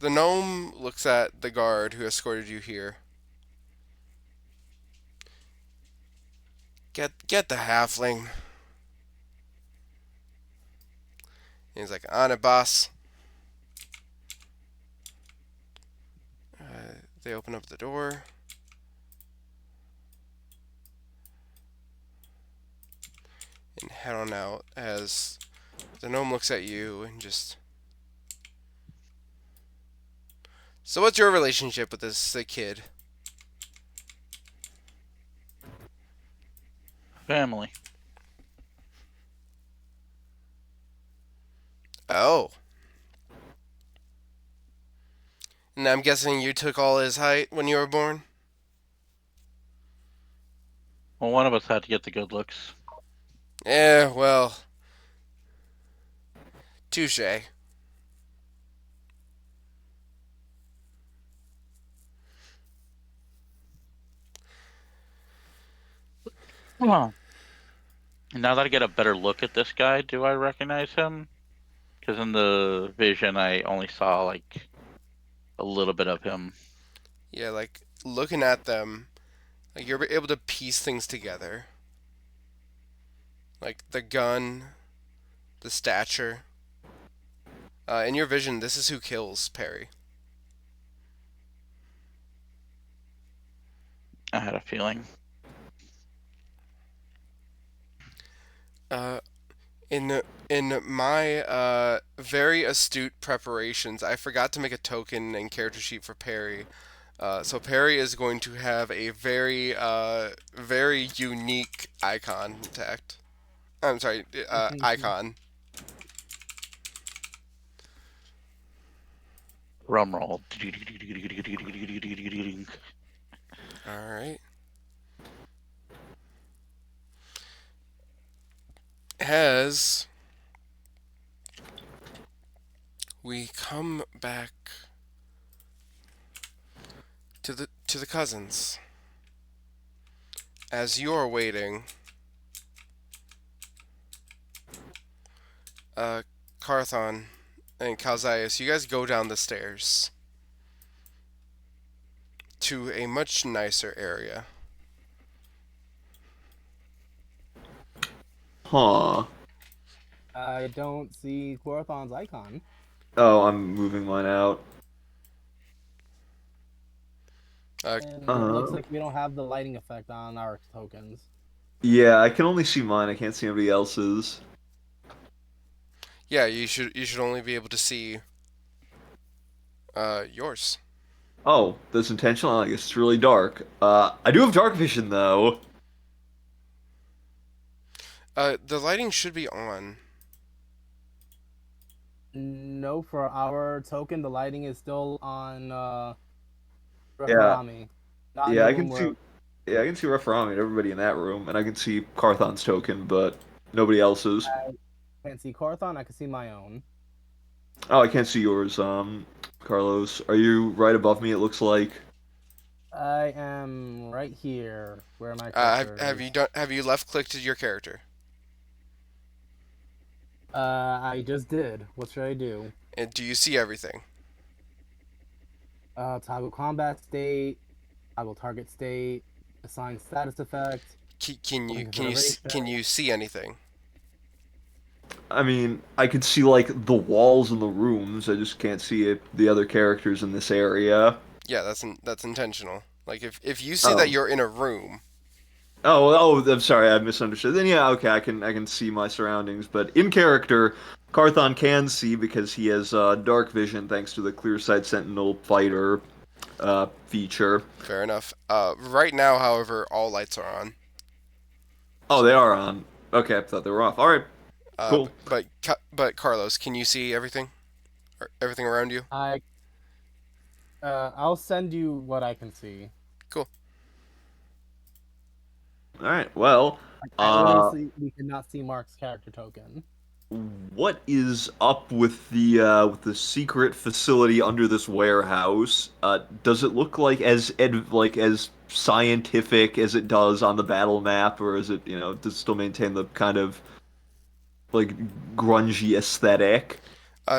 Speaker 1: the gnome looks at the guard who escorted you here. Get the halfling. And he's like, on it, boss. They open up the door. And head on out as the gnome looks at you and just. So, what's your relationship with this kid?
Speaker 4: Family.
Speaker 1: Oh. And I'm guessing you took all his height when you were born?
Speaker 4: Well, one of us had to get the good looks.
Speaker 1: Yeah, well. Touche.
Speaker 4: Come on. Now that I get a better look at this guy, do I recognize him? Because in the vision, I only saw like a little bit of him.
Speaker 1: Yeah, like looking at them, like you're able to piece things together. Like the gun, the stature. In your vision, this is who kills Perry.
Speaker 4: I had a feeling.
Speaker 1: Uh, in my very astute preparations, I forgot to make a token and character sheet for Perry. So Perry is going to have a very unique eye contact. I'm sorry, icon.
Speaker 4: Drum roll.
Speaker 1: All right. As we come back to the cousins, as you're waiting, uh, Carthon and Calzaius, you guys go down the stairs to a much nicer area.
Speaker 3: Huh.
Speaker 2: I don't see Quorthon's icon.
Speaker 3: Oh, I'm moving mine out.
Speaker 1: Uh,
Speaker 2: And it looks
Speaker 3: Uh,
Speaker 2: like we don't have the lighting effect on our tokens.
Speaker 3: yeah, I can only see mine. I can't see anybody else's.
Speaker 1: yeah, you should only be able to see yours.
Speaker 3: Oh, that's intentional. I guess it's really dark. I do have dark vision though.
Speaker 1: The lighting should be on.
Speaker 2: No, for our token, the lighting is still on
Speaker 3: Yeah,
Speaker 2: Referami, not in
Speaker 3: yeah,
Speaker 2: the
Speaker 3: I can
Speaker 2: room
Speaker 3: see.
Speaker 2: where.
Speaker 3: Yeah, I can see Referami and everybody in that room, and I can see Carthon's token, but nobody else's.
Speaker 2: I can't see Quorthon. I can see my own.
Speaker 3: Oh, I can't see yours. Carlos, are you right above me? It looks like.
Speaker 2: I am right here where my
Speaker 1: Have,
Speaker 2: cursor
Speaker 1: have you
Speaker 2: is.
Speaker 1: done? Have you left clicked your character?
Speaker 2: I just did. What should I do?
Speaker 1: And do you see everything?
Speaker 2: Toggle combat state, toggle target state, assign status effect,
Speaker 1: Can
Speaker 2: open
Speaker 1: you can you can
Speaker 2: consideration.
Speaker 1: you see anything?
Speaker 3: I mean, I could see like the walls in the rooms. I just can't see it, the other characters in this area.
Speaker 1: Yeah, that's intentional. Like if you see that
Speaker 3: Oh.
Speaker 1: you're in a room,
Speaker 3: I'm sorry, I misunderstood. Then yeah, okay, I can see my surroundings, but in character, Carthon can see because he has dark vision thanks to the Clear Sight Sentinel fighter feature.
Speaker 1: fair enough. Right now, however, all lights are on.
Speaker 3: Oh, they are on. Okay, I thought they were off. All right, cool.
Speaker 1: But Carlos, can you see everything? Or everything around you?
Speaker 2: I I'll send you what I can see.
Speaker 1: Cool.
Speaker 3: All right, well,
Speaker 2: I
Speaker 3: uh,
Speaker 2: obviously we cannot see Mark's character token.
Speaker 3: what is up with the secret facility under this warehouse? Does it look like as scientific as it does on the battle map, or is it, does it still maintain the kind of like grungy aesthetic?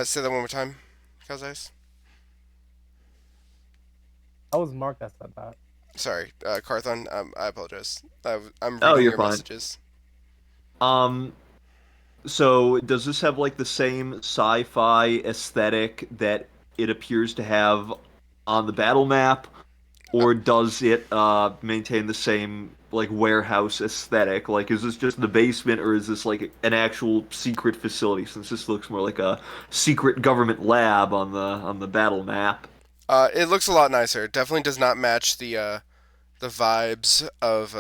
Speaker 1: Say that one more time, Calzaius.
Speaker 2: That was Mark that said that.
Speaker 1: Sorry, Carthon. I apologize. I'm
Speaker 3: Oh,
Speaker 1: reading
Speaker 3: you're
Speaker 1: your
Speaker 3: fine.
Speaker 1: messages.
Speaker 3: Um, so does this have like the same sci-fi aesthetic that it appears to have on the battle map?
Speaker 1: Uh,
Speaker 3: Or does it maintain the same like warehouse aesthetic? Like, is this just the basement, or is this like an actual secret facility? Since this looks more like a secret government lab on the battle map.
Speaker 1: it looks a lot nicer. It definitely does not match the vibes of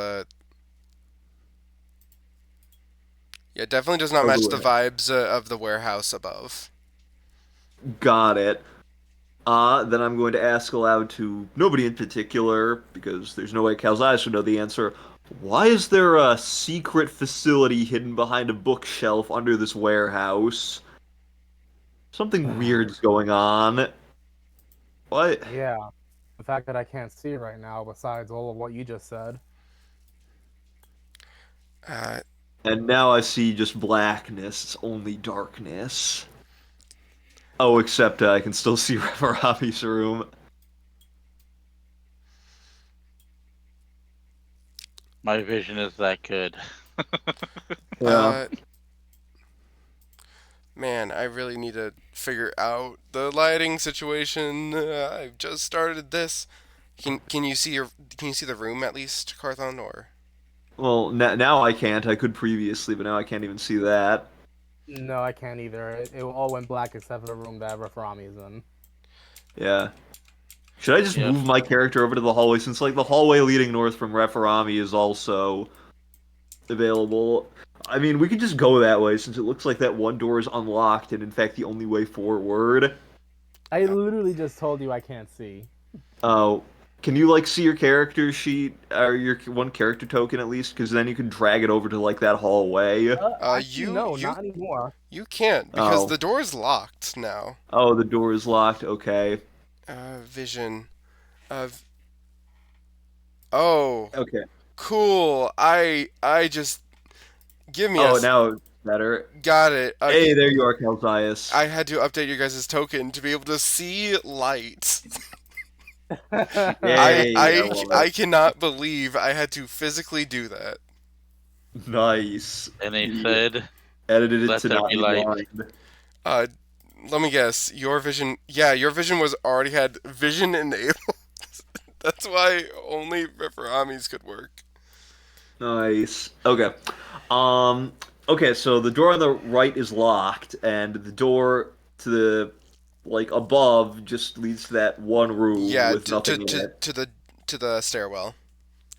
Speaker 1: yeah, it definitely does not
Speaker 3: Oh, the
Speaker 1: match the
Speaker 3: warehouse.
Speaker 1: vibes of the warehouse above.
Speaker 3: Got it. Then I'm going to ask aloud to nobody in particular because there's no way Calzaius would know the answer. Why is there a secret facility hidden behind a bookshelf under this warehouse? Something weird's going on. What?
Speaker 2: Yeah, the fact that I can't see right now, besides all of what you just said.
Speaker 1: Uh,
Speaker 3: And now I see just blackness. It's only darkness. Oh, except I can still see Ravi's room.
Speaker 4: My vision is that good.
Speaker 3: Yeah.
Speaker 1: uh, Man, I really need to figure out the lighting situation. I've just started this. Can you see the room at least, Carthon? Or
Speaker 3: Well, now I can't. I could previously, but now I can't even see that.
Speaker 2: No, I can't either. It all went black except for the room that Referami is in.
Speaker 3: Yeah. Should I just
Speaker 4: Yes.
Speaker 3: move my character over to the hallway since like the hallway leading north from Referami is also available? I mean, we could just go that way since it looks like that one door is unlocked and in fact the only way forward.
Speaker 2: I
Speaker 1: Uh,
Speaker 2: literally just told you I can't see.
Speaker 3: Oh, can you like see your character sheet or your one character token at least? Because then you can drag it over to like that hallway.
Speaker 2: Actually,
Speaker 1: you
Speaker 2: no,
Speaker 1: you
Speaker 2: not anymore.
Speaker 1: you can't because
Speaker 3: Oh,
Speaker 1: the door is locked now.
Speaker 3: oh, the door is locked. Okay,
Speaker 1: Vision. Uh, oh,
Speaker 3: okay.
Speaker 1: cool. I just give me a
Speaker 3: Oh, now it's better.
Speaker 1: got it.
Speaker 3: Hey, there you are, Calzias.
Speaker 1: I had to update your guys' token to be able to see light. I
Speaker 3: Yay, I
Speaker 1: I
Speaker 3: love it.
Speaker 1: I cannot believe I had to physically do that.
Speaker 3: Nice.
Speaker 4: And they
Speaker 3: He
Speaker 4: said,
Speaker 3: edited it
Speaker 4: "Let
Speaker 3: to
Speaker 4: there
Speaker 3: not
Speaker 4: be
Speaker 3: be
Speaker 4: light."
Speaker 3: blind.
Speaker 1: Uh, Let me guess. Your vision, yeah, your vision was already had vision enabled. That's why only Referamis could work.
Speaker 3: Nice. Okay. Um, okay, so the door on the right is locked, and the door to the like above just leads to that one room
Speaker 1: Yeah,
Speaker 3: with nothing in it.
Speaker 1: to the stairwell.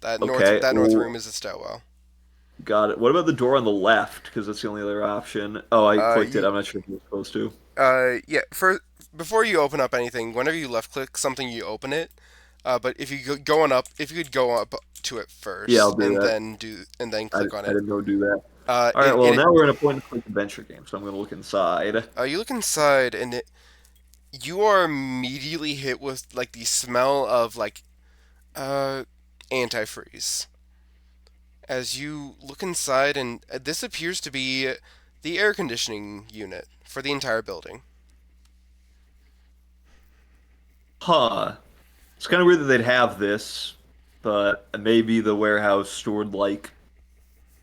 Speaker 3: Okay,
Speaker 1: That north room
Speaker 3: oh,
Speaker 1: is a stairwell.
Speaker 3: got it. What about the door on the left? Because that's the only other option. Oh, I clicked it.
Speaker 1: You
Speaker 3: I'm not sure if you're supposed to.
Speaker 1: yeah. For before you open up anything, whenever you left click something, you open it. But if you going up, if you could go up to it
Speaker 3: Yeah, I'll
Speaker 1: first
Speaker 3: do that.
Speaker 1: and then
Speaker 3: I,
Speaker 1: click on
Speaker 3: I
Speaker 1: it.
Speaker 3: didn't know to do that. All right, well,
Speaker 1: It
Speaker 3: now we're in a point-and-click adventure game, so I'm going to look inside.
Speaker 1: you look inside and you are immediately hit with like the smell of like uh antifreeze as you look inside, and this appears to be the air conditioning unit for the entire building.
Speaker 3: Huh. It's kind of weird that they'd have this, but maybe the warehouse stored like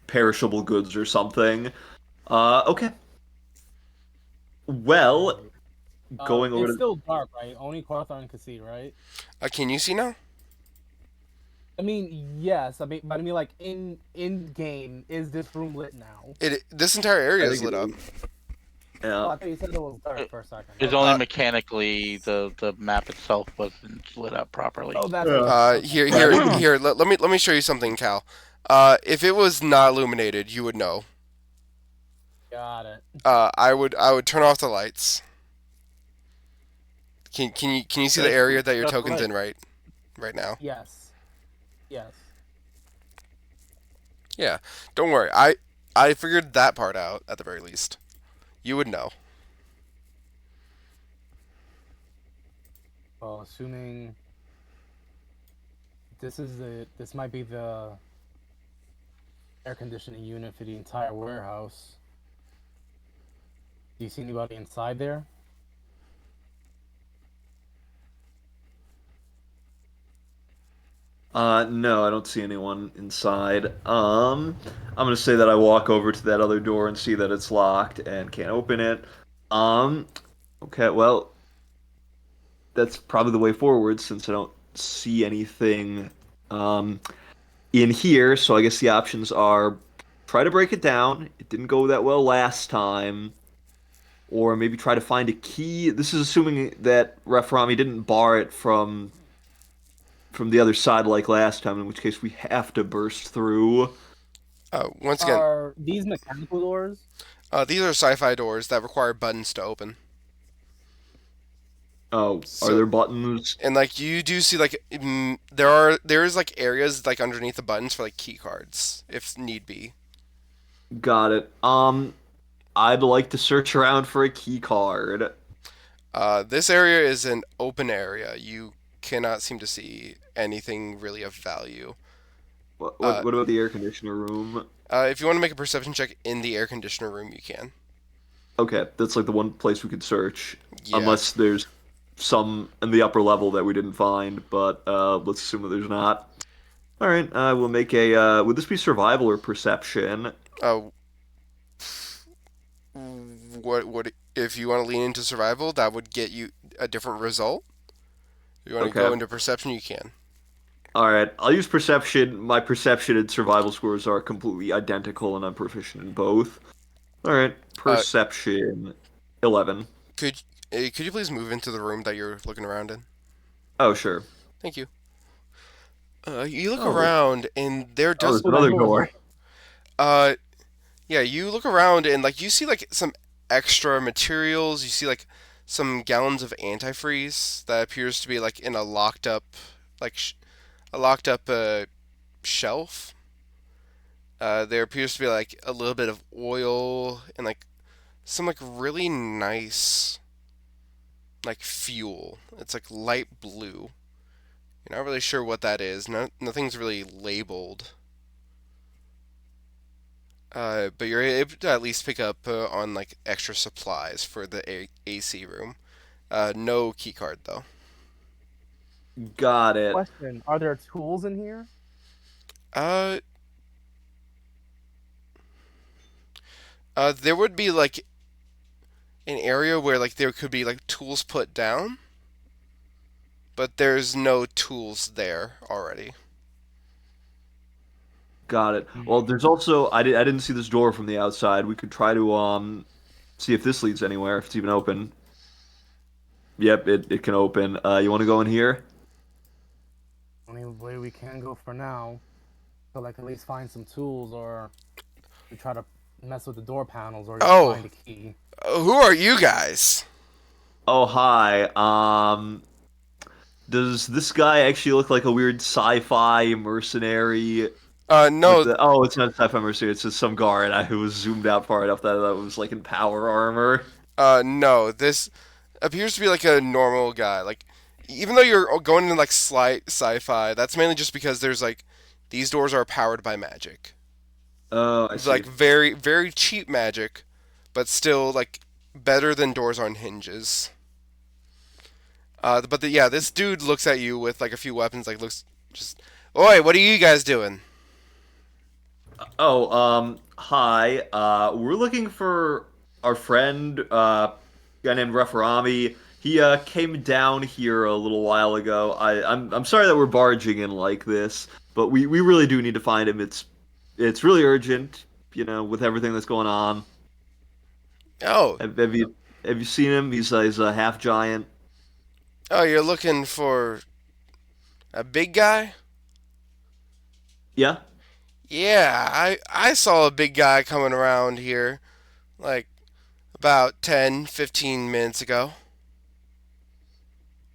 Speaker 3: perishable goods or something. Okay. Well,
Speaker 2: Right.
Speaker 3: going over
Speaker 2: It's
Speaker 3: to
Speaker 2: still dark, right? Only Cawthorn can see, right?
Speaker 1: Can you see now?
Speaker 2: I mean, yes. But I mean, like in game, is this room lit now?
Speaker 1: This entire
Speaker 3: I
Speaker 1: area is
Speaker 3: think it
Speaker 1: lit up.
Speaker 3: is.
Speaker 2: Oh,
Speaker 3: Yeah.
Speaker 2: I thought you said it was dark
Speaker 4: It-
Speaker 2: for a second.
Speaker 4: It's
Speaker 2: Okay.
Speaker 4: only
Speaker 1: Uh,
Speaker 4: mechanically the map itself wasn't lit up properly.
Speaker 2: Oh, that's what it
Speaker 3: Yeah.
Speaker 2: was. Okay.
Speaker 1: Here. Let me show you something, Cal. If it was not illuminated, you would know.
Speaker 2: Got it.
Speaker 1: I would turn off the lights. Can you see the
Speaker 4: Okay,
Speaker 1: area that your
Speaker 4: that's
Speaker 1: token's
Speaker 4: right.
Speaker 1: in right now?
Speaker 2: Yes. Yes.
Speaker 1: Yeah. Don't worry. I figured that part out at the very least. You would know.
Speaker 2: Well, assuming this might be the air conditioning unit for the entire warehouse. Do you see anybody inside there?
Speaker 3: No, I don't see anyone inside. I'm gonna say that I walk over to that other door and see that it's locked and can't open it. Um, okay, well, that's probably the way forward since I don't see anything um in here, so I guess the options are try to break it down. It didn't go that well last time. Or maybe try to find a key. This is assuming that Referami didn't bar it from the other side like last time, in which case we have to burst through.
Speaker 1: Once again,
Speaker 2: Are these mechanical doors?
Speaker 1: these are sci-fi doors that require buttons to open.
Speaker 3: Oh, are
Speaker 1: So
Speaker 3: there buttons?
Speaker 1: and like you do see like there is like areas like underneath the buttons for like key cards if need be.
Speaker 3: Got it. I'd like to search around for a key card.
Speaker 1: This area is an open area. You cannot seem to see anything really of value.
Speaker 3: What, what,
Speaker 1: Uh,
Speaker 3: what about the air conditioner room?
Speaker 1: if you want to make a perception check in the air conditioner room, you can.
Speaker 3: Okay, that's like the one place we could search,
Speaker 1: Yeah.
Speaker 3: unless there's some in the upper level that we didn't find. But let's assume that there's not. All right, I will make a. Would this be survival or perception?
Speaker 1: Uh, what if you want to lean into survival? That would get you a different result. If you want to
Speaker 3: Okay.
Speaker 1: go into perception, you can.
Speaker 3: All right, I'll use perception. My perception and survival scores are completely identical, and I'm proficient in both. All right,
Speaker 1: Uh,
Speaker 3: perception 11.
Speaker 1: could could you please move into the room that you're looking around in?
Speaker 3: Oh, sure.
Speaker 1: Thank you. You look
Speaker 3: Oh,
Speaker 1: around, and there
Speaker 3: oh,
Speaker 1: does.
Speaker 3: there's
Speaker 2: Oh, that
Speaker 3: another
Speaker 2: door is
Speaker 3: door.
Speaker 2: open.
Speaker 1: Uh, yeah, you look around, and like you see like some extra materials. You see like some gallons of antifreeze that appears to be like in a locked up, like a locked up shelf. There appears to be like a little bit of oil and like some like really nice like fuel. It's like light blue. You're not really sure what that is. No, nothing's really labeled. But you're able to at least pick up on like extra supplies for the AC room. No key card though.
Speaker 3: Got it.
Speaker 2: Question: are there tools in here?
Speaker 1: Uh, there would be like an area where like there could be like tools put down, but there's no tools there already.
Speaker 3: Got it. Well,
Speaker 2: Hmm.
Speaker 3: there's also I didn't see this door from the outside. We could try to see if this leads anywhere, if it's even open. Yep, it can open. You want to go in here?
Speaker 2: Only way we can go for now. So like at least find some tools, or we try to mess with the door panels, or just
Speaker 1: Oh,
Speaker 2: find a key.
Speaker 1: who are you guys?
Speaker 3: Oh, hi. Does this guy actually look like a weird sci-fi mercenary with
Speaker 1: No,
Speaker 3: the oh, it's not a sci-fi mercenary, it's just some guard who was zoomed out far enough that was like in power armor.
Speaker 1: no. This appears to be like a normal guy. Like, even though you're going into like slight sci-fi, that's mainly just because there's like these doors are powered by magic.
Speaker 3: Oh, I see.
Speaker 1: Like very very cheap magic, but still like better than doors on hinges. Yeah, this dude looks at you with like a few weapons. Like looks just, oi, what are you guys doing?
Speaker 3: Oh, hi. We're looking for our friend, guy named Referami. He came down here a little while ago. I'm sorry that we're barging in like this, but we really do need to find him. It's really urgent, with everything that's going on.
Speaker 1: Oh,
Speaker 3: Have you seen him? He's a half giant.
Speaker 1: oh, you're looking for a big guy?
Speaker 3: Yeah.
Speaker 1: Yeah, I saw a big guy coming around here like about 10, 15 minutes ago.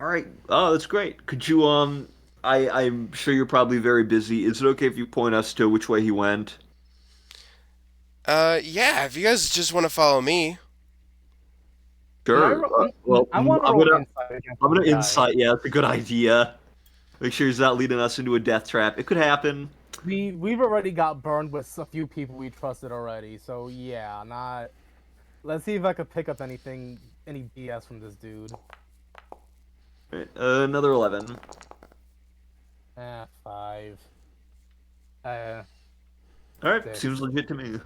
Speaker 3: All right. Oh, that's great. Could you I'm sure you're probably very busy. Is it okay if you point us to which way he went?
Speaker 1: Yeah, if you guys just want to follow me.
Speaker 2: Can I?
Speaker 3: Sure. Well,
Speaker 2: I want to
Speaker 3: I'm
Speaker 2: roll
Speaker 3: gonna
Speaker 2: insight against
Speaker 3: I'm
Speaker 2: this
Speaker 3: gonna
Speaker 2: guy.
Speaker 3: insight. Yeah, that's a good idea. Make sure he's not leading us into a death trap. It could happen.
Speaker 2: We've already got burned with a few people we trusted already. So yeah, not. Let's see if I could pick up any BS from this dude.
Speaker 3: Right, another 11.
Speaker 2: Five. Uh,
Speaker 3: All right,
Speaker 2: Six.
Speaker 3: seems legit to me.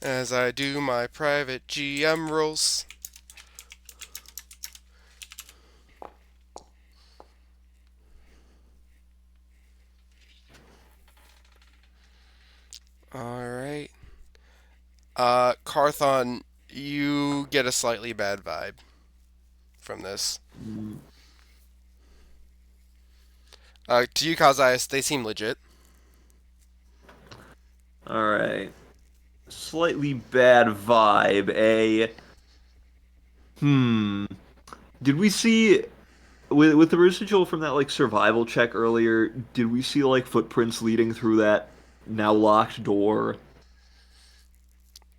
Speaker 1: As I do my private GM rolls. Alright. Carthon, you get a slightly bad vibe from this.
Speaker 3: Mm,
Speaker 1: To you, Kazayas, they seem legit.
Speaker 3: all right, slightly bad vibe. Hmm. Did we see with the residual from that like survival check earlier? Did we see like footprints leading through that now locked door?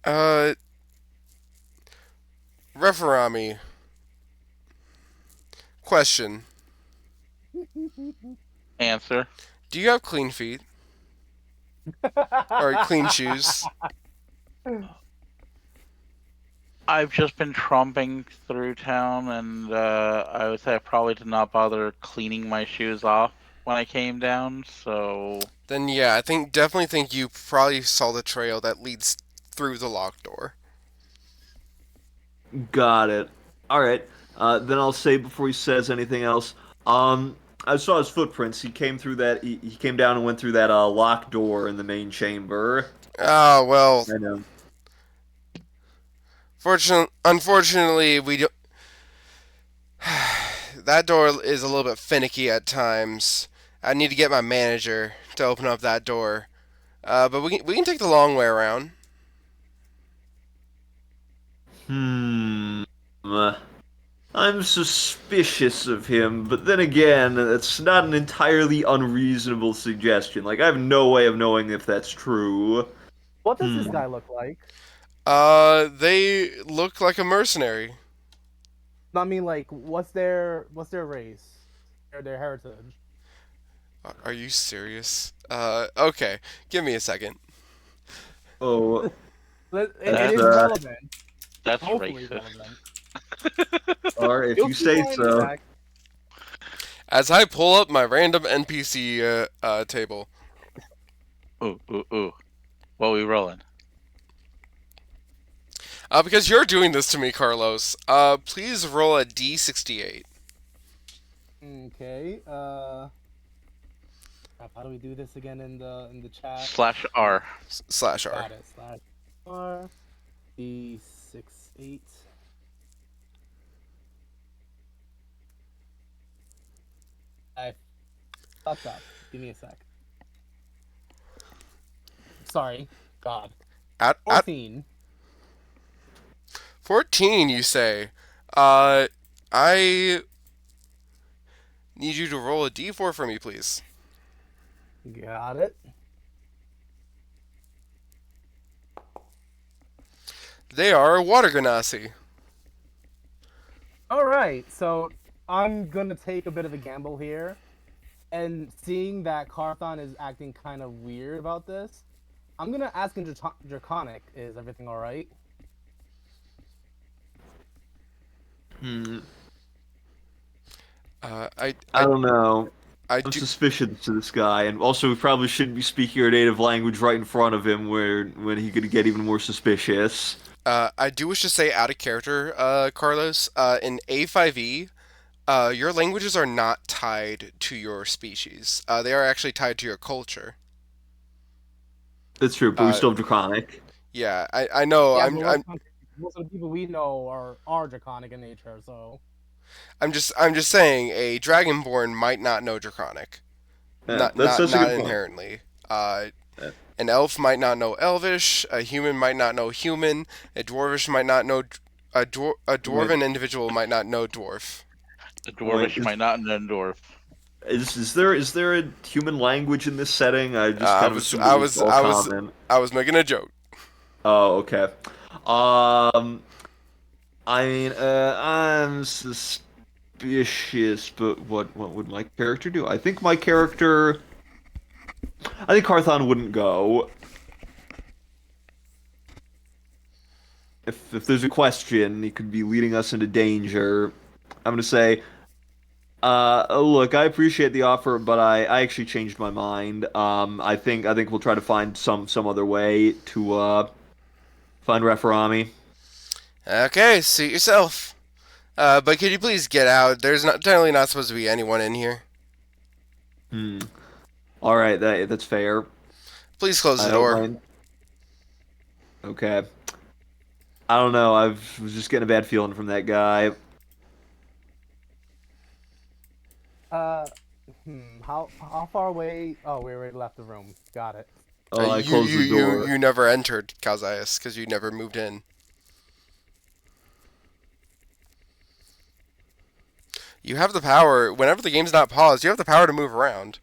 Speaker 1: Uh, Referami, question.
Speaker 4: Answer.
Speaker 1: Do you have clean feet? Or clean shoes?
Speaker 4: I've just been tromping through town, and I would say I probably did not bother cleaning my shoes off when I came down. So
Speaker 1: Then yeah, I think definitely think you probably saw the trail that leads through the locked door.
Speaker 3: Got it. All right. Then I'll say before he says anything else. I saw his footprints. He came through that. He came down and went through that locked door in the main chamber.
Speaker 1: Ah, well,
Speaker 3: I know.
Speaker 1: unfortunately, we don't. that door is a little bit finicky at times. I need to get my manager to open up that door. But we can take the long way around.
Speaker 3: Hmm. I'm suspicious of him, but then again, it's not an entirely unreasonable suggestion. Like, I have no way of knowing if that's true.
Speaker 2: What does this
Speaker 3: Hmm.
Speaker 2: guy look like?
Speaker 1: They look like a mercenary.
Speaker 2: I mean, like, what's their race? Their heritage?
Speaker 1: Are you serious? Okay. Give me a second.
Speaker 3: Oh,
Speaker 2: It
Speaker 3: that's
Speaker 2: is relevant.
Speaker 4: That's
Speaker 2: Hopefully
Speaker 4: racist.
Speaker 2: relevant.
Speaker 3: or if
Speaker 2: You'll
Speaker 3: you
Speaker 2: see
Speaker 3: say
Speaker 2: why in a
Speaker 3: so.
Speaker 2: sec.
Speaker 1: As I pull up my random NPC table.
Speaker 4: Ooh, ooh, ooh. What we rolling?
Speaker 1: Because you're doing this to me, Carlos. Please roll a D68.
Speaker 2: Okay. How do we do this again in the chat?
Speaker 4: Slash R.
Speaker 1: Slash R.
Speaker 2: Got it. Slash R D68. I fucked up. Give me a sec. Sorry. God.
Speaker 1: At
Speaker 2: 14.
Speaker 1: 14, you say. I need you to roll a D4 for me, please.
Speaker 2: Got it.
Speaker 1: They are water ganassi.
Speaker 2: All right. So I'm gonna take a bit of a gamble here, and seeing that Carthon is acting kind of weird about this, I'm gonna ask in Draconic. Is everything all right?
Speaker 3: Hmm.
Speaker 1: Uh, I,
Speaker 3: I
Speaker 1: I,
Speaker 3: don't know.
Speaker 1: I
Speaker 3: I'm
Speaker 1: do.
Speaker 3: suspicious to this guy, and also we probably shouldn't be speaking our native language right in front of him, where when he could get even more suspicious.
Speaker 1: I do wish to say out of character, Carlos. In A5E, your languages are not tied to your species. They are actually tied to your culture.
Speaker 3: That's true, but we
Speaker 1: Uh,
Speaker 3: still have Draconic.
Speaker 1: yeah, I know.
Speaker 2: Yeah, but most of the people we know are Draconic in nature. So
Speaker 1: I'm just saying a dragonborn might not know draconic.
Speaker 3: Yeah,
Speaker 1: Not
Speaker 3: that's
Speaker 1: not
Speaker 3: that's a
Speaker 1: not
Speaker 3: good point.
Speaker 1: inherently. Uh,
Speaker 3: Yeah.
Speaker 1: an elf might not know elvish. A human might not know human. A dwarvish might not know. A
Speaker 3: Wait,
Speaker 1: dwarven individual might not know dwarf.
Speaker 4: The
Speaker 3: wait,
Speaker 4: dwarvish might not Nendorf.
Speaker 3: is there a human language in this setting? I just
Speaker 1: I
Speaker 3: kind of
Speaker 1: was
Speaker 3: assumed it
Speaker 1: I
Speaker 3: was
Speaker 1: was
Speaker 3: all
Speaker 1: I was
Speaker 3: common.
Speaker 1: I was making a joke.
Speaker 3: Oh, okay. Um, I mean, I'm suspicious, but what would my character do? I think Carthon wouldn't go. If there's a question, he could be leading us into danger. I'm gonna say, look, I appreciate the offer, but I actually changed my mind. I think we'll try to find some other way to find Referami.
Speaker 1: Okay, suit yourself. But could you please get out? There's not generally not supposed to be anyone in here.
Speaker 3: Hmm. All right, that's fair.
Speaker 1: Please close
Speaker 3: I
Speaker 1: the
Speaker 3: don't
Speaker 1: door.
Speaker 3: mind. Okay. I don't know. I was just getting a bad feeling from that guy.
Speaker 2: uh, how far away? Oh, we already left the room. Got it.
Speaker 3: Oh, I
Speaker 1: You
Speaker 3: closed
Speaker 1: you
Speaker 3: the
Speaker 1: you
Speaker 3: door.
Speaker 1: you never entered Kazaias because you never moved in. You have the power. Whenever the game's not paused, you have the power to move around.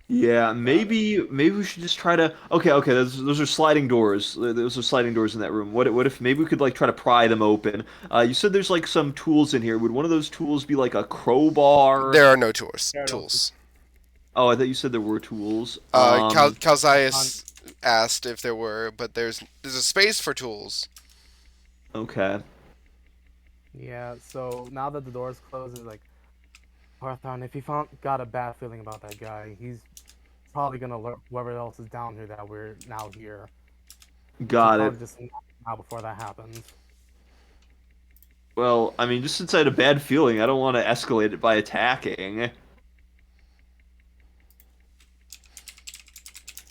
Speaker 3: Yeah,
Speaker 2: Got it.
Speaker 3: maybe we should just try to. Okay. Those are sliding doors. Those are sliding doors in that room. What if maybe we could like try to pry them open? You said there's like some tools in here. Would one of those tools be like a crowbar?
Speaker 1: There are no tools.
Speaker 2: There it is.
Speaker 1: Tools.
Speaker 3: Oh, I thought you said there were tools.
Speaker 2: On.
Speaker 1: Calzaius asked if there were, but there's a space for tools.
Speaker 3: Okay.
Speaker 2: Yeah. So now that the door's closed, it's like Carthon. If he got a bad feeling about that guy, he's probably gonna alert whoever else is down here that we're now here. Should
Speaker 3: Got it.
Speaker 2: probably just knock him out before that happens.
Speaker 3: Well, I mean, just since I had a bad feeling, I don't want to escalate it by attacking.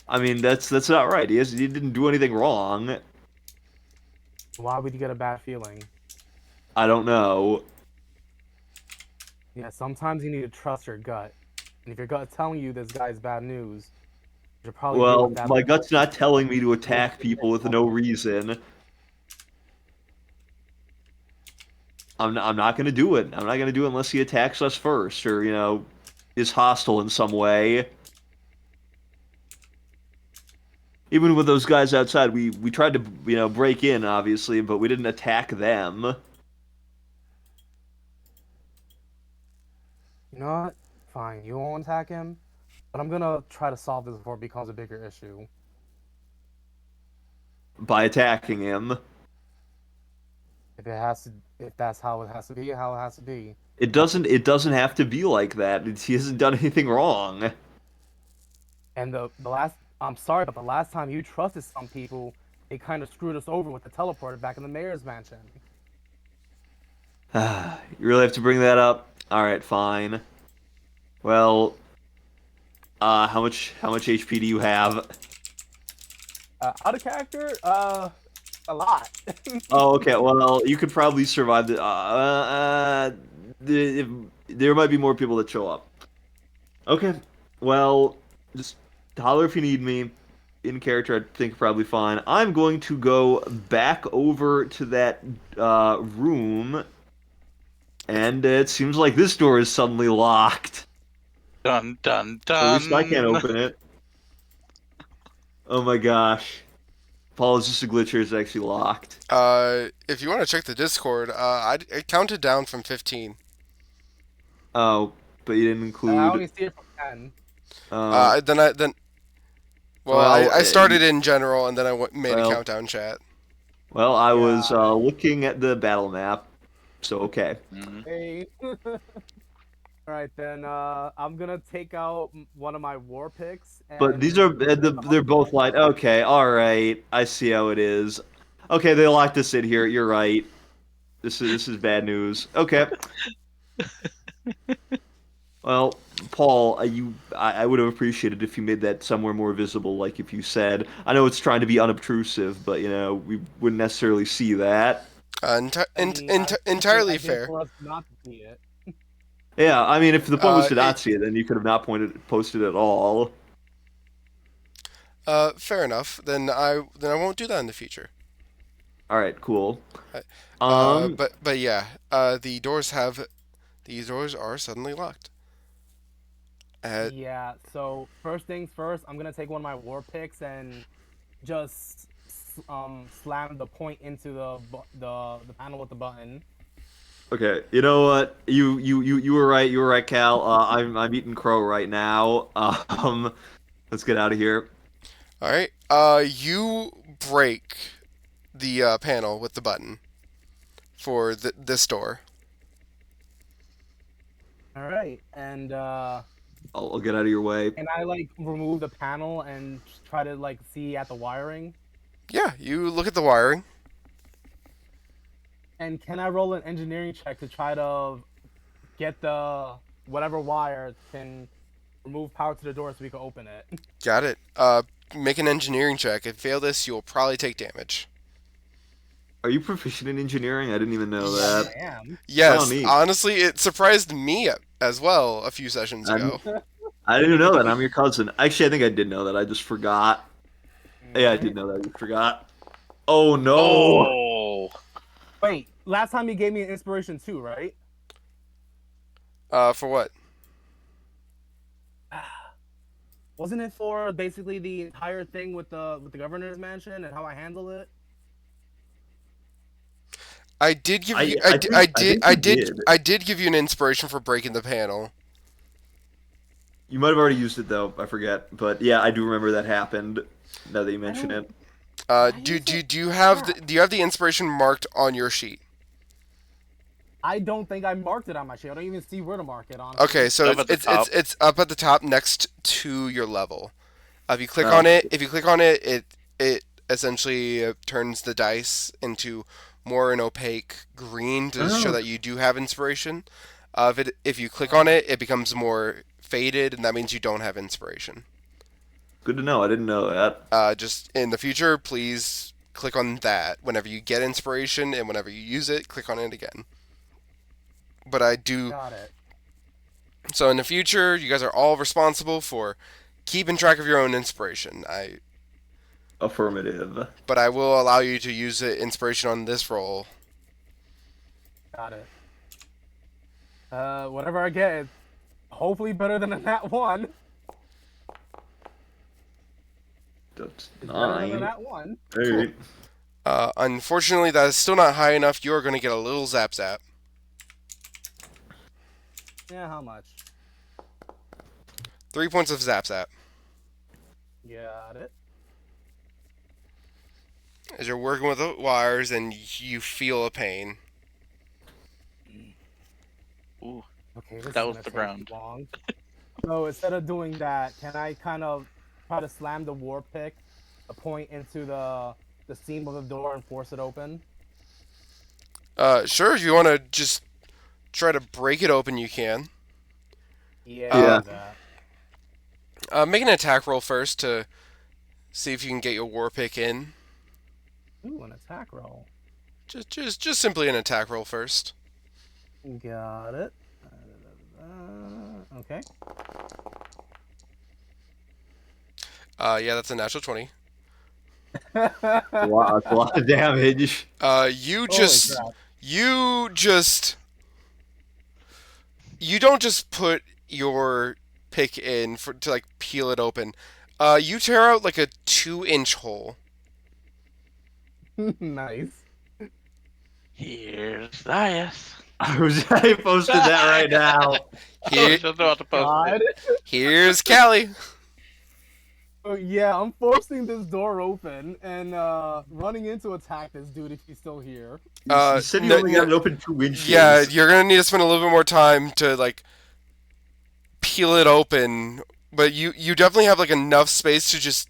Speaker 3: I mean, that's not right. He didn't do anything wrong.
Speaker 2: Why would you get a bad feeling?
Speaker 3: I don't know.
Speaker 2: Yeah, sometimes you need to trust your gut. And if your gut's telling you this guy's bad news, you should probably deal with
Speaker 3: Well,
Speaker 2: that
Speaker 3: my gut's
Speaker 2: before
Speaker 3: not telling me to
Speaker 2: you
Speaker 3: attack
Speaker 2: get
Speaker 3: people with no
Speaker 2: involved.
Speaker 3: reason. I'm not gonna do it. I'm not gonna do it unless he attacks us first, or is hostile in some way. Even with those guys outside, we tried to break in, obviously, but we didn't attack them.
Speaker 2: You know what? Fine, you won't attack him, but I'm gonna try to solve this before it becomes a bigger issue.
Speaker 3: By attacking him.
Speaker 2: If that's how it has to be, how it has to be.
Speaker 3: It doesn't have to be like that. He hasn't done anything wrong.
Speaker 2: And the last, I'm sorry, but the last time you trusted some people, they kind of screwed us over with the teleporter back in the mayor's mansion.
Speaker 3: You really have to bring that up? All right, fine. Well, how much HP do you have?
Speaker 2: Out of character, a lot.
Speaker 3: Oh, okay. Well, you could probably survive if, there might be more people that show up. Okay. Well, just holler if you need me. In character, I think probably fine. I'm going to go back over to that room, and it seems like this door is suddenly locked.
Speaker 4: Dun dun
Speaker 3: At least I can't
Speaker 4: dun.
Speaker 3: open it. Oh my gosh. Paul, is this a glitch or is it actually locked?
Speaker 1: If you want to check the Discord, I counted down from 15.
Speaker 3: Oh, but you didn't
Speaker 2: I
Speaker 3: include.
Speaker 2: only see it from 10.
Speaker 3: Uh,
Speaker 1: Then well,
Speaker 3: well,
Speaker 1: I started in general and then made a
Speaker 3: well,
Speaker 1: countdown chat.
Speaker 3: I was
Speaker 2: Got it.
Speaker 3: looking at the battle map, so okay.
Speaker 4: Mhm.
Speaker 2: Hey. All right, then I'm gonna take out one of my war picks
Speaker 3: But these are
Speaker 2: and prepare to hunt
Speaker 3: they're both
Speaker 2: again.
Speaker 3: light. Okay, all right. I see how it is. Okay, they locked us in here. You're right. This is bad news. Okay. Well, Paul, I would have appreciated if you made that somewhere more visible, like if you said. I know it's trying to be unobtrusive, but we wouldn't necessarily see that.
Speaker 2: And I think the
Speaker 1: Entirely
Speaker 2: idea
Speaker 1: fair.
Speaker 2: for us not to see it.
Speaker 3: Yeah, I mean, if the point was to
Speaker 1: It,
Speaker 3: not see it, then you could have not posted at all.
Speaker 1: fair enough. Then I won't do that in the future.
Speaker 3: All right, cool.
Speaker 1: Uh,
Speaker 3: Um,
Speaker 1: but yeah, these doors are suddenly locked. Uh,
Speaker 2: Yeah, so first things first, I'm gonna take one of my war picks and just slam the point into the panel with the button.
Speaker 3: okay, you know what? You were right. You were right, Cal. I'm eating crow right now. Let's get out of here.
Speaker 1: all right. You break the panel with the button for this door.
Speaker 2: All right, and
Speaker 3: I'll get out of your way.
Speaker 2: can I like remove the panel and try to like see at the wiring?
Speaker 1: Yeah, you look at the wiring.
Speaker 2: And can I roll an engineering check to try to get the whatever wire can remove power to the door so we can open it?
Speaker 1: Got it. Make an engineering check. If you fail this, you'll probably take damage.
Speaker 3: Are you proficient in engineering? I didn't even know
Speaker 2: Yes,
Speaker 3: that.
Speaker 2: I am.
Speaker 3: Oh,
Speaker 1: Yes,
Speaker 3: neat.
Speaker 1: honestly, it surprised me as well a few sessions
Speaker 3: I
Speaker 1: ago.
Speaker 3: didn't, I didn't even know that. I'm your cousin. Actually, I think I did know that. I just forgot. Yeah, I did know that. I just forgot. Oh no.
Speaker 4: Oh,
Speaker 2: Wait, last time you gave me an inspiration too, right?
Speaker 1: For what?
Speaker 2: Wasn't it for basically the entire thing with the governor's mansion and how I handle it?
Speaker 1: I did give you.
Speaker 3: I think you did.
Speaker 1: I did give you an inspiration for breaking the panel.
Speaker 3: You might have already used it though. I forget. But yeah, I do remember that happened. Now that you
Speaker 2: I
Speaker 3: mention
Speaker 2: don't.
Speaker 3: it.
Speaker 2: Did I use it?
Speaker 1: Do you have
Speaker 2: Crap.
Speaker 1: do you have the inspiration marked on your sheet?
Speaker 2: I don't think I marked it on my sheet. I don't even see where to mark it,
Speaker 1: Okay,
Speaker 2: honestly.
Speaker 1: so
Speaker 4: up at the top.
Speaker 1: it's up at the top next to your level.
Speaker 3: Okay.
Speaker 1: If you click on it, it essentially turns the dice into more an opaque green to show
Speaker 3: Oh,
Speaker 1: that you do have inspiration. If you click on
Speaker 2: Uh,
Speaker 1: it, it becomes more faded, and that means you don't have inspiration.
Speaker 3: good to know. I didn't know that.
Speaker 1: Just in the future, please click on that whenever you get inspiration, and whenever you use it, click on it again. But I do
Speaker 2: got it.
Speaker 1: So in the future, you guys are all responsible for keeping track of your own inspiration.
Speaker 3: Affirmative.
Speaker 1: But I will allow you to use the inspiration on this roll.
Speaker 2: Got it. Whatever I get, it's hopefully better than a nat one.
Speaker 3: That's
Speaker 2: It's better than a
Speaker 3: 9.
Speaker 2: nat one.
Speaker 1: Cool.
Speaker 3: Alright.
Speaker 1: Unfortunately, that is still not high enough. You are going to get a little zap zap.
Speaker 2: Yeah, how much?
Speaker 1: 3 points of zap zap.
Speaker 2: Got it.
Speaker 1: As you're working with the wires and you feel a pain.
Speaker 4: Ooh,
Speaker 2: Okay, this
Speaker 4: that
Speaker 2: is
Speaker 4: was
Speaker 2: gonna
Speaker 4: the
Speaker 2: take
Speaker 4: ground.
Speaker 2: long. So instead of doing that, can I kind of try to slam the war pick, a point into the seam of the door and force it open?
Speaker 1: Sure, if you want to just try to break it open, you can.
Speaker 2: Yeah, I'll
Speaker 1: Uh,
Speaker 3: Yeah.
Speaker 2: do that.
Speaker 1: Make an attack roll first to see if you can get your war pick in.
Speaker 2: Ooh, an attack roll.
Speaker 1: Just simply an attack roll first.
Speaker 2: Got it. Okay.
Speaker 1: Yeah, that's a natural 20.
Speaker 3: That's a lot of damage.
Speaker 1: You
Speaker 2: Holy
Speaker 1: just,
Speaker 2: crap.
Speaker 1: you just, you don't just put your pick in to like peel it open. You tear out like a 2-inch hole.
Speaker 2: Nice.
Speaker 4: Here's Zias.
Speaker 3: I posted that right now.
Speaker 4: I
Speaker 1: Here,
Speaker 4: was just about to post
Speaker 2: God.
Speaker 4: it.
Speaker 1: here's Callie.
Speaker 2: Oh, yeah, I'm forcing this door open and running in to attack this dude if he's still here.
Speaker 3: You said you only got it open 2 inches.
Speaker 1: Yeah, you're gonna need to spend a little bit more time to like peel it open, but you definitely have like enough space to just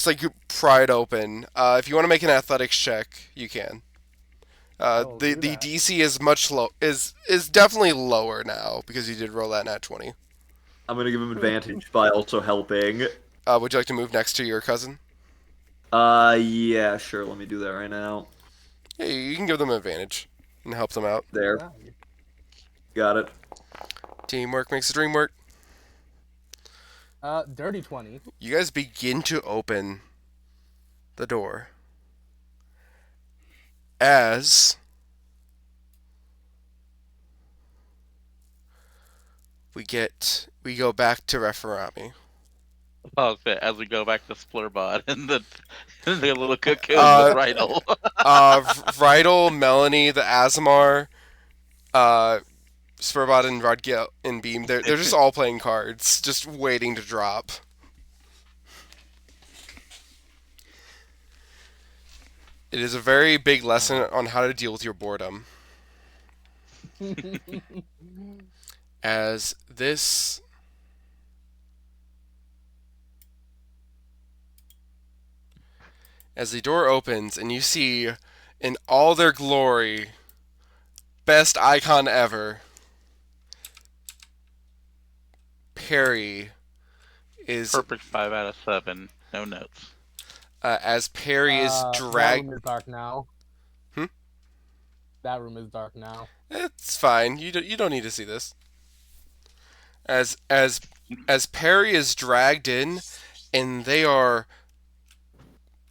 Speaker 1: like pry it open. If you want to make an athletics check, you can.
Speaker 2: I will
Speaker 1: The
Speaker 2: do
Speaker 1: the
Speaker 2: that.
Speaker 1: DC is much low is definitely lower now because you did roll that nat 20.
Speaker 3: I'm gonna give him advantage by also helping.
Speaker 1: Would you like to move next to your cousin?
Speaker 3: Yeah, sure. Let me do that right now.
Speaker 1: Yeah, you can give them advantage and help them out.
Speaker 3: There.
Speaker 2: Yeah.
Speaker 3: Got it.
Speaker 1: Teamwork makes the dream work.
Speaker 2: Dirty 20.
Speaker 1: You guys begin to open the door as we go back to Referami.
Speaker 4: Oh, okay, as we go back to Splurbot and the little cocoon
Speaker 1: Uh,
Speaker 4: with Rydell.
Speaker 1: Rydell, Melanie, the Azamar, uh, Spurbot, and Rodgil and Beam. They're just all playing cards, just waiting to drop. It is a very big lesson on how to deal with your boredom. As this as the door opens and you see in all their glory, best icon ever, Perry is
Speaker 4: Perfect 5 out of 7. No notes.
Speaker 1: as Perry is
Speaker 2: That
Speaker 1: dragged.
Speaker 2: room is dark now.
Speaker 1: Hmm?
Speaker 2: That room is dark now.
Speaker 1: It's fine. You don't need to see this. As Perry is dragged in, and they are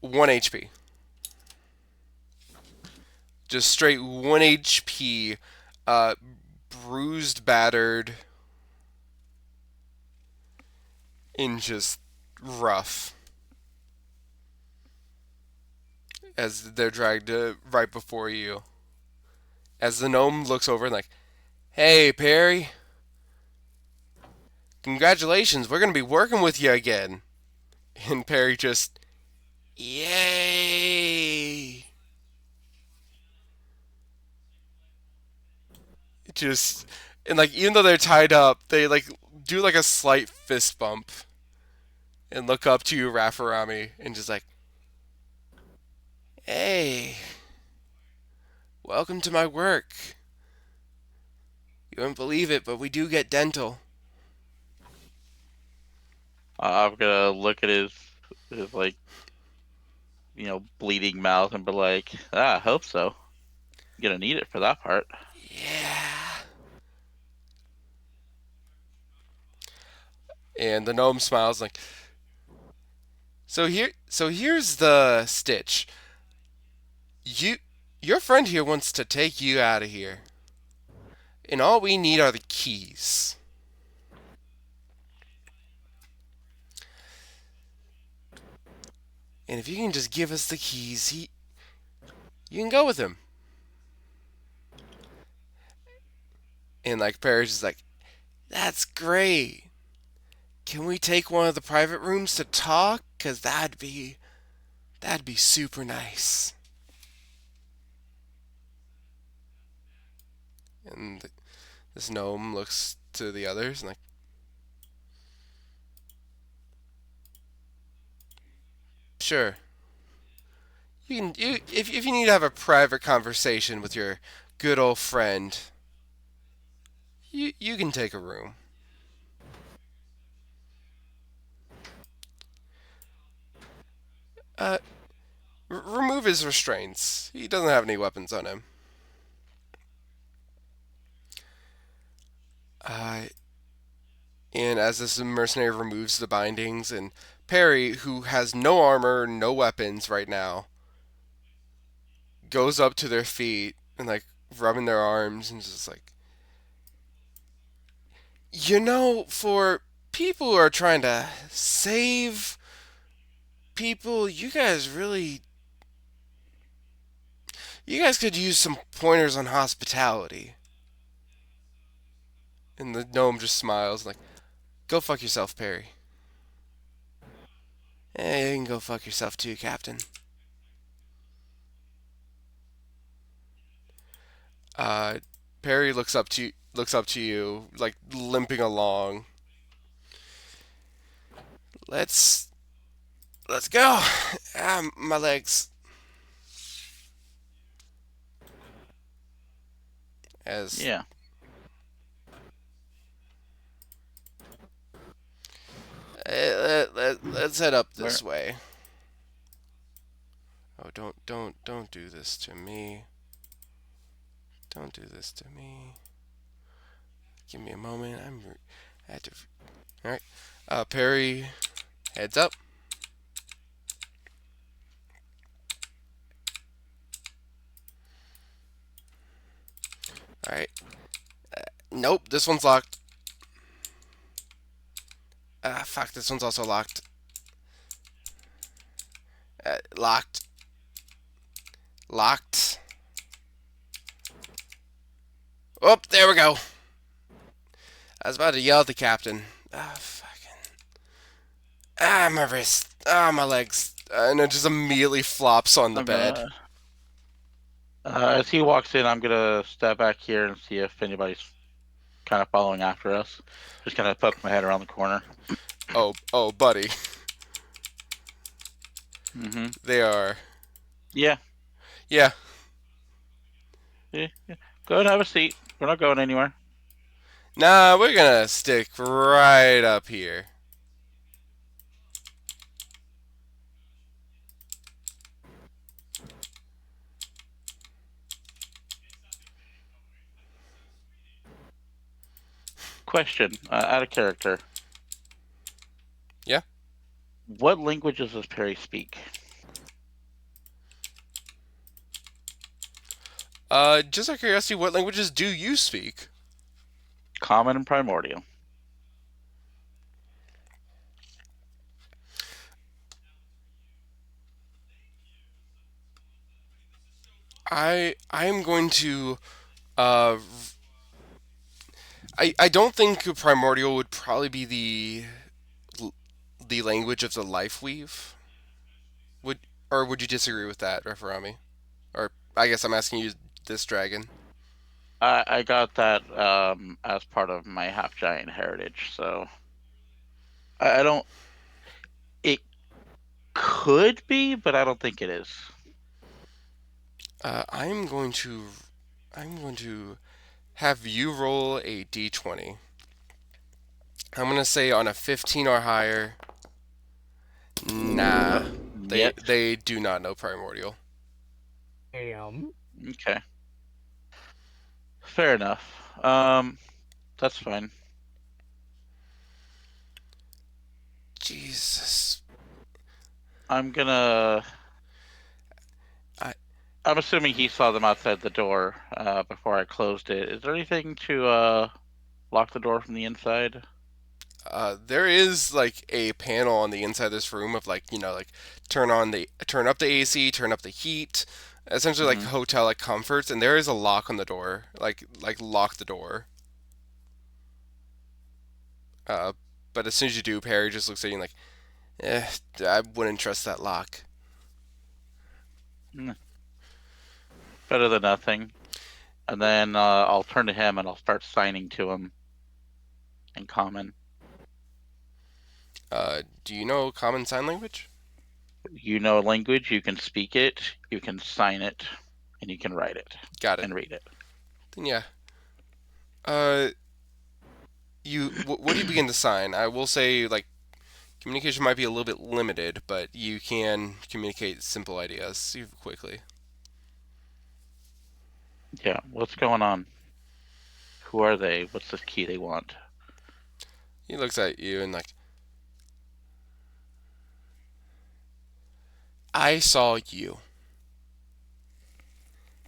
Speaker 1: 1 HP. Just straight 1 HP, bruised, battered, and just rough. As they're dragged right before you. As the gnome looks over and like, "Hey, Perry. Congratulations, we're gonna be working with you again." And Perry just, "Yay!" Just and like even though they're tied up, they like do like a slight fist bump and look up to you, Raffarami, and just like, "Hey, welcome to my work. You wouldn't believe it, but we do get dental."
Speaker 4: I'm gonna look at his like, bleeding mouth and be like, I hope so. Gonna need it for that part.
Speaker 1: Yeah. And the gnome smiles like, so here's the stitch. You, your friend here wants to take you out of here, and all we need are the keys. And if you can just give us the keys, you can go with him. And like Parrish is like, that's great. Can we take one of the private rooms to talk? Cause that'd be super nice. And this gnome looks to the others and like, sure. If you need to have a private conversation with your good old friend, you can take a room. Uh, remove his restraints. He doesn't have any weapons on him. Uh, and as this mercenary removes the bindings, and Perry, who has no armor, no weapons right now, goes up to their feet and like rubbing their arms and just like, for people who are trying to save people, you guys could use some pointers on hospitality. And the gnome just smiles like, go fuck yourself, Perry. You can go fuck yourself too, Captain. Uh, Perry looks up to you, like limping along. Let's let's go. My legs. As
Speaker 4: Yeah.
Speaker 1: let's head up
Speaker 4: Where?
Speaker 1: this way. Oh, don't do this to me. Don't do this to me. Give me a moment. I have to. All right. Perry heads up. All right. Nope. This one's locked. Fuck. This one's also locked. Locked. Locked. Oh, there we go. I was about to yell at the captain. Ah, fucking. My wrist. My legs. And it just immediately flops on the
Speaker 4: I'm
Speaker 1: bed.
Speaker 4: gonna. As he walks in, I'm gonna step back here and see if anybody's kind of following after us. Just kind of poke my head around the corner.
Speaker 1: Oh, buddy.
Speaker 4: Mm-hmm.
Speaker 1: They are.
Speaker 4: Yeah.
Speaker 1: Yeah.
Speaker 4: Yeah. Yeah. Go and have a seat. We're not going anywhere.
Speaker 1: Nah, we're gonna stick right up here.
Speaker 4: Question. Out of character.
Speaker 1: Yeah.
Speaker 4: What languages does Perry speak?
Speaker 1: Just out of curiosity, what languages do you speak?
Speaker 4: Common and primordial.
Speaker 1: I am going to uh I don't think primordial would probably be the language of the life weave. Would or would you disagree with that, Referami? Or I guess I'm asking you this dragon.
Speaker 4: I got that as part of my half giant heritage, so I don't. It could be, but I don't think it is.
Speaker 1: Uh, I'm going to I'm going to have you roll a d20. I'm gonna say on a 15 or higher. Nah, they
Speaker 4: Yet.
Speaker 1: they do not know primordial.
Speaker 2: Damn.
Speaker 4: Okay. Fair enough. That's fine.
Speaker 1: Jesus.
Speaker 4: I'm gonna.
Speaker 1: I
Speaker 4: I'm assuming he saw them outside the door before I closed it. Is there anything to lock the door from the inside?
Speaker 1: there is like a panel on the inside of this room of like like turn up the AC, turn up the heat, essentially like
Speaker 4: Hmm.
Speaker 1: hotel like comforts, and there is a lock on the door, like lock the door. Uh, but as soon as you do, Perry just looks at you and like, eh, I wouldn't trust that lock.
Speaker 4: Better than nothing. And then I'll turn to him and I'll start signing to him in common.
Speaker 1: Do you know common sign language?
Speaker 4: You know a language, you can speak it, you can sign it, and you can write it
Speaker 1: Got it.
Speaker 4: and read it.
Speaker 1: Then yeah. Uh, what do you begin to sign? I will say like communication might be a little bit limited, but you can communicate simple ideas quickly.
Speaker 4: Yeah, what's going on? Who are they? What's the key they want?
Speaker 1: He looks at you and like, I saw you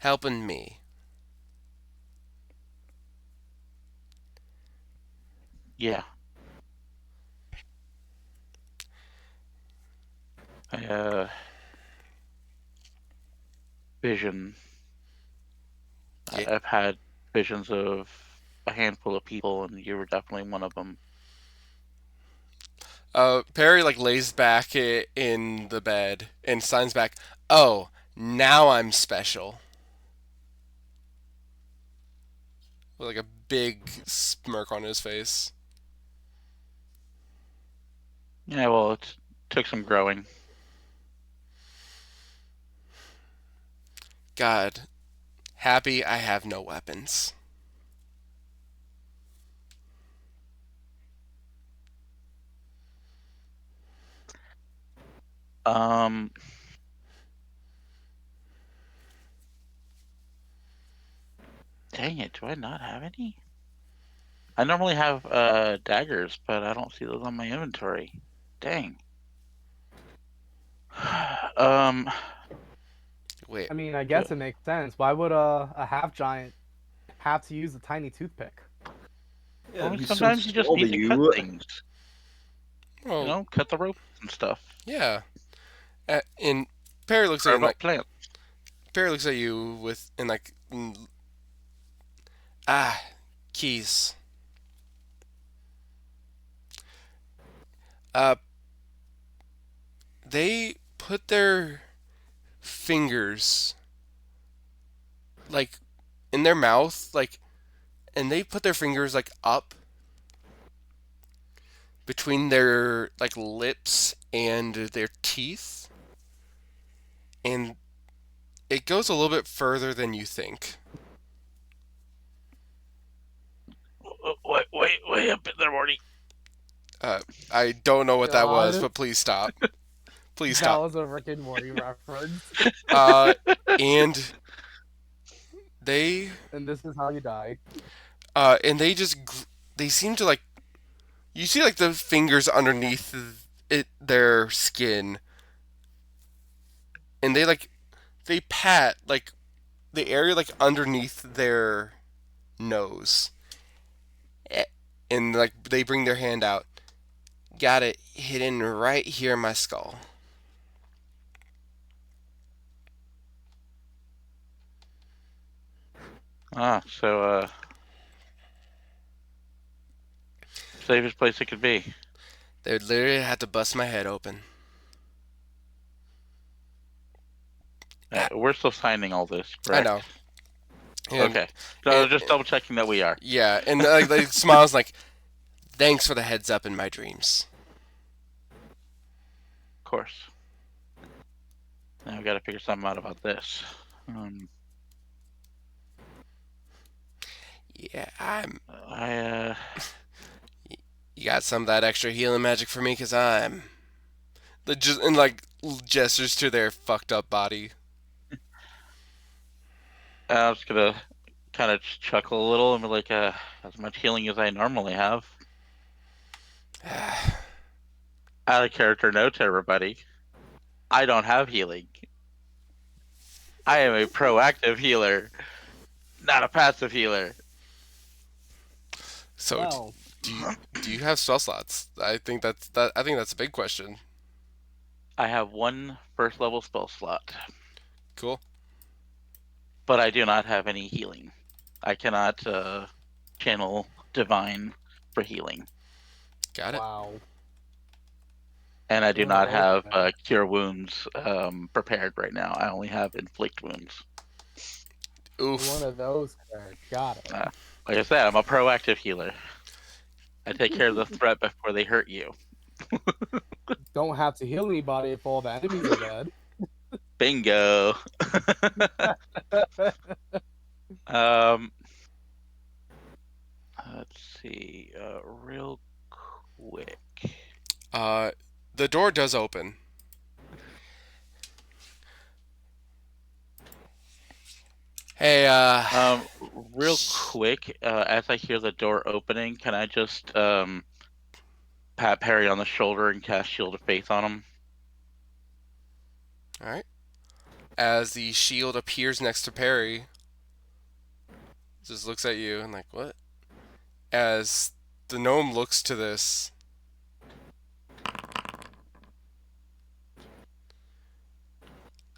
Speaker 1: helping me.
Speaker 4: Yeah, I, vision.
Speaker 1: Yeah.
Speaker 4: I've had visions of a handful of people, and you were definitely one of them.
Speaker 1: Perry like lays back in the bed and signs back. Oh, now I'm special. With like a big smirk on his face.
Speaker 4: Yeah, well, it took some growing.
Speaker 1: God, happy I have no weapons.
Speaker 4: Um, dang it, do I not have any? I normally have daggers, but I don't see those on my inventory. Dang. Um,
Speaker 1: Wait,
Speaker 2: I mean, I
Speaker 4: so
Speaker 2: guess it makes sense. Why would a half giant have to use a tiny toothpick?
Speaker 3: Yeah,
Speaker 4: well,
Speaker 3: it'd be so
Speaker 4: sometimes you just
Speaker 3: small
Speaker 4: need
Speaker 3: to
Speaker 4: to cut
Speaker 3: you.
Speaker 4: things.
Speaker 1: well,
Speaker 4: Cut the ropes and stuff.
Speaker 1: yeah. And Perry looks at you
Speaker 4: Or
Speaker 1: and like
Speaker 4: about plants.
Speaker 1: Perry looks at you with and like ah keys. Uh, they put their fingers like in their mouth like and they put their fingers like up between their like lips and their teeth and it goes a little bit further than you think.
Speaker 4: Way up in there, Morty.
Speaker 1: uh, I don't know what that was,
Speaker 2: God,
Speaker 1: but please stop. Please
Speaker 2: that
Speaker 1: stop.
Speaker 2: was a Rick and Morty reference.
Speaker 1: uh, and they
Speaker 2: And this is how you die.
Speaker 1: and they just they seem to like you see like the fingers underneath their skin and they pat like the area like underneath their nose. Eh, and like they bring their hand out. Got it hidden right here in my skull.
Speaker 4: So safest place it could be.
Speaker 1: They would literally have to bust my head open. Ah,
Speaker 4: We're still signing all this,
Speaker 1: I know.
Speaker 4: correct?
Speaker 1: And
Speaker 4: Okay. So
Speaker 1: and
Speaker 4: just double checking that we are.
Speaker 1: yeah, and like they smiles like, thanks for the heads up in my dreams.
Speaker 4: Of course. Now we got to figure something out about this.
Speaker 1: Yeah, I'm.
Speaker 4: I
Speaker 1: You got some of that extra healing magic for me, cause I'm. The just and like gestures to their fucked up body.
Speaker 4: I was gonna kind of chuckle a little and be like, as much healing as I normally have. Out of character note to everybody. I don't have healing. I am a proactive healer, not a passive healer.
Speaker 1: So,
Speaker 2: Well,
Speaker 1: do you do you have spell slots? I think that's a big question.
Speaker 4: I have one first level spell slot,
Speaker 1: Cool.
Speaker 4: but I do not have any healing. I cannot channel divine for healing,
Speaker 1: Got it.
Speaker 2: wow.
Speaker 4: and I do
Speaker 2: One of
Speaker 4: not
Speaker 2: those
Speaker 4: have
Speaker 2: then.
Speaker 4: cure wounds prepared right now. I only have inflict wounds.
Speaker 2: One
Speaker 1: Oof.
Speaker 2: of those cards. Got it.
Speaker 4: Uh, like I said, I'm a proactive healer. I take care of the threat before they hurt you.
Speaker 2: Don't have to heal anybody if all the enemies are dead.
Speaker 4: Bingo. um, let's see, real quick.
Speaker 1: Uh, the door does open. Hey,
Speaker 4: Real quick, as I hear the door opening, can I just pat Perry on the shoulder and cast Shield of Faith on him?
Speaker 1: all right. As the shield appears next to Perry, just looks at you and like, what? As the gnome looks to this,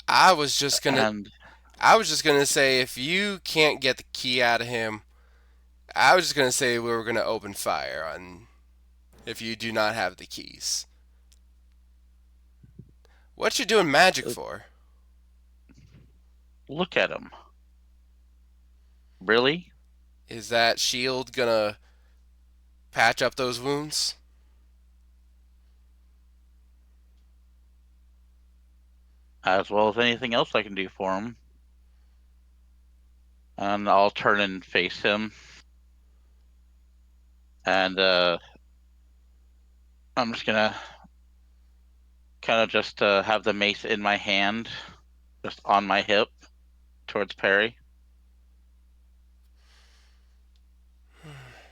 Speaker 1: I was just gonna,
Speaker 4: And
Speaker 1: I was just gonna say if you can't get the key out of him, I was just gonna say we were gonna open fire on if you do not have the keys. What you doing magic for?
Speaker 4: look at him. Really?
Speaker 1: Is that shield gonna patch up those wounds?
Speaker 4: As well as anything else I can do for him. And I'll turn and face him. And I'm just gonna kind of just have the mace in my hand, just on my hip, towards Perry.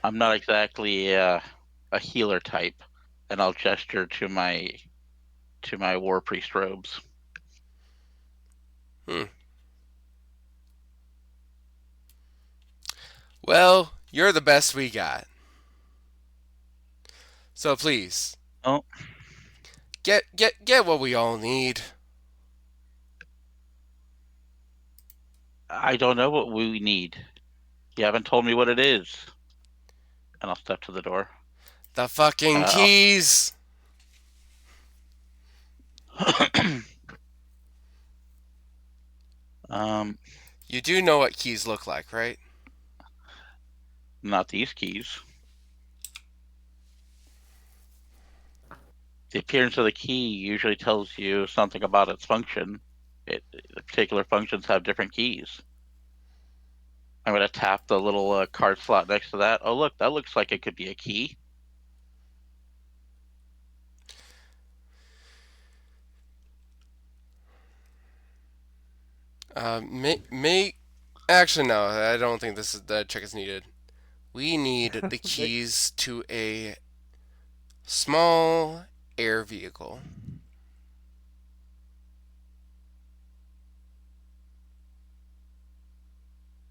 Speaker 4: I'm not exactly a healer type, and I'll gesture to my war priest robes.
Speaker 1: Hmm. Well, you're the best we got. So please,
Speaker 4: Oh,
Speaker 1: get what we all need.
Speaker 4: I don't know what we need. You haven't told me what it is. And I'll step to the door.
Speaker 1: The fucking
Speaker 4: Uh,
Speaker 1: keys.
Speaker 4: um,
Speaker 1: You do know what keys look like, right?
Speaker 4: not these keys. The appearance of the key usually tells you something about its function. The particular functions have different keys. I'm going to tap the little card slot next to that. Oh, look, that looks like it could be a key.
Speaker 1: May actually no, I don't think that check is needed. We need the
Speaker 2: They-
Speaker 1: keys to a small air vehicle.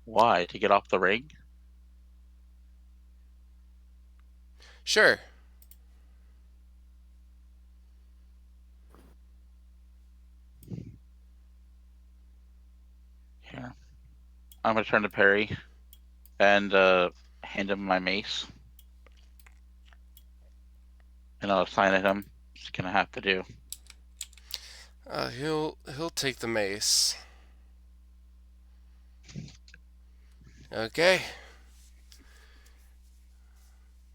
Speaker 4: Why? To get off the ring?
Speaker 1: Sure.
Speaker 4: Here. I'm going to turn to Perry and hand him my mace. And I'll assign it him. It's going to have to do.
Speaker 1: He'll take the mace. Okay.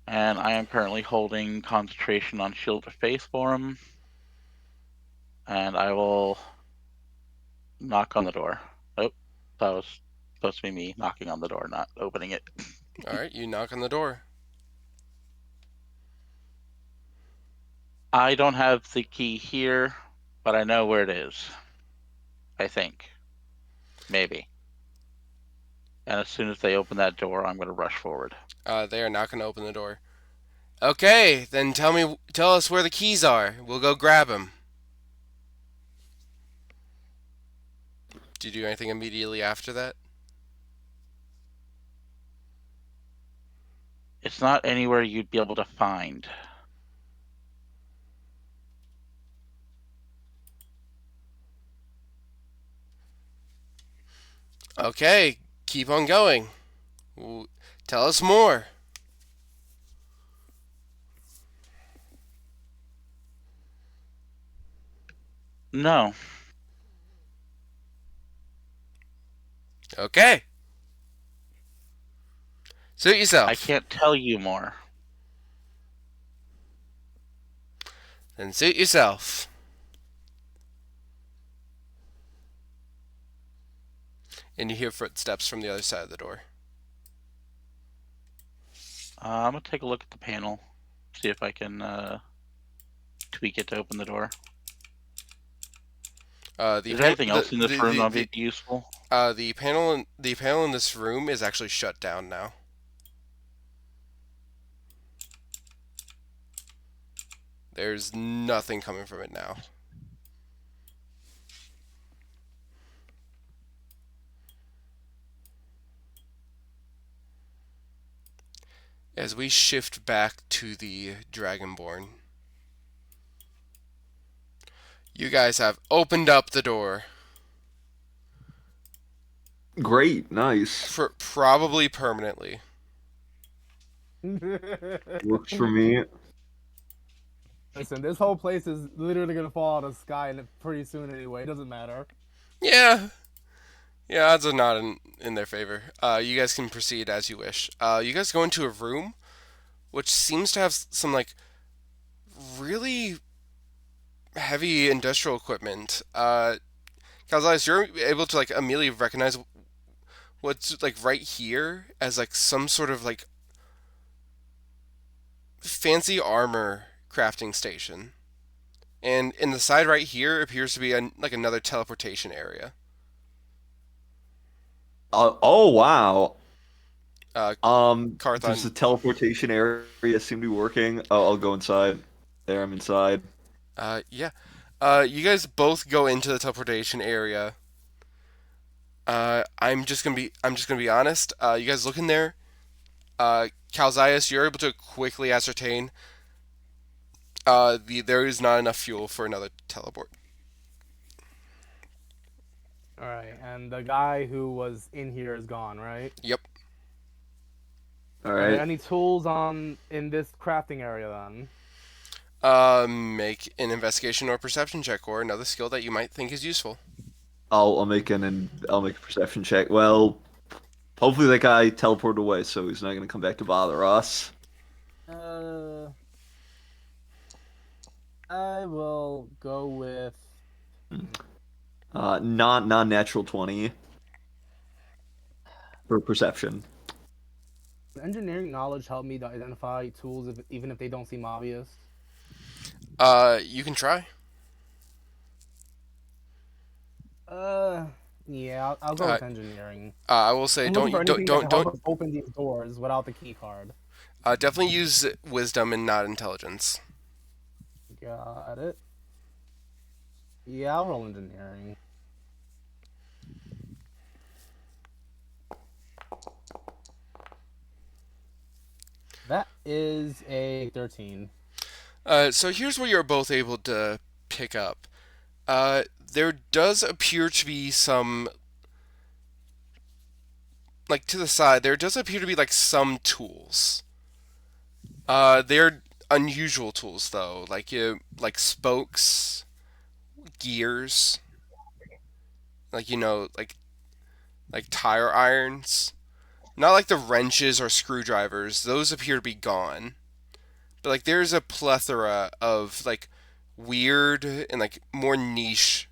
Speaker 4: And I am currently holding concentration on Shield of Faith for him. And I will knock on the door. Oh, that was supposed to be me knocking on the door, not opening it.
Speaker 1: All right. You knock on the door.
Speaker 4: I don't have the key here, but I know where it is. I think. Maybe. And as soon as they open that door, I'm going to rush forward.
Speaker 1: They are not going to open the door. Okay, then tell us where the keys are. We'll go grab them. Do you do anything immediately after that?
Speaker 4: It's not anywhere you'd be able to find.
Speaker 1: Okay, keep on going. Tell us more.
Speaker 4: No,
Speaker 1: Okay, suit
Speaker 4: I
Speaker 1: yourself.
Speaker 4: can't tell you more.
Speaker 1: Then suit yourself. And you hear footsteps from the other side of the door.
Speaker 4: I'm gonna take a look at the panel, see if I can tweak it to open the door.
Speaker 1: The
Speaker 4: Is there
Speaker 1: pan-
Speaker 4: anything else in this room that would be useful?
Speaker 1: the panel in this room is actually shut down now. There's nothing coming from it now. As we shift back to the Dragonborn, you guys have opened up the door
Speaker 3: Great, nice.
Speaker 1: for probably permanently.
Speaker 3: Works for me.
Speaker 2: Listen, this whole place is literally gonna fall out of the sky and pretty soon anyway. It doesn't matter.
Speaker 1: Yeah, yeah, odds are not in their favor. You guys can proceed as you wish. You guys go into a room which seems to have some like really heavy industrial equipment. Calzais, you're able to like immediately recognize what's like right here as like some sort of like fancy armor crafting station. And in the side right here appears to be like another teleportation area.
Speaker 3: Oh wow.
Speaker 1: Uh,
Speaker 3: Does
Speaker 1: Carthon,
Speaker 3: the teleportation area seem to be working? Oh, I'll go inside. There, I'm inside.
Speaker 1: yeah. You guys both go into the teleportation area. I'm just gonna be honest. You guys look in there. Calzias, you're able to quickly ascertain there is not enough fuel for another teleport.
Speaker 2: All right, and the guy who was in here is gone, right?
Speaker 1: Yep.
Speaker 3: All
Speaker 2: Are there
Speaker 3: right.
Speaker 2: any tools on in this crafting area then?
Speaker 1: Make an investigation or perception check or another skill that you might think is useful.
Speaker 3: I'll make a perception check. Well, hopefully that guy teleported away, so he's not gonna come back to bother us.
Speaker 2: Uh, I will go with.
Speaker 3: Non-natural 20 for perception.
Speaker 2: Engineering knowledge help me to identify tools even if they don't seem obvious.
Speaker 1: You can try.
Speaker 2: Uh, yeah, I'll go
Speaker 1: Uh,
Speaker 2: with engineering.
Speaker 1: I will say
Speaker 2: I'm looking for anything that can help
Speaker 1: don't
Speaker 2: us open these doors without the key card.
Speaker 1: definitely use wisdom and not intelligence.
Speaker 2: Got it. Yeah, I'll roll engineering. That is a 13.
Speaker 1: So here's where you're both able to pick up. There does appear to be some, like to the side, there does appear to be like some tools. They're unusual tools though, like spokes, gears, like like tire irons. Not like the wrenches or screwdrivers; those appear to be gone. But like there's a plethora of like weird and like more niche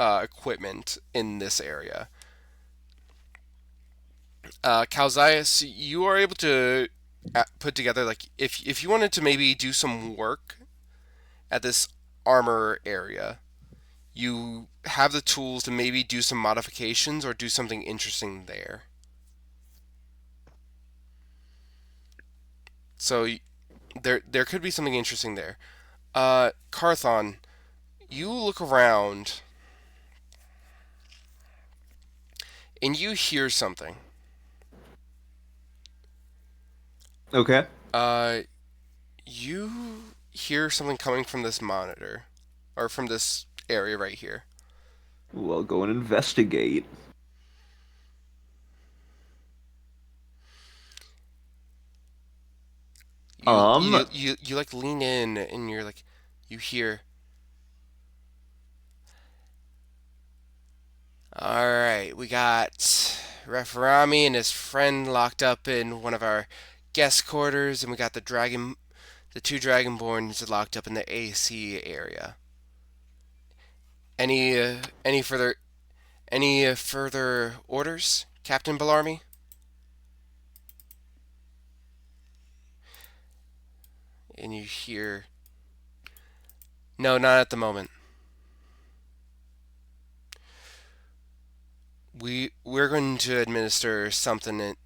Speaker 1: equipment in this area. Calzias, you are able to put together like if you wanted to maybe do some work at this armor area, you have the tools to maybe do some modifications or do something interesting there. So there could be something interesting there. Carthon, you look around and you hear something.
Speaker 3: Okay.
Speaker 1: Uh, you hear something coming from this monitor, or from this area right here.
Speaker 3: Well, go and investigate. Um,
Speaker 1: You like lean in and you're like, you hear. All right, we got Referami and his friend locked up in one of our guest quarters, and we got the two dragonborns locked up in the AC area. Any further orders, Captain Bellarmy? And you hear, no, not at the moment. We're going to administer something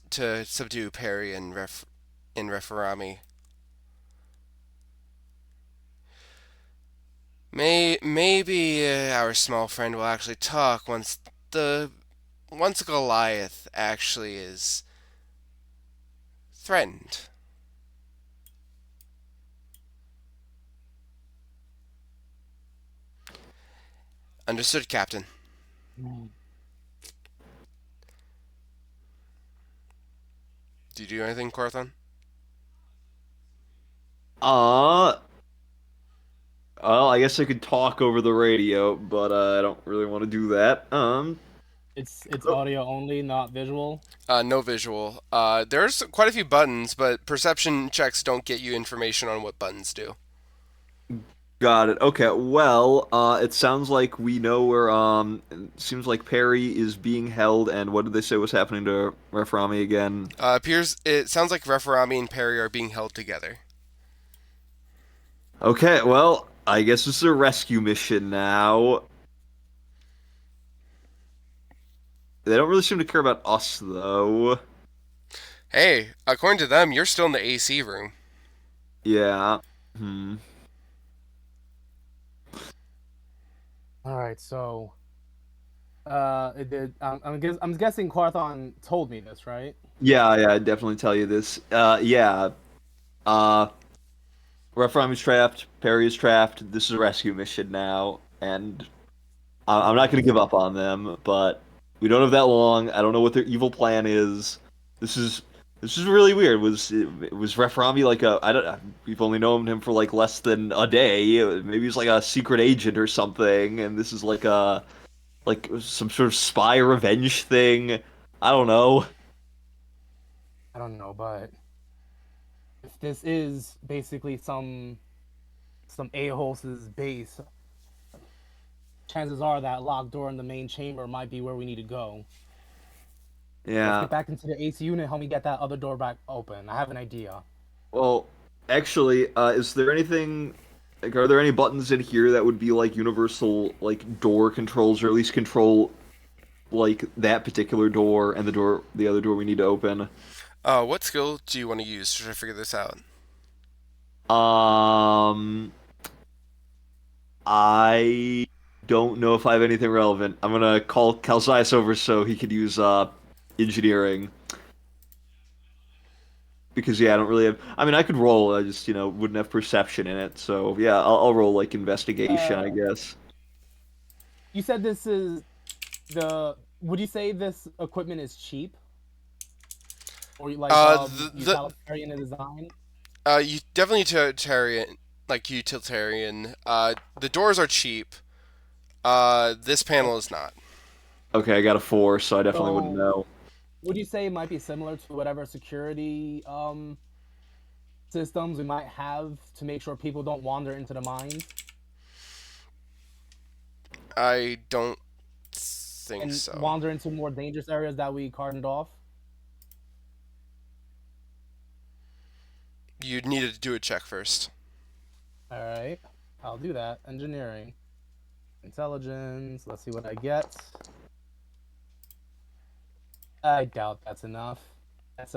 Speaker 1: to subdue Perry and Referami. Maybe our small friend will actually talk the once Goliath actually is threatened. Understood, Captain. Do you do anything, Carthon?
Speaker 3: uh, well, I guess I could talk over the radio, but I don't really want to do that.
Speaker 2: It's
Speaker 3: Oh,
Speaker 2: audio only, not visual.
Speaker 1: No visual. There's quite a few buttons, but perception checks don't get you information on what buttons do.
Speaker 3: got it. Okay. Well, it sounds like we know where. It seems like Perry is being held, and what did they say was happening to Reframi again?
Speaker 1: It sounds like Referami and Perry are being held together.
Speaker 3: Okay. Well, I guess this is a rescue mission now. They don't really seem to care about us, though.
Speaker 1: Hey, according to them, you're still in the AC room.
Speaker 3: Yeah. Hmm.
Speaker 2: All right, so it did. I'm guessing Carthon told me this, right?
Speaker 3: Yeah, yeah, I'd definitely tell you this. Yeah. Uh, Reframi's trapped. Perry is trapped. This is a rescue mission now, and I'm not
Speaker 2: Okay.
Speaker 3: going to give up on them, but we don't have that long. I don't know what their evil plan is. This is this is really weird. Was Reframi like a I don't we've only known him for like less than a day. Maybe he's like a secret agent or something, and this is like some sort of spy revenge thing. I don't know.
Speaker 2: I don't know, but if this is basically some a-hole's base, chances are that locked door in the main chamber might be where we need to go. Let's
Speaker 3: Yeah.
Speaker 2: get back into the AC unit. Help me get that other door back open. I have an idea.
Speaker 3: Well, actually, is there anything like are there any buttons in here that would be like universal like door controls or at least control like that particular door and the other door we need to open?
Speaker 1: What skill do you want to use to try to figure this out?
Speaker 3: Um, I don't know if I have anything relevant. I'm gonna call Calzais over so he could use engineering because yeah, I don't really have. I mean, I could roll. I just wouldn't have perception in it. So yeah, I'll roll like investigation, I
Speaker 2: Uh,
Speaker 3: guess.
Speaker 2: you said this is the. Would you say this equipment is cheap or like
Speaker 1: The
Speaker 2: utilitarian in design?
Speaker 1: you definitely utilitarian, like utilitarian. The doors are cheap. This panel is not.
Speaker 3: Okay, I got a 4, so I definitely wouldn't
Speaker 2: So,
Speaker 3: know.
Speaker 2: would you say it might be similar to whatever security systems we might have to make sure people don't wander into the mines
Speaker 1: I don't think
Speaker 2: and
Speaker 1: so.
Speaker 2: wander into more dangerous areas that we cordoned off?
Speaker 1: You needed to do a check first.
Speaker 2: All right, I'll do that. Engineering, intelligence. Let's see what I get. I doubt that's enough. That's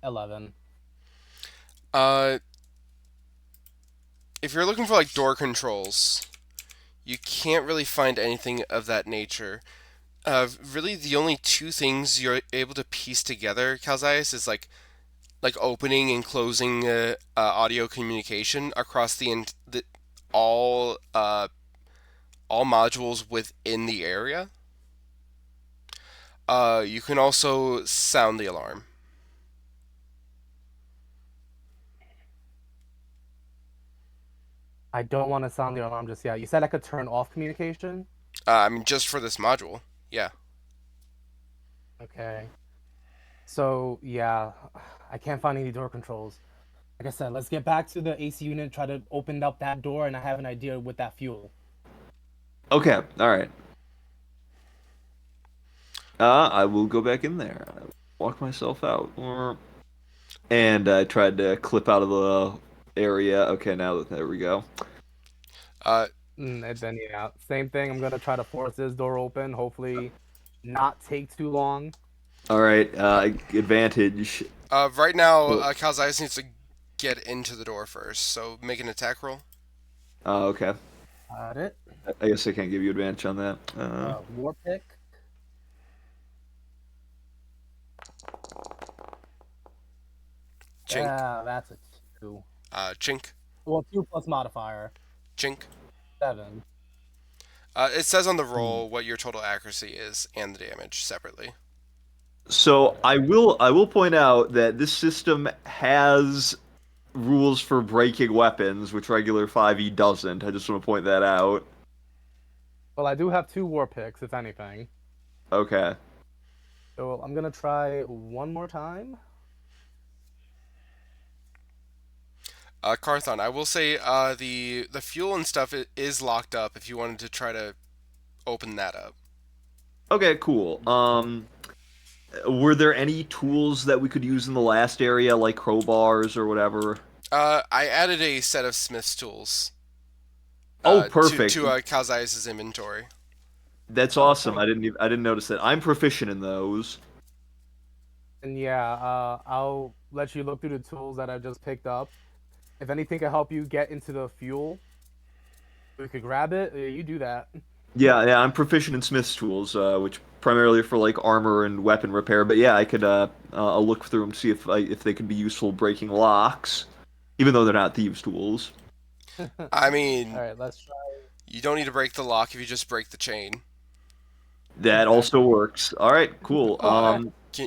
Speaker 2: 11.
Speaker 1: Uh, if you're looking for like door controls, you can't really find anything of that nature. Really, the only two things you're able to piece together, Calzaius, is like opening and closing audio communication across the all uh, all modules within the area. You can also sound the alarm.
Speaker 2: I don't want to sound the alarm just yet. You said I could turn off communication?
Speaker 1: I mean, just for this module. Yeah.
Speaker 2: Okay. So, yeah, I can't find any door controls. Like I said, let's get back to the AC unit, try to open up that door, and I have an idea with that fuel.
Speaker 3: Okay, all right. I will go back in there. I will walk myself out. And I tried to clip out of the area. Okay, now there we go.
Speaker 1: Uh,
Speaker 2: And then, yeah, same thing. I'm gonna try to force this door open. Hopefully, not take too long.
Speaker 3: All right,
Speaker 1: uh,
Speaker 3: advantage.
Speaker 1: right now,
Speaker 3: Oh,
Speaker 1: Calzaius needs to get into the door first. So make an attack roll.
Speaker 3: okay.
Speaker 2: Got it.
Speaker 3: I guess I can't give you advantage on that.
Speaker 2: War pick.
Speaker 1: Chink.
Speaker 2: That's a 2.
Speaker 1: Chink.
Speaker 2: Well, 2 plus modifier.
Speaker 1: Chink.
Speaker 2: 7.
Speaker 1: It says on the
Speaker 2: Hmm.
Speaker 1: roll what your total accuracy is and the damage separately.
Speaker 3: So I will point out that this system has rules for breaking weapons, which regular 5e doesn't. I just want to point that out.
Speaker 2: Well, I do have 2 war picks, if anything.
Speaker 3: Okay.
Speaker 2: So I'm gonna try one more time.
Speaker 1: Carthon, I will say the fuel and stuff is locked up if you wanted to try to open that up.
Speaker 3: Okay, cool. Were there any tools that we could use in the last area, like crowbars or whatever?
Speaker 1: I added a set of Smith's tools
Speaker 3: Oh,
Speaker 1: to
Speaker 3: perfect.
Speaker 1: Calzaius' inventory.
Speaker 3: That's
Speaker 2: Oh,
Speaker 3: awesome.
Speaker 2: thank you.
Speaker 3: I didn't notice that. I'm proficient in those.
Speaker 2: And yeah, I'll let you look through the tools that I just picked up. If anything can help you get into the fuel, we could grab it. You do that.
Speaker 3: Yeah, I'm proficient in Smith's tools, which primarily are for like armor and weapon repair. But yeah, I could I'll look through them to see if they could be useful breaking locks, even though they're not thieves' tools.
Speaker 2: All
Speaker 1: I mean,
Speaker 2: right, let's try.
Speaker 1: you don't need to break the lock if you just break the chain.
Speaker 3: That also
Speaker 2: Exactly.
Speaker 3: works. All right, cool.
Speaker 2: Why,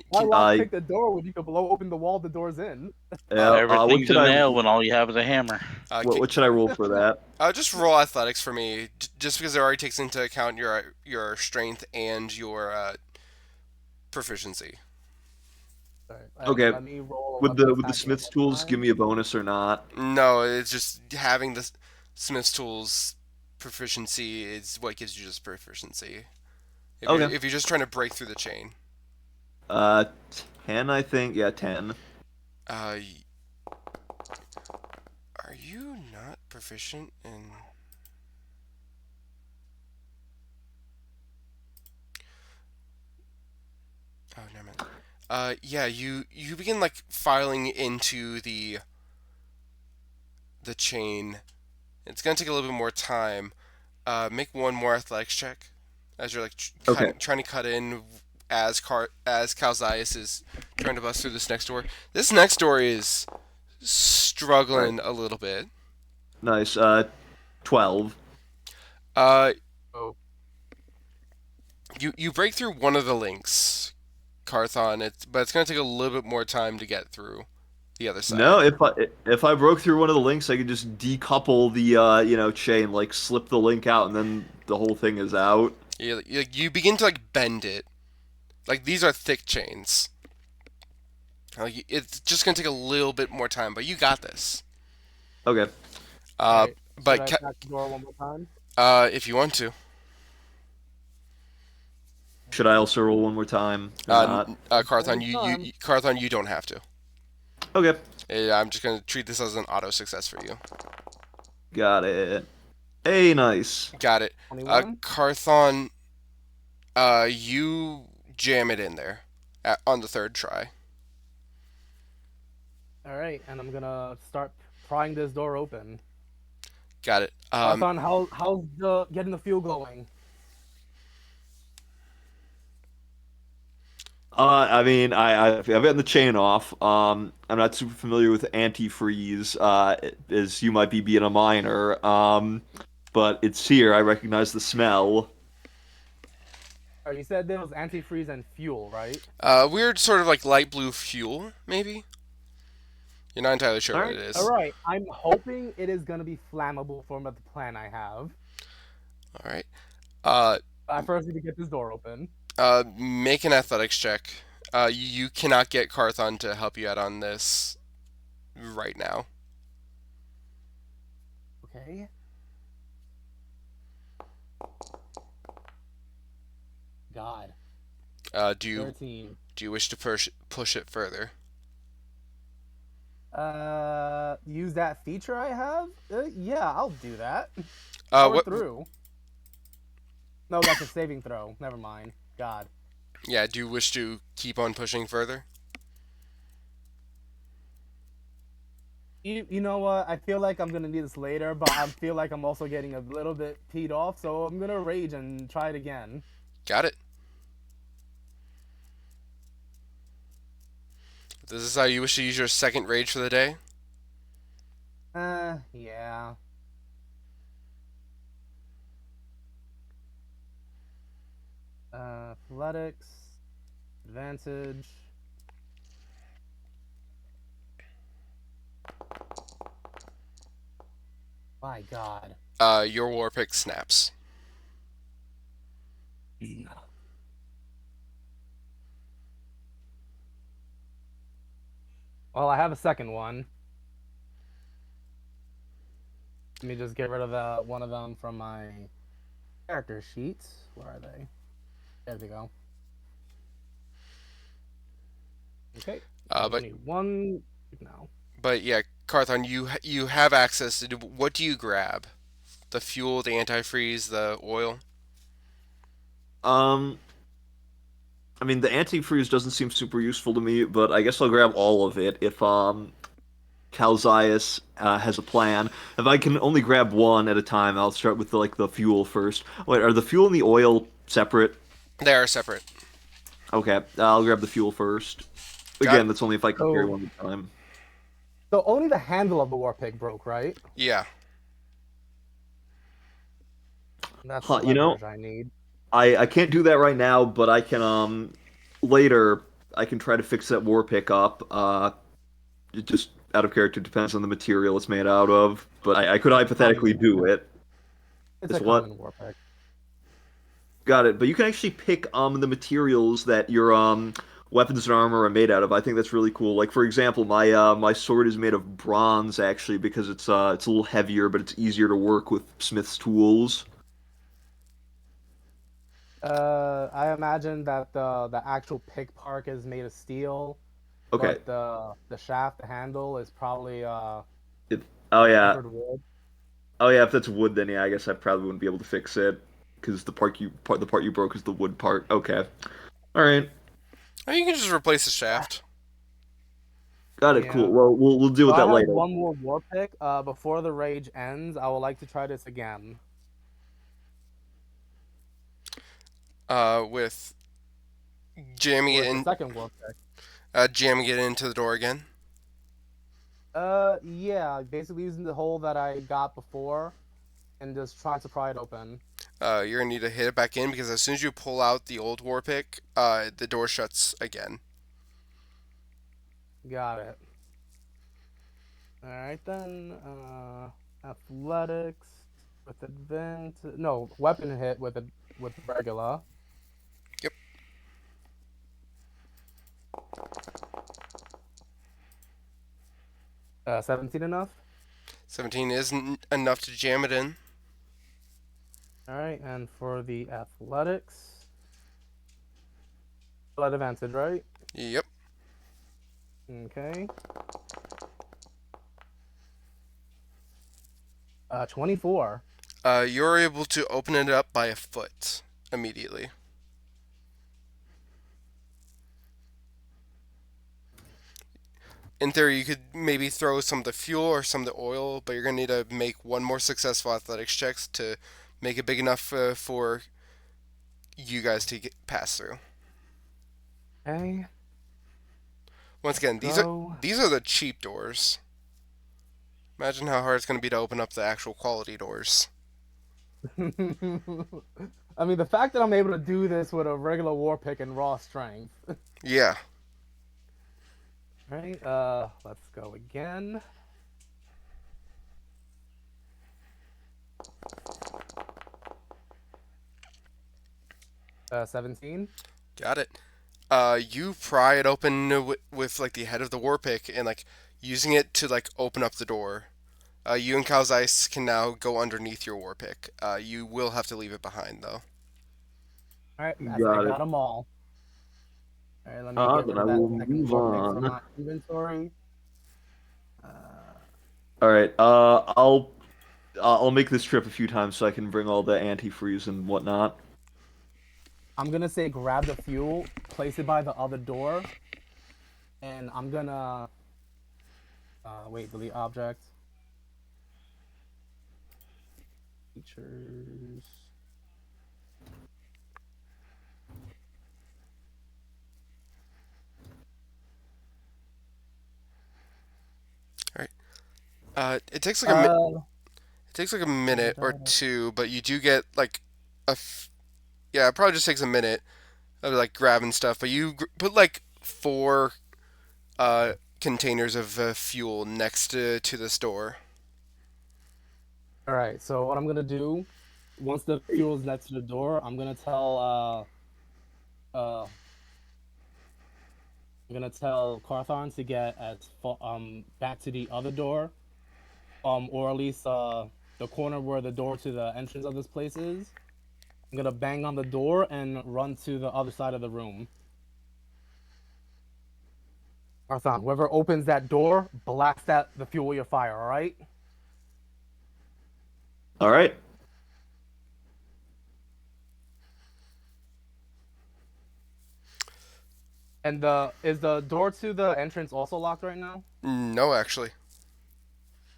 Speaker 2: why
Speaker 1: Can
Speaker 2: lock
Speaker 3: I
Speaker 2: pick the door when you could blow open the wall the door's in?
Speaker 1: uh,
Speaker 3: what
Speaker 4: Everything's
Speaker 3: should
Speaker 4: a
Speaker 3: I
Speaker 4: nail when all you have is a hammer.
Speaker 1: can,
Speaker 3: what should I roll for that?
Speaker 1: just roll athletics for me, just because it already takes into account your strength and your proficiency.
Speaker 2: All right,
Speaker 3: Okay,
Speaker 2: let me roll a
Speaker 3: would
Speaker 2: weapon
Speaker 3: the
Speaker 2: attack one
Speaker 3: Smith's
Speaker 2: more
Speaker 3: tools give
Speaker 2: time.
Speaker 3: me a bonus or not?
Speaker 1: No, it's just having the Smith's tools proficiency is what gives you just proficiency.
Speaker 3: Okay.
Speaker 1: If you're just trying to break through the chain,
Speaker 3: Uh, 10, I think. Yeah, 10.
Speaker 1: uh, are you not proficient in? Oh, never mind. Yeah, you begin like filing into the chain. It's gonna take a little bit more time. Make one more athletics check as you're like
Speaker 3: Okay.
Speaker 1: trying to cut in as Calzaius is trying to bust through this next door. This next door is
Speaker 3: All right.
Speaker 1: struggling a little bit.
Speaker 3: Nice. 12.
Speaker 1: Uh,
Speaker 2: Oh,
Speaker 1: you break through one of the links, Carthon. But it's gonna take a little bit more time to get through the other
Speaker 3: No,
Speaker 1: side.
Speaker 3: if I broke through one of the links, I could just decouple the chain, like slip the link out, and then the whole thing is out.
Speaker 1: You begin to like bend it. Like these are thick chains. Like it's just gonna take a little bit more time, but you got this.
Speaker 3: Okay.
Speaker 2: all
Speaker 1: Uh,
Speaker 2: right. Should
Speaker 1: but
Speaker 2: I attack the door one more time?
Speaker 1: if you want to,
Speaker 3: Should I also roll one more time or not?
Speaker 1: Carthon,
Speaker 2: One time.
Speaker 1: Carthon, you don't have to.
Speaker 3: Okay.
Speaker 1: I'm just gonna treat this as an auto success for you.
Speaker 3: Got it. Hey, nice.
Speaker 1: Got it.
Speaker 2: 21.
Speaker 1: Carthon, you jam it in there on the third try.
Speaker 2: All right, and I'm gonna start prying this door open.
Speaker 1: Got it.
Speaker 2: Arthon, how's the getting the fuel going?
Speaker 3: I mean, I've gotten the chain off. I'm not super familiar with antifreeze, as you might be being a miner. But it's here. I recognize the smell.
Speaker 2: You said there was antifreeze and fuel, right?
Speaker 1: Weird sort of like light blue fuel, maybe. You're not entirely sure
Speaker 3: All
Speaker 1: what
Speaker 3: right.
Speaker 1: it
Speaker 2: All
Speaker 1: is.
Speaker 2: right. I'm hoping it is gonna be flammable for the plan I have.
Speaker 1: All right. Uh,
Speaker 2: I first need to get this door open.
Speaker 1: make an athletics check. You cannot get Carthon to help you out on this right now.
Speaker 2: Okay. God.
Speaker 1: Do you
Speaker 2: 13.
Speaker 1: wish to push it further?
Speaker 2: Use that feature I have? Yeah, I'll do that. Power
Speaker 1: What?
Speaker 2: through. No, that's a saving throw. Never mind. God.
Speaker 1: Yeah. Do you wish to keep on pushing further?
Speaker 2: You know what? I feel like I'm gonna need this later, but I feel like I'm also getting a little bit peed off, so I'm gonna rage and try it again.
Speaker 1: Got it. This is how you wish to use your second rage for the day.
Speaker 2: Yeah. Athletics, advantage. My God.
Speaker 1: Your war pick snaps.
Speaker 2: Well, I have a second one. Let me just get rid of the one of them from my character sheets. Where are they? There we go. Okay.
Speaker 1: Uh,
Speaker 2: We
Speaker 1: but
Speaker 2: need one now.
Speaker 1: but yeah, Carthon, you have access to what do you grab? The fuel, the antifreeze, the oil.
Speaker 3: Um, I mean, the antifreeze doesn't seem super useful to me, but I guess I'll grab all of it if Calzias has a plan. If I can only grab one at a time, I'll start with the fuel first. Wait, are the fuel and the oil separate?
Speaker 1: They are separate.
Speaker 3: Okay, I'll grab the fuel first.
Speaker 1: Got
Speaker 3: Again,
Speaker 1: it.
Speaker 3: that's only if I can carry
Speaker 2: So,
Speaker 3: one at a time.
Speaker 2: so only the handle of the war pig broke, right?
Speaker 1: Yeah.
Speaker 2: That's the
Speaker 3: Huh, you know,
Speaker 2: leverage I need.
Speaker 3: I can't do that right now, but I can later I can try to fix that war pickup. It just out of character depends on the material it's made out of, but I could
Speaker 2: It's a common
Speaker 3: hypothetically
Speaker 2: war
Speaker 3: do
Speaker 2: pig.
Speaker 3: it.
Speaker 2: It's
Speaker 3: Is
Speaker 2: a
Speaker 3: what?
Speaker 2: common war pig.
Speaker 3: Got it. But you can actually pick the materials that your weapons and armor are made out of. I think that's really cool. Like for example, my sword is made of bronze actually because it's a little heavier, but it's easier to work with smith's tools.
Speaker 2: I imagine that the actual pig park is made of steel,
Speaker 3: Okay.
Speaker 2: but the shaft, the handle is probably
Speaker 3: It, oh yeah.
Speaker 2: tempered wood.
Speaker 3: Oh yeah, if that's wood, then yeah, I guess I probably wouldn't be able to fix it because the part you broke is the wood part. Okay, all right,
Speaker 1: Or you can just replace the shaft.
Speaker 3: got it. Cool.
Speaker 2: Yeah.
Speaker 3: Well, we'll deal
Speaker 2: So
Speaker 3: with
Speaker 2: I
Speaker 3: that
Speaker 2: have
Speaker 3: later.
Speaker 2: one more war pick. Before the rage ends, I would like to try this again.
Speaker 1: With jamming it
Speaker 2: With the
Speaker 1: in,
Speaker 2: second war pick.
Speaker 1: jamming it into the door again.
Speaker 2: Yeah, basically using the hole that I got before and just trying to pry it open.
Speaker 1: You're gonna need to hit it back in because as soon as you pull out the old war pick, the door shuts again.
Speaker 2: Got it. All right then. Athletics with advantage. No, weapon hit with regular.
Speaker 1: Yep.
Speaker 2: 17 enough.
Speaker 1: 17 isn't enough to jam it in.
Speaker 2: All right, and for the athletics, at advantage, right?
Speaker 1: Yep.
Speaker 2: Okay. 24.
Speaker 1: You're able to open it up by a foot immediately. in theory, you could maybe throw some of the fuel or some of the oil, but you're gonna need to make one more successful athletics checks to make it big enough for you guys to pass through.
Speaker 2: Okay,
Speaker 1: Once
Speaker 2: let's
Speaker 1: again,
Speaker 2: go.
Speaker 1: these are the cheap doors. Imagine how hard it's gonna be to open up the actual quality doors.
Speaker 2: I mean, the fact that I'm able to do this with a regular war pick and raw strength.
Speaker 1: Yeah.
Speaker 2: Right, let's go again. 17.
Speaker 1: Got it. You pry it open with like the head of the war pick and like using it to like open up the door. You and Cal's Ice can now go underneath your war pick. You will have to leave it behind though.
Speaker 2: All right, I
Speaker 3: Got it.
Speaker 2: got them all. All right, let me get
Speaker 3: Then
Speaker 2: rid
Speaker 3: I
Speaker 2: of that
Speaker 3: will
Speaker 2: second
Speaker 3: move
Speaker 2: war pick from
Speaker 3: on.
Speaker 2: my inventory. Uh,
Speaker 3: All right. I'll make this trip a few times so I can bring all the antifreeze and whatnot.
Speaker 2: I'm gonna say grab the fuel, place it by the other door, and I'm gonna wait, delete object. Features.
Speaker 1: All right. It takes like
Speaker 2: Uh,
Speaker 1: it takes like a
Speaker 2: da,
Speaker 1: minute or
Speaker 2: da, da.
Speaker 1: two, but you do get like yeah. It probably just takes a minute of like grabbing stuff, but you put like four uh, containers of fuel next to the store.
Speaker 2: All right, so what I'm gonna do, once the fuel's next to the door, uh I'm gonna tell Carthon to get as far, back to the other door, or at least the corner where the door to the entrance of this place is. I'm gonna bang on the door and run to the other side of the room. Carthon, whoever opens that door, blast that the fuel with your fire. All right.
Speaker 3: All right.
Speaker 2: And the is the door to the entrance also locked right now?
Speaker 1: No, actually.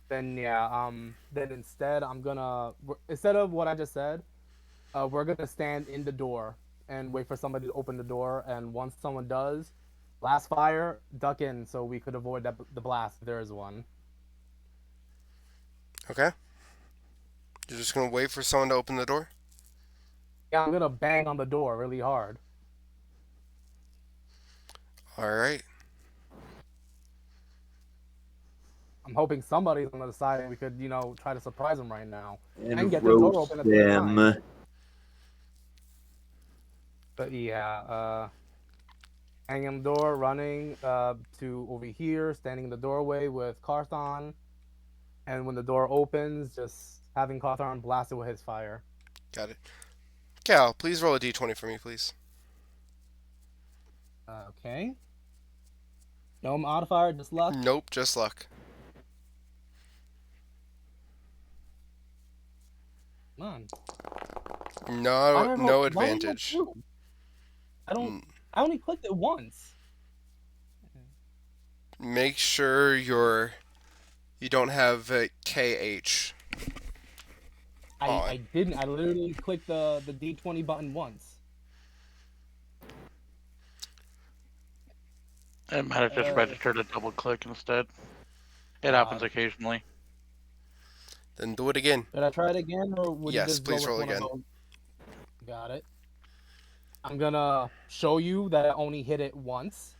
Speaker 2: Then yeah, then instead instead of what I just said, we're gonna stand in the door and wait for somebody to open the door. And once someone does, blast fire, duck in so we could avoid the blast if there is one.
Speaker 1: Okay. You're just gonna wait for someone to open the door.
Speaker 2: Yeah, I'm gonna bang on the door really hard.
Speaker 1: All right.
Speaker 2: I'm hoping somebody's on the other side and we could, try to surprise them right now and
Speaker 3: And
Speaker 2: get the door
Speaker 3: roast
Speaker 2: open at the same time.
Speaker 3: them.
Speaker 2: But yeah, hanging on the door, running to over here, standing in the doorway with Carthon, and when the door opens, just having Carthon blast it with his fire.
Speaker 1: Got it. Cal, please roll a d20 for me, please.
Speaker 2: Okay. No modifier, just luck.
Speaker 1: Nope, just luck.
Speaker 2: Come on. Why
Speaker 1: No,
Speaker 2: did I roll?
Speaker 1: no
Speaker 2: Why did I roll
Speaker 1: advantage.
Speaker 2: two? I don't.
Speaker 1: Mm,
Speaker 2: I only clicked it once.
Speaker 1: Make sure you don't have KH
Speaker 2: I
Speaker 1: on.
Speaker 2: didn't. I literally clicked the D20 button once.
Speaker 4: It might have just
Speaker 2: Uh,
Speaker 4: registered a double click instead. It happens
Speaker 2: God.
Speaker 4: occasionally.
Speaker 1: Then do it again.
Speaker 2: Did I try it again, or would you
Speaker 1: Yes,
Speaker 2: just go
Speaker 1: please
Speaker 2: with
Speaker 1: roll
Speaker 2: one of
Speaker 1: again.
Speaker 2: those? Got it. I'm gonna show you that I only hit it once.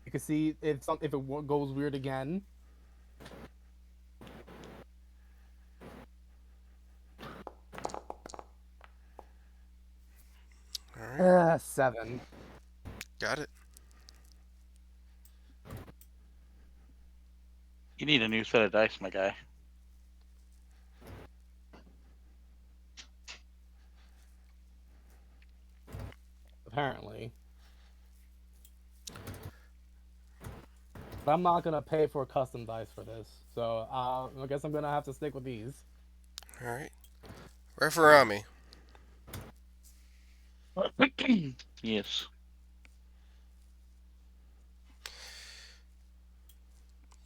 Speaker 2: You can see if it goes weird again.
Speaker 1: All right.
Speaker 2: 7.
Speaker 1: Got it.
Speaker 4: You need a new set of dice, my guy.
Speaker 2: Apparently. But I'm not gonna pay for custom dice for this, so I guess I'm gonna have to stick with these.
Speaker 1: All right. Referami.
Speaker 4: Yes.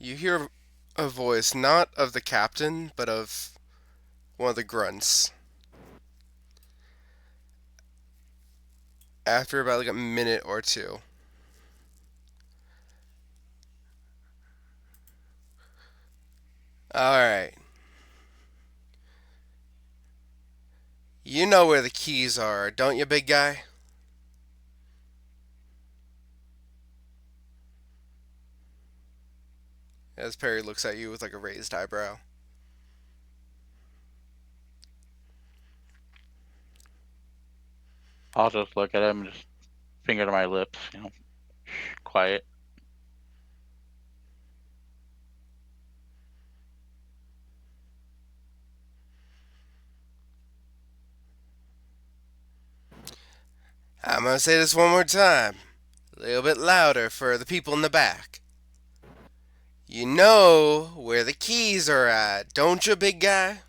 Speaker 1: You hear a voice not of the captain, but of one of the grunts. After about like a minute or two. Alright. You know where the keys are, don't you, big guy? As Perry looks at you with like a raised eyebrow.
Speaker 4: I'll just look at him and just finger to my lips, quiet.
Speaker 1: I'm gonna say this one more time. A little bit louder for the people in the back. You know where the keys are at, don't you, big guy?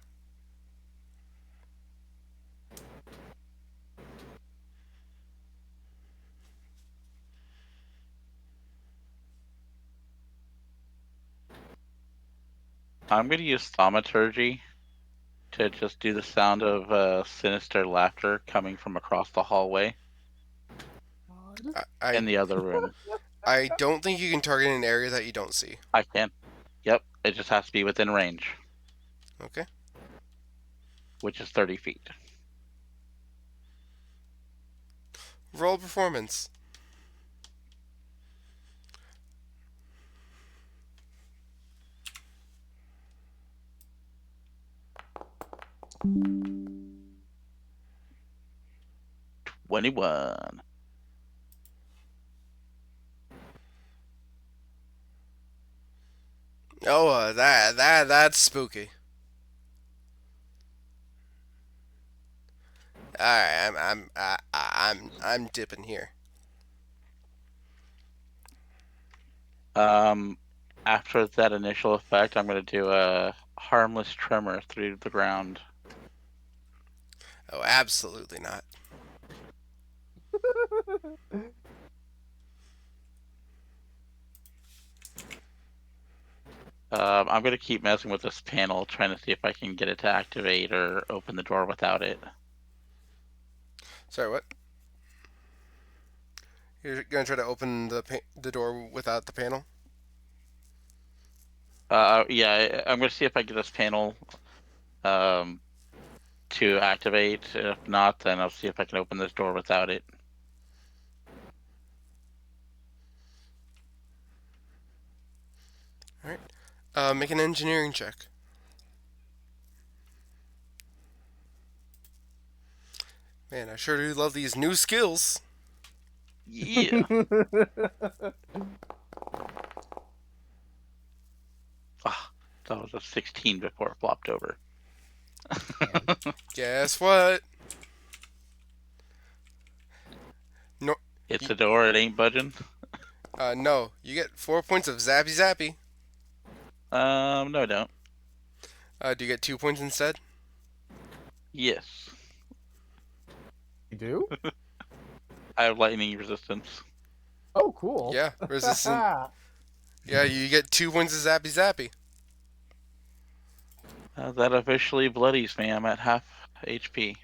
Speaker 4: I'm gonna use thaumaturgy to just do the sound of sinister laughter coming from across the hallway
Speaker 1: I, I
Speaker 4: in the other room.
Speaker 1: I don't think you can target an area that you don't see.
Speaker 4: I can. Yep, it just has to be within range,
Speaker 1: Okay.
Speaker 4: which is 30 feet.
Speaker 1: Roll performance.
Speaker 4: '21.
Speaker 1: Oh, that's spooky. All right, I'm dipping here.
Speaker 4: After that initial effect, I'm gonna do a harmless tremor through the ground.
Speaker 1: Oh, absolutely not.
Speaker 4: I'm gonna keep messing with this panel, trying to see if I can get it to activate or open the door without it.
Speaker 1: Sorry, what? You're gonna try to open the door without the panel?
Speaker 4: Yeah, I'm gonna see if I get this panel um, to activate. If not, then I'll see if I can open this door without it.
Speaker 1: All right. Make an engineering check. Man, I sure do love these new skills.
Speaker 4: Yeah. Ah, that was a 16 before it flopped over.
Speaker 1: Guess what? No,
Speaker 4: It's a door. It ain't budging.
Speaker 1: no. You get 4 points of zappy zappy.
Speaker 4: No, I don't.
Speaker 1: Do you get 2 points instead?
Speaker 4: Yes,
Speaker 2: You do?
Speaker 4: I have lightning resistance.
Speaker 2: Oh, cool.
Speaker 1: Yeah, resistant. Yeah, you get 2 points of zappy zappy.
Speaker 4: That officially bloodies me. I'm at half HP.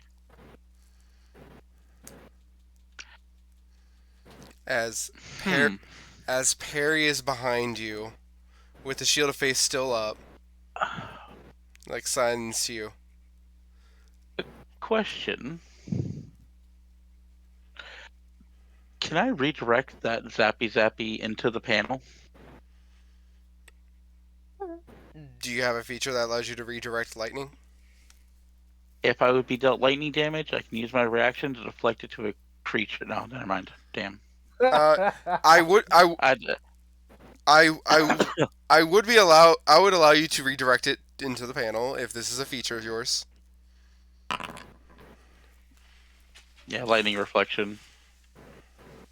Speaker 1: As
Speaker 4: Hmm.
Speaker 1: as Perry is behind you, with the shield of faith still up, like signs to you.
Speaker 4: Question. Can I redirect that zappy zappy into the panel?
Speaker 1: Do you have a feature that allows you to redirect lightning?
Speaker 4: If I would be dealt lightning damage, I can use my reaction to deflect it to a creature. No, never mind. Damn.
Speaker 1: Uh, I would I
Speaker 4: I'd,
Speaker 1: I I I would be allow I would allow you to redirect it into the panel if this is a feature of yours.
Speaker 4: yeah, lightning reflection.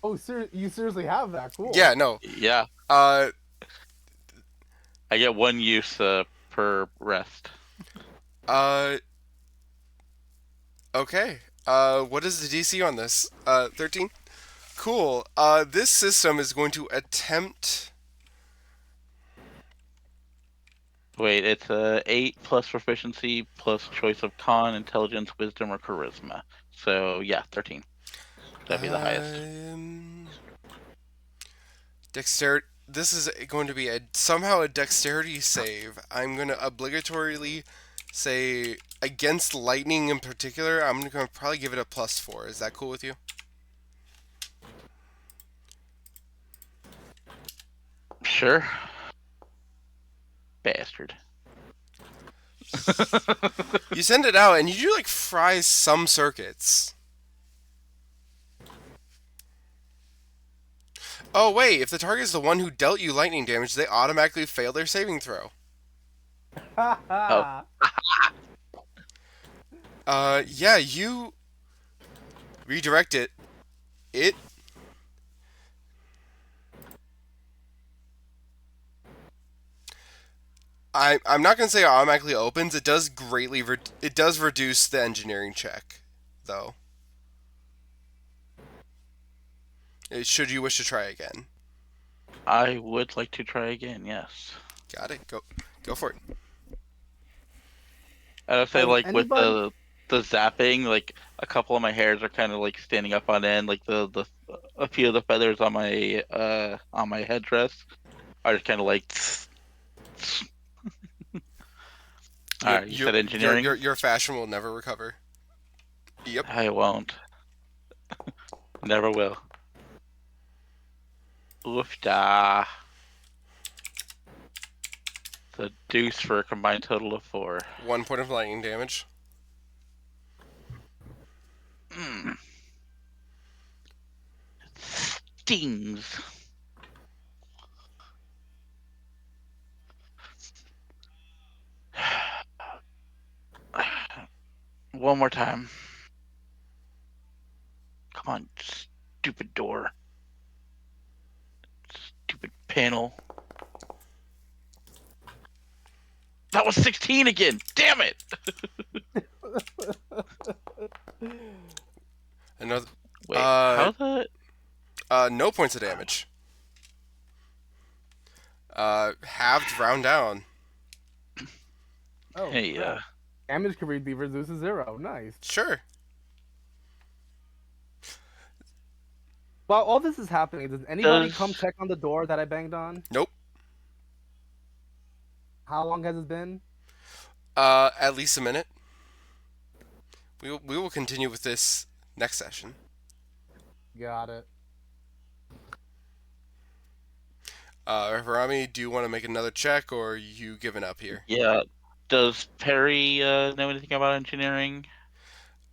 Speaker 2: Oh, you seriously have that? Cool.
Speaker 1: Yeah, no.
Speaker 4: Yeah,
Speaker 1: Uh
Speaker 4: I get one use per rest.
Speaker 1: uh okay. What is the DC on this? 13? Cool. This system is going to attempt
Speaker 4: Wait, it's a 8 plus proficiency plus choice of con, intelligence, wisdom, or charisma. So yeah, 13. That'd be the highest.
Speaker 1: Dexterity. This is going to be somehow a dexterity save. I'm going to obligatorily say against lightning in particular. I'm going to probably give it a +4. Is that cool with you?
Speaker 4: Sure. Bastard.
Speaker 1: You send it out and you do like fry some circuits. Oh wait, if the target is the one who dealt you lightning damage, they automatically fail their saving throw.
Speaker 4: Oh,
Speaker 1: Yeah, you redirect it. It I'm not gonna say it automatically opens. It does greatly. It does reduce the engineering check, though. Should you wish to try again.
Speaker 4: I would like to try again. Yes.
Speaker 1: Got it. Go for it.
Speaker 4: I would say
Speaker 2: Has
Speaker 4: like with
Speaker 2: anybody?
Speaker 4: the zapping, like a couple of my hairs are kind of like standing up on end, like the a few of the feathers on my headdress are just kind of like. All
Speaker 1: Your
Speaker 4: right, you
Speaker 1: your
Speaker 4: said
Speaker 1: your
Speaker 4: engineering.
Speaker 1: your, your fashion will never recover. Yep.
Speaker 4: I won't. Never will. Oof da. The deuce for a combined total of 4.
Speaker 1: 1 point of lightning damage.
Speaker 4: Mm. Stings. One more time. Come on, stupid door. Stupid panel. That was 16 again. Damn it.
Speaker 1: Another.
Speaker 4: Wait,
Speaker 1: Uh.
Speaker 4: how the
Speaker 1: No points of damage. Halved round down.
Speaker 2: Oh
Speaker 4: hey
Speaker 2: crap! Damage can be reduced to 0. Nice.
Speaker 1: Sure.
Speaker 2: While all this is happening, does anybody come
Speaker 4: does
Speaker 2: check on the door that I banged on?
Speaker 1: Nope.
Speaker 2: How long has it been?
Speaker 1: At least a minute. We will continue with this next session.
Speaker 2: Got it.
Speaker 1: Harami, do you want to make another check, or are you giving up here?
Speaker 4: yeah, does Perry know anything about engineering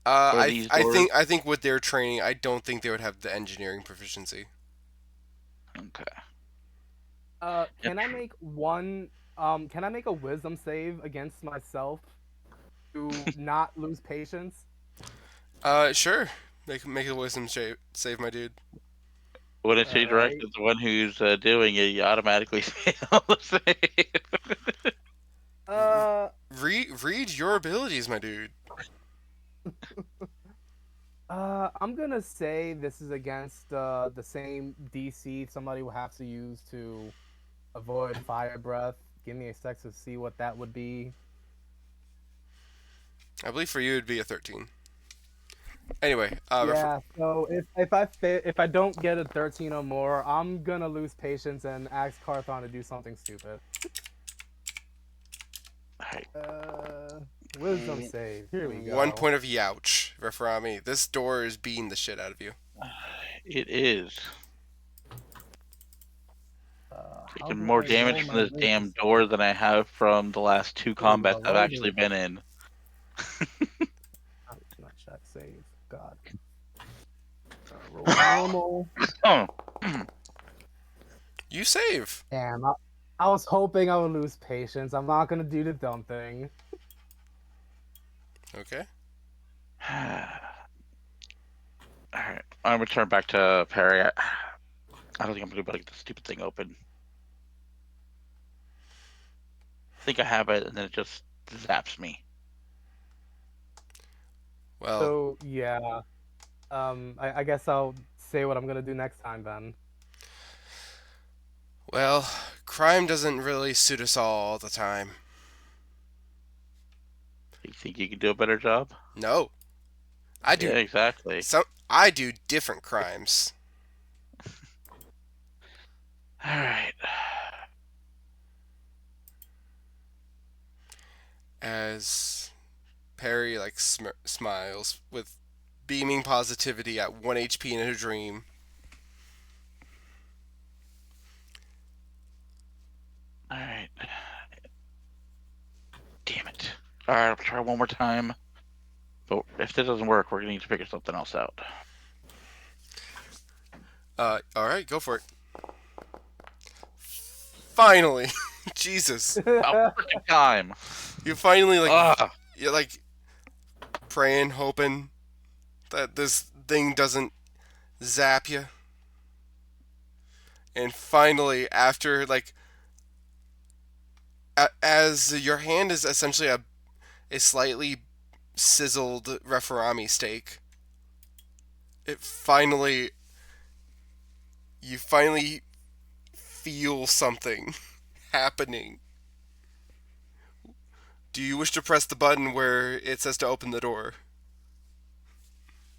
Speaker 4: or these doors?
Speaker 1: I think with their training, I don't think they would have the engineering proficiency.
Speaker 4: Okay. Yep.
Speaker 2: Can I make one? Can I make a wisdom save against myself to not lose patience?
Speaker 1: Sure. Make a wisdom save, my dude.
Speaker 4: When it's
Speaker 2: All
Speaker 4: redirected,
Speaker 2: right.
Speaker 4: the one who's doing it, you automatically fail the save.
Speaker 2: Uh,
Speaker 1: Read your abilities, my dude.
Speaker 2: I'm gonna say this is against the same DC somebody will have to use to avoid fire breath. Give me a sec to see what that would be.
Speaker 1: I believe for you it'd be a 13. Anyway,
Speaker 2: Yeah, so if I don't get a 13 or more, I'm gonna lose patience and ask Carthon to do something stupid.
Speaker 4: Alright.
Speaker 2: Wisdom save. Here we go.
Speaker 1: 1 point of youch, Referami. This door is beating the shit out of you.
Speaker 4: It is.
Speaker 2: How
Speaker 4: Taking
Speaker 2: do
Speaker 4: more
Speaker 2: I
Speaker 4: damage
Speaker 2: roll
Speaker 4: from
Speaker 2: my
Speaker 4: this
Speaker 2: wisdom
Speaker 4: damn
Speaker 2: save?
Speaker 4: door than I have from the last 2
Speaker 2: Here we
Speaker 4: combats
Speaker 2: go.
Speaker 4: I've
Speaker 2: Loading.
Speaker 4: actually been in.
Speaker 2: Not check save. God. Roll normal.
Speaker 4: Oh.
Speaker 1: You save.
Speaker 2: Damn, I was hoping I would lose patience. I'm not gonna do the dumb thing.
Speaker 1: Okay.
Speaker 4: Alright. I'm gonna turn back to Perry. I don't think I'm gonna be able to get this stupid thing open. I think I have it, and then it just zaps me.
Speaker 1: Well,
Speaker 2: So yeah. I guess I'll say what I'm gonna do next time then.
Speaker 1: well, crime doesn't really suit us all the time.
Speaker 4: You think you could do a better job?
Speaker 1: No, I
Speaker 4: Yeah,
Speaker 1: do
Speaker 4: exactly.
Speaker 1: I do different crimes.
Speaker 4: All right.
Speaker 1: As Perry like smiles with beaming positivity at 1 HP in a dream.
Speaker 4: All right. Damn it. All right, I'll try one more time. But if this doesn't work, we're gonna need to figure something else out.
Speaker 1: All right, go for it. Finally, Jesus,
Speaker 4: About freaking time.
Speaker 1: you finally
Speaker 4: Ugh.
Speaker 1: you're like praying, hoping that this thing doesn't zap you, and finally, after as your hand is essentially a slightly sizzled referami steak, it finally you finally feel something happening. Do you wish to press the button where it says to open the door?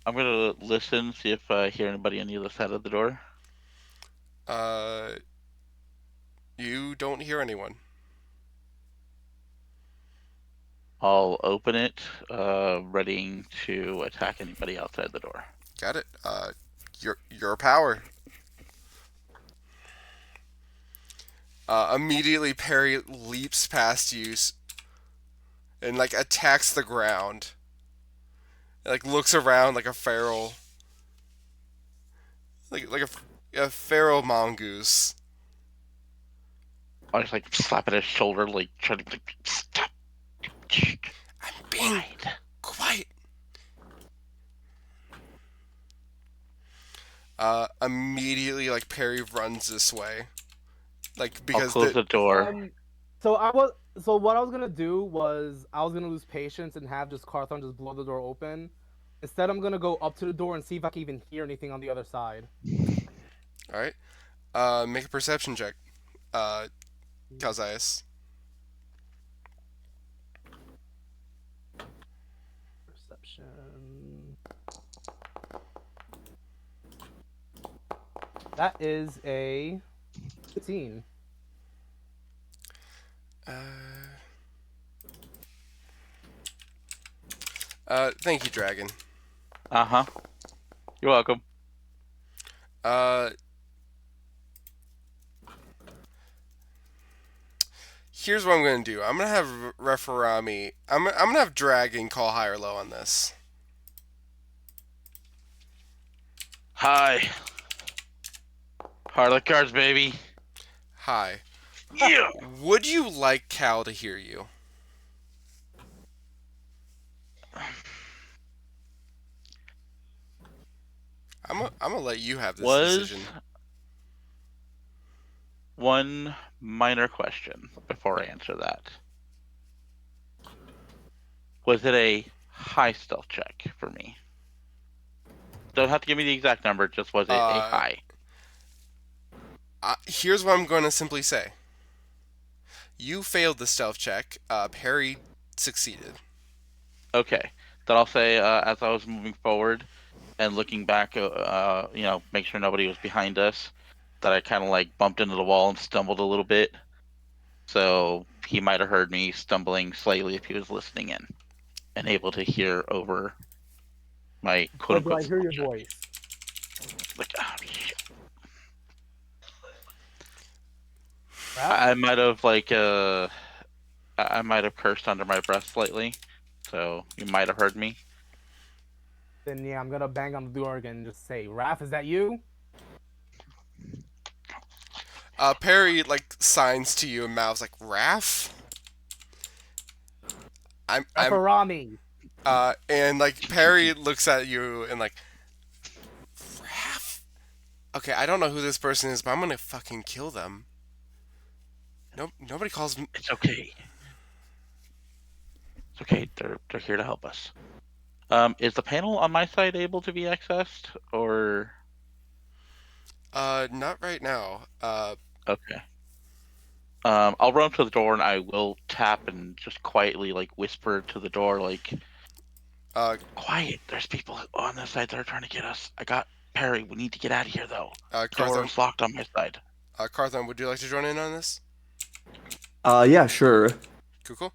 Speaker 4: I'm gonna listen, see if I hear anybody on the other side of the door.
Speaker 1: Uh, you don't hear anyone.
Speaker 4: I'll open it, ready to attack anybody outside the door.
Speaker 1: Got it. Your power. Immediately, Perry leaps past you and like attacks the ground. Like looks around like a feral, like a feral mongoose.
Speaker 4: I just like slap at his shoulder, like trying to like, stop.
Speaker 1: I'm being
Speaker 4: Quiet.
Speaker 1: quiet. Immediately, like Perry runs this way, like
Speaker 4: I'll
Speaker 1: because
Speaker 4: close
Speaker 1: the
Speaker 4: the door.
Speaker 2: Um, so what I was gonna do was I was gonna lose patience and have just Carthon just blow the door open. Instead, I'm gonna go up to the door and see if I can even hear anything on the other side.
Speaker 1: all right. Make a perception check. Uh, Calzias.
Speaker 2: Perception. That is a 15.
Speaker 1: Uh, thank you, Dragon.
Speaker 4: Uh huh. You're welcome.
Speaker 1: Uh, here's what I'm gonna do. I'm gonna have Referami. I'm gonna have Dragon call high or low on this.
Speaker 4: Hi. Harlot cards, baby.
Speaker 1: Hi.
Speaker 4: Yeah.
Speaker 1: Would you like Cal to hear you? I'm gonna let you have this
Speaker 4: Was
Speaker 1: decision.
Speaker 4: one minor question before I answer that. Was it a high stealth check for me? Don't have to give me the exact number, just was it a
Speaker 1: Uh,
Speaker 4: high?
Speaker 1: here's what I'm gonna simply say. You failed the stealth check. Perry succeeded.
Speaker 4: Okay. Then I'll say, as I was moving forward and looking back, make sure nobody was behind us, that I kind of like bumped into the wall and stumbled a little bit. So he might have heard me stumbling slightly if he was listening in and able to hear over my quote
Speaker 2: But do
Speaker 4: unquote
Speaker 2: I hear
Speaker 4: stealth
Speaker 2: your
Speaker 4: check.
Speaker 2: voice?
Speaker 4: Like, shit.
Speaker 2: Raph?
Speaker 4: I might have I might have cursed under my breath slightly, so you might have heard me.
Speaker 2: Then yeah, I'm gonna bang on the door again and just say, Raph, is that you?
Speaker 1: Perry like signs to you and mouths like Raph. I'm
Speaker 2: Raffarami.
Speaker 1: and like Perry looks at you and like Raph. Okay, I don't know who this person is, but I'm gonna fucking kill them. Nope, nobody calls me.
Speaker 4: It's okay. It's okay. They're here to help us. Is the panel on my side able to be accessed, or
Speaker 1: Not right now.
Speaker 4: okay? I'll run up to the door and I will tap and just quietly like whisper to the door like,
Speaker 1: Uh,
Speaker 4: "Quiet. There's people on this side that are trying to get us. I got Perry. We need to get out of here though. Door
Speaker 1: Carthon,
Speaker 4: is locked on my side."
Speaker 1: Carthon, would you like to join in on this?
Speaker 3: Yeah, sure.
Speaker 1: Cool, cool.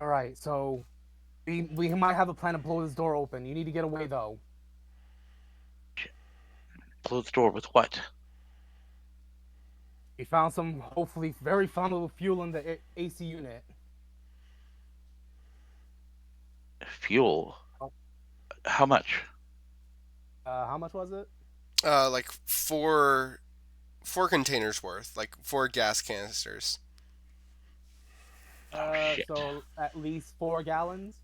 Speaker 2: All right, so we might have a plan to blow this door open. You need to get away though.
Speaker 4: Close the door with what?
Speaker 2: We found some hopefully very flammable fuel in the AC unit.
Speaker 4: Fuel.
Speaker 2: Oh,
Speaker 4: How much?
Speaker 2: how much was it?
Speaker 1: Like four containers worth, like 4 gas canisters.
Speaker 4: Oh shit.
Speaker 2: So at least 4 gallons.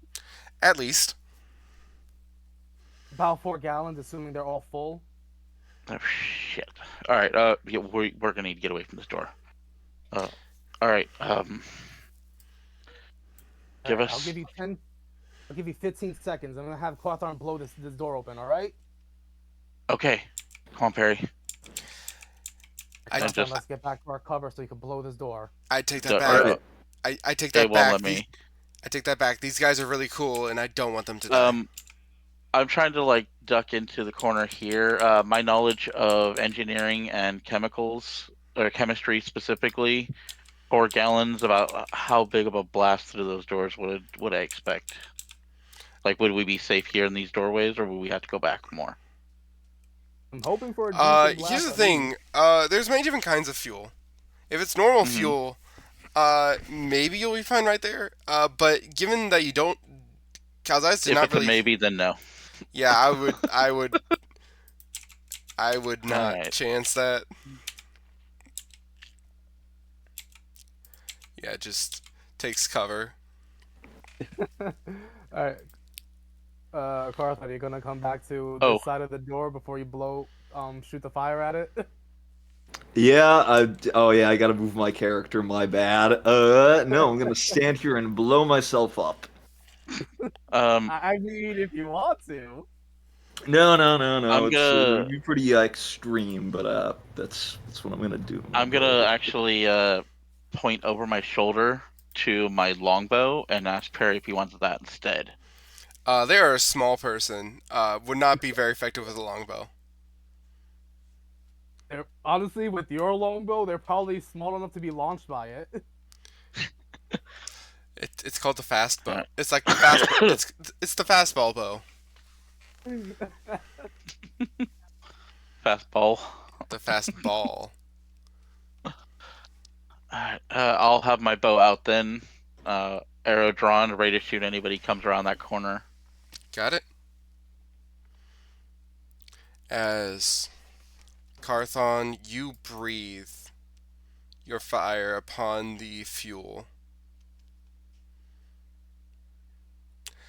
Speaker 1: At least.
Speaker 2: About 4 gallons, assuming they're all full.
Speaker 4: Oh shit. All right. Yeah, we're gonna need to get away from this door. Uh, all right.
Speaker 2: All
Speaker 4: Give
Speaker 2: right, I'll
Speaker 4: us.
Speaker 2: give you 10. I'll give you 15 seconds. I'm gonna have Quathorn blow this door open. All right.
Speaker 4: Okay. Come on, Perry.
Speaker 1: I
Speaker 4: And
Speaker 2: Quathorn,
Speaker 4: just.
Speaker 2: let's get back to our cover so you can blow this door.
Speaker 1: I take that
Speaker 4: The,
Speaker 1: back.
Speaker 3: All right.
Speaker 1: I take
Speaker 4: they
Speaker 1: that
Speaker 4: won't
Speaker 1: back.
Speaker 4: let me.
Speaker 1: I take that back. These guys are really cool, and I don't want them to die.
Speaker 4: I'm trying to like duck into the corner here. My knowledge of engineering and chemicals or chemistry specifically, 4 gallons. About how big of a blast through those doors would I expect? Like, would we be safe here in these doorways, or would we have to go back more?
Speaker 2: I'm hoping for a decent
Speaker 1: Here's
Speaker 2: blast
Speaker 1: the
Speaker 2: at least.
Speaker 1: thing. There's many different kinds of fuel. If it's normal
Speaker 4: Hmm.
Speaker 1: fuel, maybe you'll be fine right there. But given that you don't, Calzais did
Speaker 4: If
Speaker 1: not
Speaker 4: it's a
Speaker 1: really.
Speaker 4: maybe, then no.
Speaker 1: Yeah, I would
Speaker 4: All
Speaker 1: not
Speaker 4: right.
Speaker 1: chance that. Yeah, just takes cover.
Speaker 2: All right, Carthon, are you gonna come back to
Speaker 4: Oh,
Speaker 2: this side of the door before you shoot the fire at it?
Speaker 3: Yeah. Oh yeah, I gotta move my character. My bad. No, I'm gonna stand here and blow myself up.
Speaker 4: um,
Speaker 2: I mean, if you want to.
Speaker 3: No, no, no, no.
Speaker 4: I'm
Speaker 3: It'll
Speaker 4: gonna
Speaker 3: be pretty extreme, but that's what I'm gonna do. I'm gonna
Speaker 4: I'm
Speaker 3: blow
Speaker 4: gonna
Speaker 3: this.
Speaker 4: actually point over my shoulder to my longbow and ask Perry if he wants that instead.
Speaker 1: They are a small person. Would not be very effective with a longbow.
Speaker 2: They're honestly with your longbow, they're probably small enough to be launched by it.
Speaker 1: It's called the fast
Speaker 4: All
Speaker 1: bow.
Speaker 4: right.
Speaker 1: It's like the fast. It's the fastball bow.
Speaker 4: Fastball.
Speaker 1: The fast ball.
Speaker 4: Alright, I'll have my bow out then. Arrow drawn, ready to shoot anybody comes around that corner.
Speaker 1: Got it. As Carthon, you breathe your fire upon the fuel.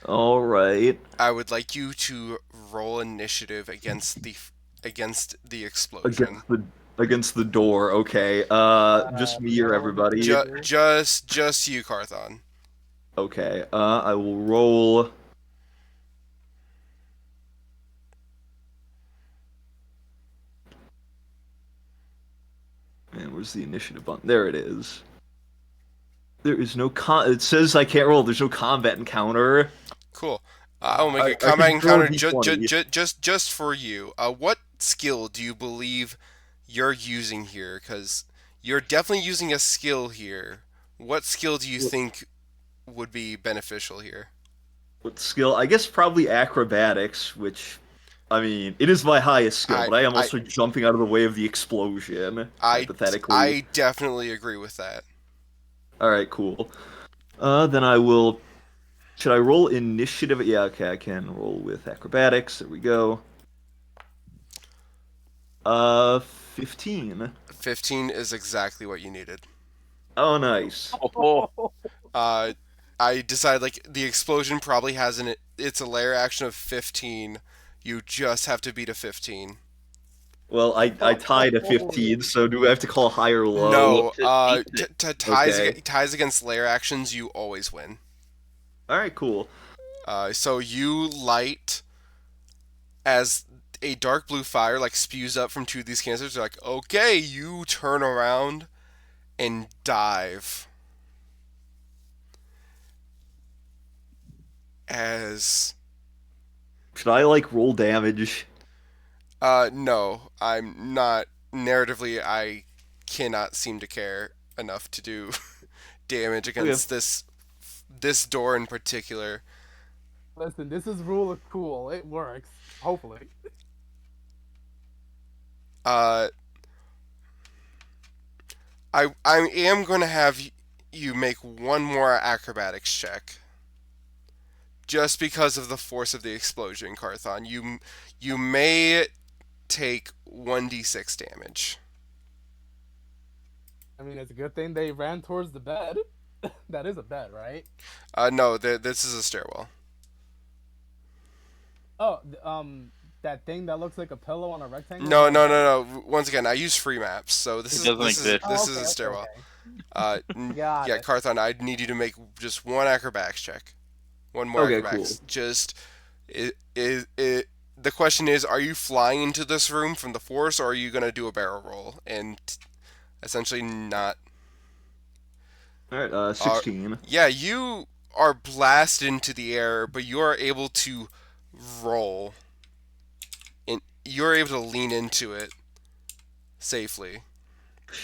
Speaker 3: All right.
Speaker 1: I would like you to roll initiative against the explosion.
Speaker 3: Against the against the door. Okay. Just me or
Speaker 2: Roll
Speaker 3: everybody.
Speaker 2: initiative.
Speaker 1: Just you, Carthon.
Speaker 3: Okay. I will roll. Man, where's the initiative button? There it is. There is no con. It says I can't roll. There's no combat encounter.
Speaker 1: Cool. I will make a
Speaker 3: I
Speaker 1: combat
Speaker 3: can throw a
Speaker 1: encounter
Speaker 3: d20.
Speaker 1: just for you. What skill do you believe you're using here? Because you're definitely using a skill here. What skill do you think would be beneficial here?
Speaker 3: What skill? I guess probably acrobatics, which, I mean, it is my highest skill,
Speaker 1: I
Speaker 3: but I am
Speaker 1: I
Speaker 3: also jumping out of the way of the explosion, hypothetically.
Speaker 1: I definitely agree with that.
Speaker 3: All right, cool. Then I will. Should I roll initiative? Yeah, okay, I can roll with acrobatics. There we go. 15.
Speaker 1: 15 is exactly what you needed.
Speaker 3: Oh, nice.
Speaker 4: Oh,
Speaker 1: Uh, I decided like the explosion probably has it's a layer action of 15. You just have to beat a 15.
Speaker 3: Well, I tied a 15, so do I have to call high or low?
Speaker 1: No,
Speaker 4: beats it.
Speaker 3: Okay.
Speaker 1: ties against layer actions, you always win.
Speaker 3: All right, cool.
Speaker 1: So you light as a dark blue fire like spews up from two of these canisters. They're like, okay, you turn around and dive as
Speaker 3: Should I like roll damage?
Speaker 1: no, I'm not. Narratively, I cannot seem to care enough to do damage
Speaker 3: Okay.
Speaker 1: against this door in particular.
Speaker 2: Listen, this is rule of cool. It works. Hopefully.
Speaker 1: Uh, I am going to have you make one more acrobatics check, just because of the force of the explosion, Carthon. You may take 1d6 damage.
Speaker 2: I mean, it's a good thing they ran towards the bed. That is a bed, right?
Speaker 1: No, this is a stairwell.
Speaker 2: Oh, that thing that looks like a pillow on a rectangle.
Speaker 1: No,
Speaker 2: That
Speaker 1: no,
Speaker 2: bed?
Speaker 1: no, no. Once again, I use free maps, so
Speaker 4: It doesn't exist.
Speaker 2: Oh,
Speaker 1: this is
Speaker 2: okay,
Speaker 1: a
Speaker 2: okay,
Speaker 1: stairwell.
Speaker 2: okay. Got
Speaker 1: Yeah,
Speaker 2: it.
Speaker 1: Carthon, I need you to make just one acrobatics check. One more
Speaker 3: Okay, cool.
Speaker 1: acrobatics. Just the question is, are you flying into this room from the force, or are you gonna do a barrel roll and essentially not?
Speaker 3: All right,
Speaker 1: Uh,
Speaker 3: 16.
Speaker 1: yeah, you are blasted into the air, but you are able to roll, and you're able to lean into it safely.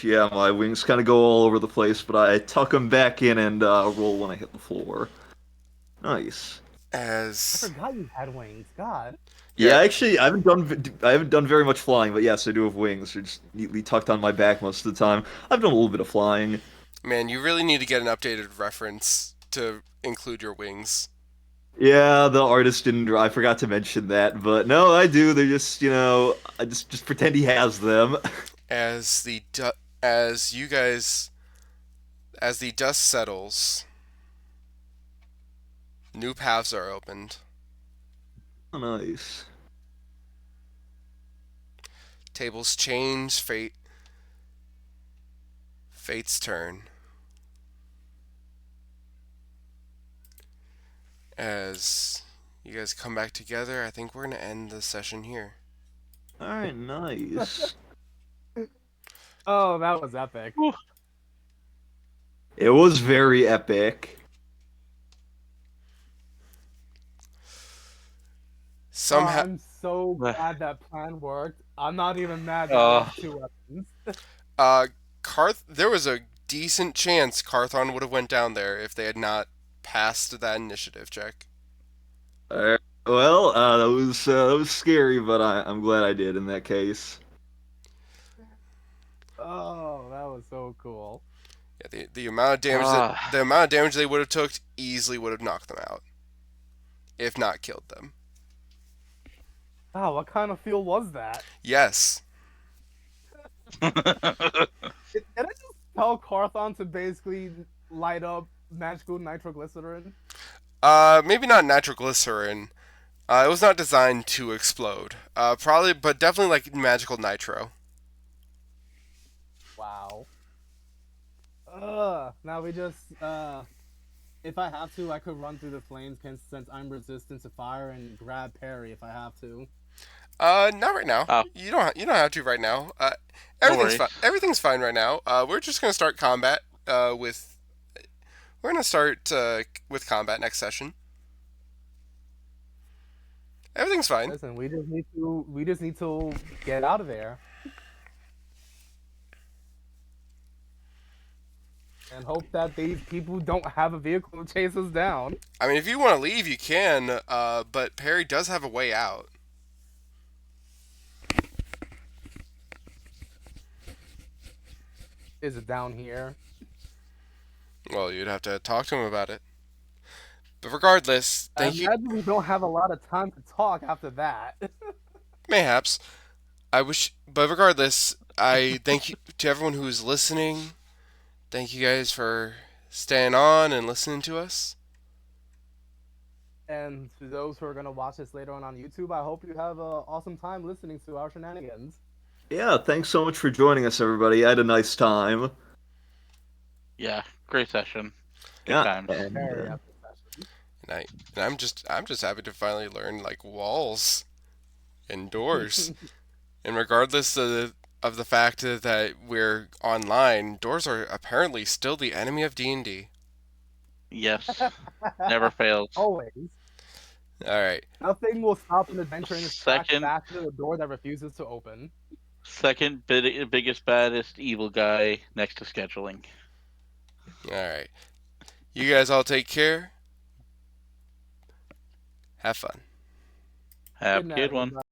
Speaker 3: Yeah, my wings kind of go all over the place, but I tuck them back in and roll when I hit the floor. Nice.
Speaker 2: I
Speaker 1: As
Speaker 2: forgot you had wings. God.
Speaker 1: yeah,
Speaker 3: Yeah, actually, I haven't done very much flying, but yes, I do have wings. They're just neatly tucked on my back most of the time. I've done a little bit of flying.
Speaker 1: man, you really need to get an updated reference to include your wings.
Speaker 3: Yeah, the artist didn't draw. I forgot to mention that, but no, I do. They're just, I just pretend he has them.
Speaker 1: As as you guys as the dust settles, new paths are opened.
Speaker 3: Oh, nice.
Speaker 1: Tables change. Fate's turn. As you guys come back together, I think we're gonna end the session here.
Speaker 3: All right, nice.
Speaker 2: Oh, that was epic.
Speaker 4: Whew.
Speaker 3: It was very epic.
Speaker 2: Oh,
Speaker 1: Somehow,
Speaker 2: I'm so glad that plan worked. I'm not even mad that I
Speaker 4: Uh,
Speaker 2: have two weapons.
Speaker 1: uh, there was a decent chance Carthon would have went down there if they had not passed that initiative check.
Speaker 3: Well, that was scary, but I'm glad I did in that case.
Speaker 2: Oh, that was so cool.
Speaker 1: Yeah, the amount of damage
Speaker 4: uh,
Speaker 1: they would have took easily would have knocked them out, if not killed them.
Speaker 2: Oh, what kind of fuel was that?
Speaker 1: Yes.
Speaker 2: Did I just tell Carthon to basically light up magical nitroglycerin?
Speaker 1: Maybe not nitroglycerin. It was not designed to explode. Probably, but definitely like magical nitro.
Speaker 2: Wow. Now we just if I have to, I could run through the flames since I'm resistant to fire and grab Perry if I have to.
Speaker 1: Not right now.
Speaker 4: oh,
Speaker 1: You don't have to right now.
Speaker 4: no
Speaker 1: Everything's
Speaker 4: worries.
Speaker 1: fine. Everything's fine right now. We're just gonna start combat. With we're gonna start with combat next session. Everything's fine.
Speaker 2: Listen, we just need to get out of there and hope that these people don't have a vehicle to chase us down.
Speaker 1: I mean, if you want to leave, you can. But Perry does have a way out.
Speaker 2: Is it down here?
Speaker 1: Well, you'd have to talk to him about it. But regardless,
Speaker 2: I
Speaker 1: thank you.
Speaker 2: imagine we don't have a lot of time to talk after that.
Speaker 1: Mayhaps. I wish, but regardless, I thank you to everyone who is listening. Thank you guys for staying on and listening to us.
Speaker 2: And to those who are going to watch this later on YouTube, I hope you have an awesome time listening to our shenanigans.
Speaker 3: Yeah, thanks so much for joining us, everybody. I had a nice time.
Speaker 4: Yeah, great session. Good
Speaker 3: Yeah,
Speaker 4: times.
Speaker 3: and
Speaker 2: Very epic session.
Speaker 1: And I'm just happy to finally learn like walls. Indoors. And regardless of the fact that we're online, doors are apparently still the enemy of D&D.
Speaker 4: Yes, never fails.
Speaker 2: Always.
Speaker 1: All right.
Speaker 2: Nothing will stop an adventure in its tracks
Speaker 4: Second,
Speaker 2: faster than a door that refuses to open.
Speaker 4: biggest, baddest evil guy next to scheduling.
Speaker 1: All right. You guys all take care. Have fun.
Speaker 4: Have
Speaker 2: Good
Speaker 4: a
Speaker 2: night,
Speaker 4: good one.
Speaker 2: everybody.